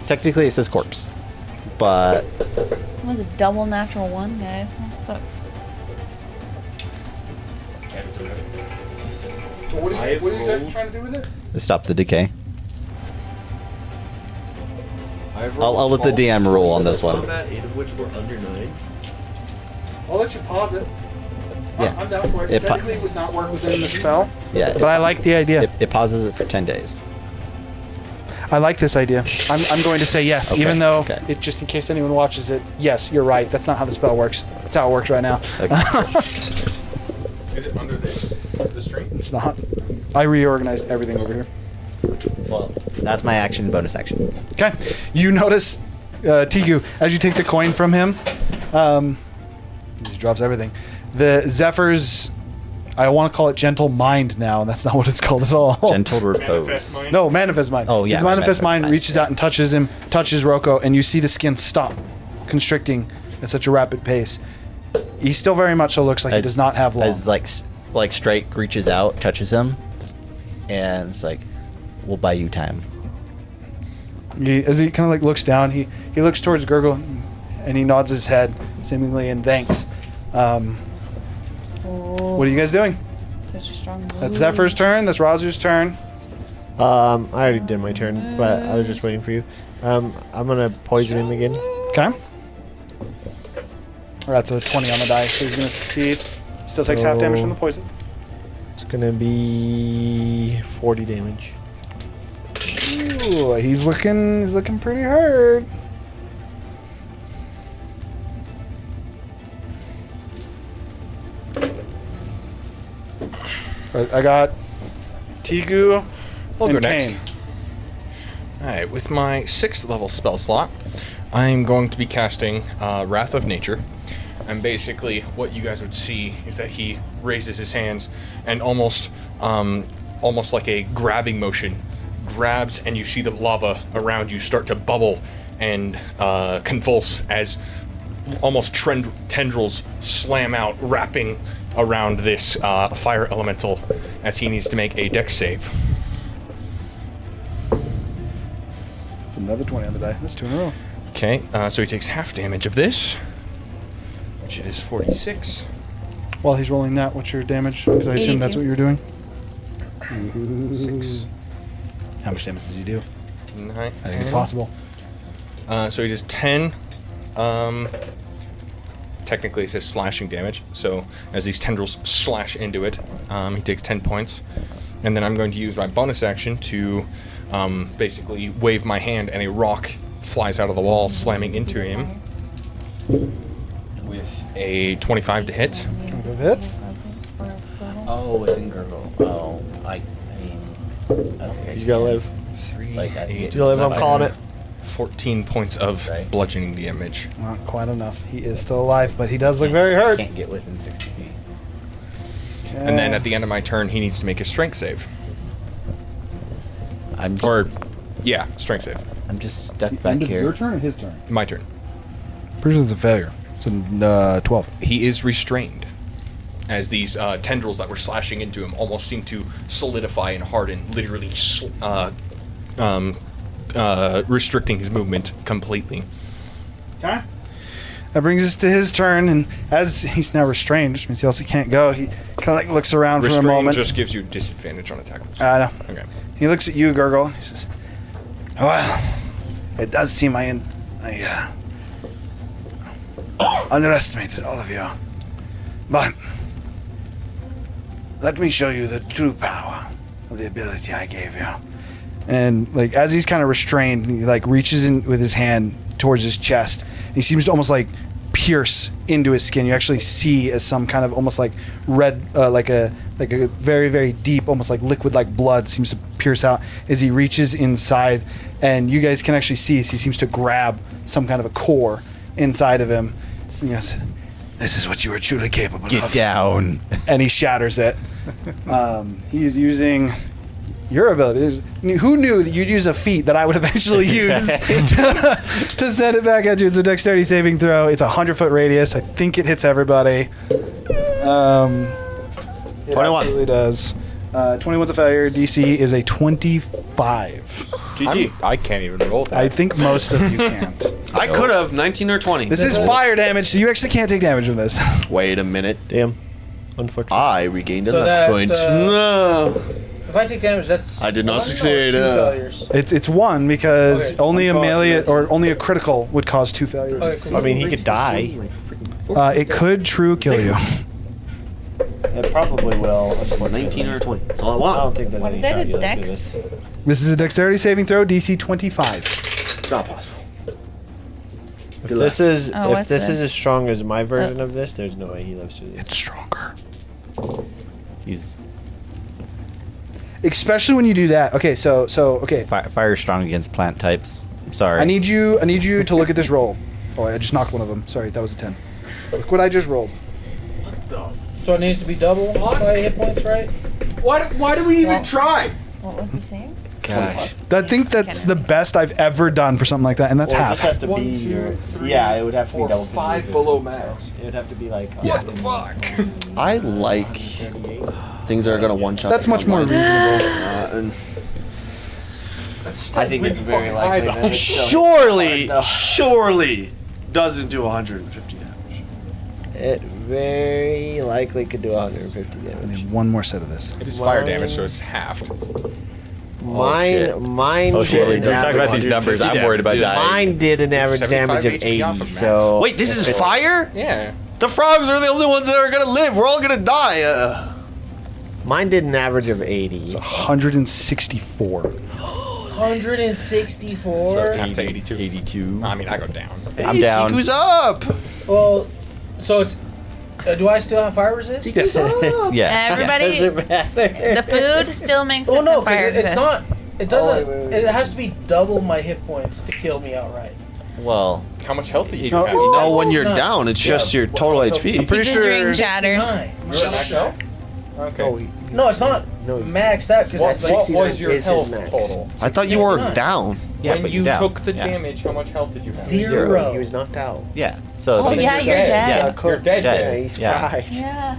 Technically, it says corpse, but That was a double natural 1, guys. That sucks. So what are you guys trying to do with it? stop the decay. I'll let the DM roll on this one. 8 of which were under 9. I'll let you pause it. Yeah. I'm down for it. It pa- Technically, it would not work within the spell, Yeah. but I like the idea. It pauses it for 10 days. I like this idea. I'm going to say yes, Okay, even though okay. it just in case anyone watches it. Yes, you're right. That's not how the spell works. That's how it works right now. Is it under the string? It's not. I reorganized everything over here. Well, that's my action, bonus action. Okay. You notice, Tiku, as you take the coin from him, he drops everything. The Zephyr's, I want to call it gentle mind now, and that's not what it's called at all. Gentle repose. No, manifest mind. Oh, yeah, His my manifest manifest mind mind, reaches yeah. out and touches him, touches Roko, and you see the skin stop constricting, at such a rapid pace. He still very much so looks like he does not have long. As like Strike reaches out, touches him, and it's like, we'll buy you time. As he kind of like looks down, he looks towards Gurgle, and he nods his head, seemingly in thanks. What are you guys doing? Such a strong move. That's Zephyr's turn. That's Razu's turn. I already did my turn, but I was just waiting for you. I'm gonna poison him again. Okay. Alright, so 20 on the die, so he's going to succeed. Still takes half damage from the poison. It's gonna be 40 damage. Ooh, he's looking pretty hurt. Right, I got Tigu I'll go and next. Kane. Alright, with my 6th level spell slot, I'm going to be casting Wrath of Nature. And basically, what you guys would see is that he raises his hands and almost like a grabbing motion, grabs, and you see the lava around you start to bubble and convulse as almost tendrils slam out, wrapping around this fire elemental as he needs to make a dex save. It's another 20 on the die. That's 2 in a row. Okay, so he takes half damage of this, which is 46. While he's rolling that, what's your damage? Because I assume that's 82. what you're doing. 6. How much damage does he do? 9. I think it's possible. So he does 10. Technically, it says slashing damage. So as these tendrils slash into it, he takes 10 points. And then I'm going to use my bonus action to basically wave my hand, and a rock flies out of the wall, slamming into him with a 25 to hit. Of hits? Oh, within Gurgle. Oh, I mean, I don't think I You gotta live. 3, Like, 8, You live, I'm calling it. 14 points of bludgeoning damage. Not quite enough. He is still alive, but he does look very hurt. Can't get within 60 feet. And then at the end of my turn, he needs to make a strength save. Strength save. I'm just stuck back here. Your turn or his turn? My turn. Pretty sure it's a failure. It's a 12. He is restrained as these tendrils that were slashing into him almost seem to solidify and harden, literally restricting his movement completely. Okay. That brings us to his turn, and as he's now restrained, which means he also can't go, he kind of like looks around for a Restrained moment. just gives you disadvantage on attack rolls. I know. Okay. He looks at you, Gurgle, and he says, "Well, it does seem I underestimated all of you. But let me show you the true power of the ability I gave you." And like as he's kind of restrained, he like reaches in with his hand towards his chest. He seems to almost like pierce into his skin. You actually see as some kind of almost like red, like a very, very deep, almost like liquid like blood seems to pierce out as he reaches inside. And you guys can actually see as he seems to grab some kind of a core inside of him. And he goes, "This is what you are truly capable of." Get down. And he shatters it. He is using your ability. Who knew that you'd use a feat that I would eventually use to send it back at you? It's a dexterity saving throw. It's a 100-foot radius. I think it hits everybody. It 21. absolutely does. 21's a failure. DC is a 25. I can't even roll that. I think most of you can't. I could have 19 or 20. This is fire damage, so you actually can't take damage from this. Wait a minute. Damn. Unfortunately. I regained a So luck that, point. No. If I take damage, that's I did not one or succeed, 2 failures. It's one because Okay. only a melee or only a critical would cause 2 failures. Okay, cool. I mean, he could die. It could true kill you. It probably will. 19 or 20. That's all I I want. don't think there's What any is that, shot a you'll do dex? this. This is a dexterity saving throw, DC 25. It's not possible. If this is Oh, what's is this? as strong as my version of this, there's no way he lives through this. It's stronger. He's Especially when you do that. Okay, so okay. fire strong against plant types. I'm sorry. I need you to look at this roll. Oh, I just knocked one of them. Sorry, that was a 10. Look what I just rolled. So it needs to be double my hit points, right? Why do we even try? What was the same? Gosh. I think that's the best I've ever done for something like that, and that's Or it half. just have to One, be two, your, three, yeah, it would have to be 4, double 5 figures. below max. It would have to be like What the fuck? I like 38. things that are gonna one shot. That's much more reasonable. And I think it's very likely that it's still surely doesn't do 150 damage. It very likely could do 150 I damage. need one more set of this. It is fire damage, so it's halved. Mine Oh shit! did Don't an talk about average- these numbers. I'm worried about dying. Mine did an average 75 damage of HP off 80. of max. So Wait, this is fire? Yeah. The frogs are the only ones that are gonna live. We're all gonna die. mine did an average of 80. It's 164. 164. So half to 82. 82. I mean, I go down. I'm down. Tiku's up. Well, so it's. Do I still have fire resist? Yes. Yeah. Everybody, Doesn't matter. the food still makes Oh us no, a fire because it's resist. not. It doesn't. wait. It has to be double my hit points to kill me outright. Well, How much health do you No, have? No, when you're Not- down, it's just your total HP. Tiku's ring shatters. 69. Okay. No, it's not No, it's- maxed out because What, it's what like was your is his health max. total? I thought you were 69. down. yeah, when but you down. took the Yeah. damage, how much health did you have? Zero. He was knocked out. Yeah. So Oh it's- yeah, you're dead. dead. You're dead. Dead. Yeah, he's Yeah. fried. Yeah.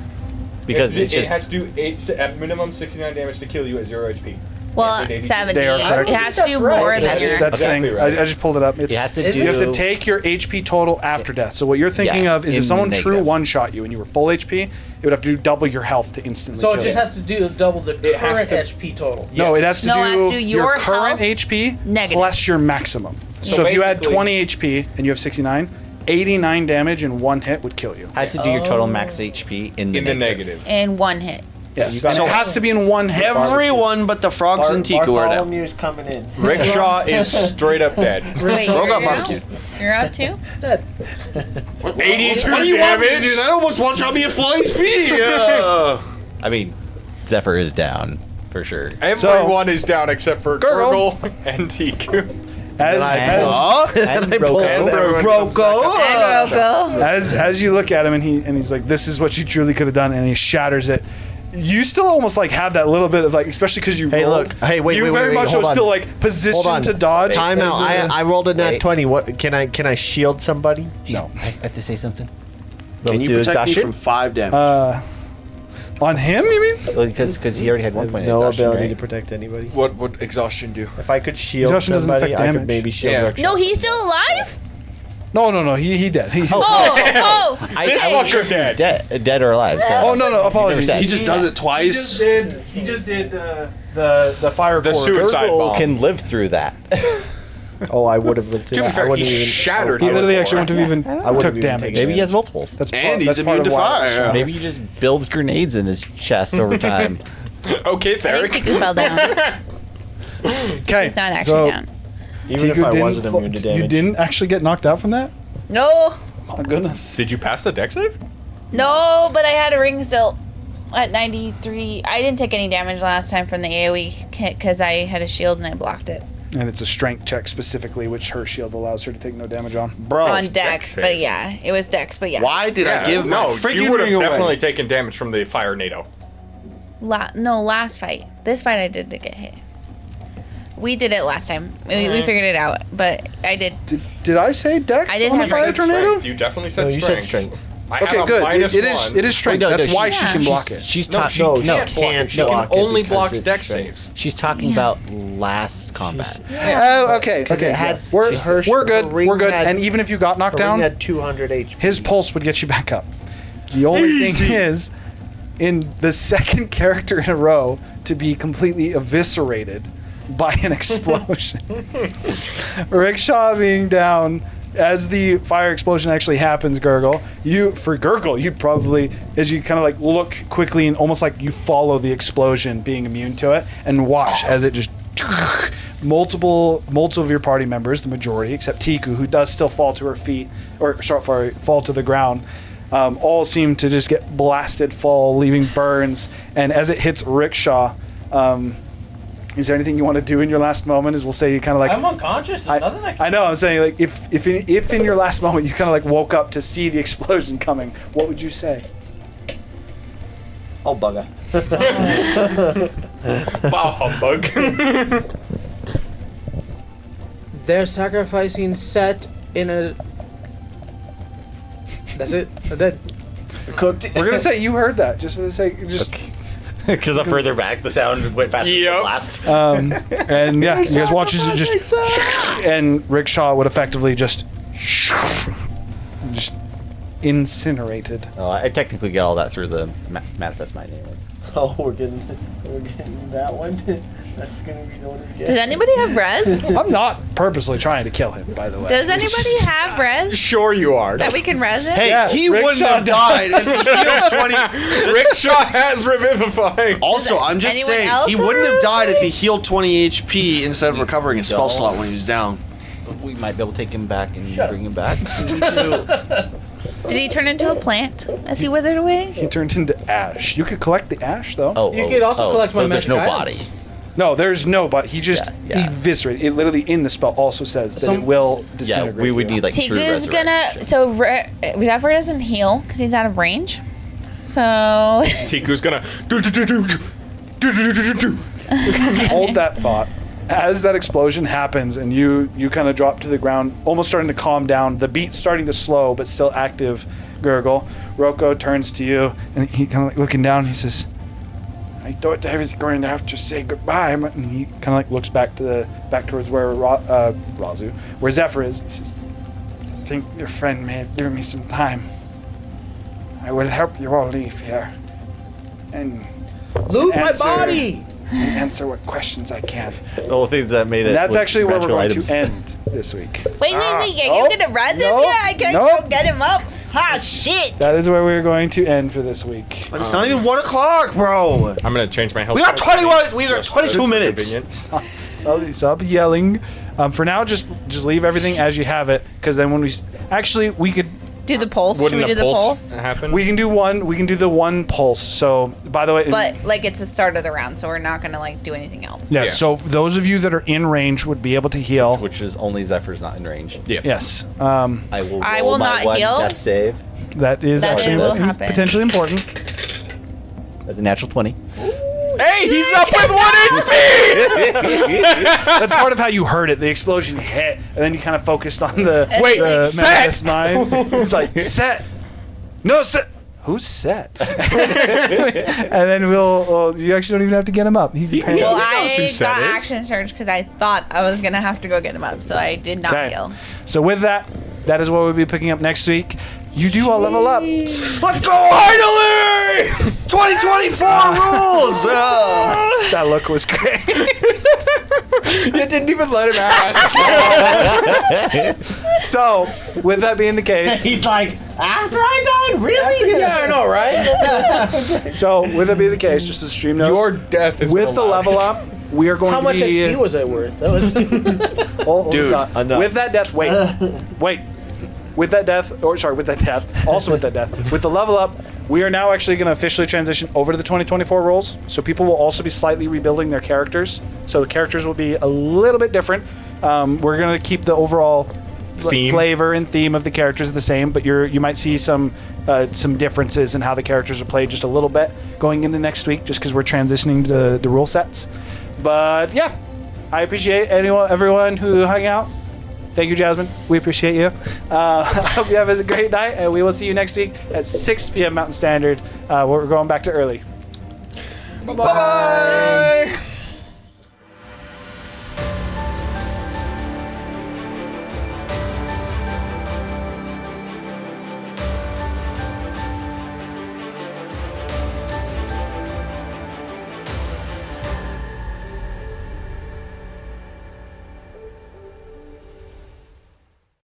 because it, it's just it has to do at minimum 69 damage to kill you at 0 HP. Well, Can't do 80. 70. They are correct. It has to do That's more right. than That's your. that's the Exactly thing. right. I just pulled it up. it It's, has to Is do. it? you have to take your HP total after death. So what you're thinking Yeah, of is in if someone the true negative. one-shot you and you were full HP, it would have to do double your health to instantly So kill it just you. has to do double the It has current to- HP total. No, it has to No, do, it has to do your current health HP negative. plus your maximum. So So if you had basically- 20 HP and you have 69, 89 damage in one hit would kill you. has to do your total max HP in the In the negative. negative. In one hit. Yes, You and got it it. has to be in one hit. Everyone but the frogs and Tiku are down. Bartholomew's coming in. Rickshaw is straight up dead. Wait, Rogue you're up, out? dude. You're out too? 82 What do you want me to damage. do? That almost one shot me at full HP. I mean, Zephyr is down for sure. Everyone is down except for Gurgle. Gurgle and Tiku. As And Roko. as you look at him and he's like, this is what you truly could have done, and he shatters it. You still almost like have that little bit of like, especially because you Hey, rolled, look. Hey, wait, you wait, very wait, much hold are on. still like Hold positioned on. to dodge. Time out. As a- I rolled a nat Wait. 20. What can I shield somebody? no. I have to say something. Can you protect me from 5 damage? On him, you mean? Because he already had 1 point of No exhaustion, ability right? to protect anybody. What would exhaustion do? If I could shield Exhaustion doesn't somebody, affect I damage. could maybe shield Yeah. Rickshaw. No, he's still alive? No. He dead. He, Oh, oh. This I wasn't sure if he was dead or alive. So Oh no, apologies. said. He just does it twice. He just did the fire The core. suicide Gurgle bomb. can live through that. Oh, I would have lived through To be that. I fair, he wouldn't even. shattered He his literally core. actually wouldn't have even wouldn't took even damage. take Maybe he has multiples. That's And he's that's part immune of to why- fire. Maybe he just builds grenades in his chest over time. Okay, I think Theric. Tiku fell down. Okay, He's not actually so down. Even if Tiku I didn't wasn't fa- immune to you damage. didn't actually get knocked out from that? No. My goodness. Did you pass the deck save? No, but I had a ring still at 93. I didn't take any damage last time from the AoE because I had a shield and I blocked it. And it's a strength check specifically, which her shield allows her to take no damage on. Bro, On Dex, but yeah. It was Dex, but yeah. why did I give my no, freaking you would have ring away? definitely taken damage from the fire NATO. No, last fight. This fight I did to get hit. We did it last time. We figured it out, but I did. Did I say Dex I didn't on the have fire strength. tornado? You definitely said No, you strength. said strength. I Okay, have a good. minus It one. is strength. No, That's why she she's- can block it. She's No, talking. she No, can't she block it. can't She can block it only because block it's deck strength. saves. She's talking about last combat. Oh, okay. it had- We're her- we're good. her ring We're good. had- And even if you got knocked Her ring down, had 200 HP. his pulse would get you back up. The only thing is, in the second character in a row to be completely eviscerated by an explosion. Rickshaw being down as the fire explosion actually happens, Gurgle. You'd probably, as you kind of like look quickly and almost like you follow the explosion, being immune to it, and watch as it just multiple of your party members, the majority, except Tiku, who does still fall to her feet, fall to the ground. All seem to just get blasted, fall, leaving burns. And as it hits Rickshaw, is there anything you want to do in your last moment? As we'll say, you kind of like. I'm unconscious. There's nothing I can I know. I'm saying like if in your last moment you kind of like woke up to see the explosion coming, what would you say? Oh, bugger. Wow, humbug. They're sacrificing Set in a. That's it. I'm dead. We're gonna say you heard that just for the sake. Just Because I'm further back, the sound went faster than the blast. and yeah, you guys watch as it just and Rickshaw would effectively just incinerated. Oh, I technically get all that through the manifest mind anyways. Oh, we're getting that one. That's gonna be going again. Does anybody have res? I'm not purposely trying to kill him, by the way. Does anybody have res Sure you are. that we can res it? Hey, Yeah, he Rickshaw wouldn't have died if he healed 20. Rickshaw has Revivify. Also, I'm just anyone saying, else he have wouldn't have Revivify? died if he healed 20 HP instead of recovering a spell don't. slot when he was down. We might be able to take him back and bring him back. Did he turn into a plant as he withered away? He turns into ash. You could collect the ash though. Oh, You could also collect so my there's no magic body. items. No, there's no, but he just Yeah. eviscerated. It literally in the spell also says that it will Yeah, disintegrate. we would you. need like true Tigu's resurrection. gonna. So Zephyr doesn't heal because he's out of range. So Tiku's gonna. Hold that thought. As that explosion happens and you kind of drop to the ground, almost starting to calm down, the beat's starting to slow but still active, Gurgle. Rocco turns to you and he kind of like looking down. He says, "I thought I was going to have to say goodbye," and he kind of like looks back towards where Razu, where Zephyr is. He says, "I think your friend may have given me some time. I will help you all leave here and Loot my Answer. body! answer what questions I can." The whole thing that made it. And that's was actually where we're magical going items. to end this week. wait, are you nope, gonna res him? nope, Yeah, I can nope. go get him up. Ah, shit. That is where we're going to end for this week. But it's not even 1 o'clock, bro. I'm gonna change my health. We got potion 21. We got just 22 for minutes. convenience. Stop yelling. For now, just leave everything as you have it, because then when we could Do the pulse. Wouldn't Should we a do the pulse pulse? happen? we can do the one pulse. So by the way, But like it's the start of the round, so we're not gonna like do anything else. yes. Yeah. So those of you that are in range would be able to heal. Which is only Zephyr's not in range. Yeah. Yes. I will. I roll will my not one heal. death save. That is That actually will happen. potentially important. That's a natural 20. Hey, he's up with 1 HP! That's part of how you heard it. The explosion hit, and then you kind of focused on the Wait, the Set! manifest mind. It's like Set. No Set. Who's Set? And then you actually don't even have to get him up. He's apparently. Well, knows who I Set got is. action surge because I thought I was gonna have to go get him up, so I did not Okay. heal. So with that is what we'll be picking up next week. You do all level up. Let's go! Finally! 2024 rules! That look was great. You didn't even let him ask. So with that being the case, He's like, after I died, really? Yeah, I know, right? so with that being the case, just as stream knows, Your death is with the level up, we are going How to much be. XP was I worth? That was. Dude, enough. With that death, wait. With that death, also with that death, with the level up, we are now actually going to officially transition over to the 2024 rules. So people will also be slightly rebuilding their characters. So the characters will be a little bit different. We're going to keep the overall Theme. flavor and theme of the characters the same, but you might see some differences in how the characters are played just a little bit going into next week, just because we're transitioning to the rule sets. But yeah, I appreciate everyone who hung out. Thank you, Jasmine. We appreciate you. I hope you have a great night, and we will see you next week at 6 p.m. Mountain Standard. We're going back to early. Bye-bye.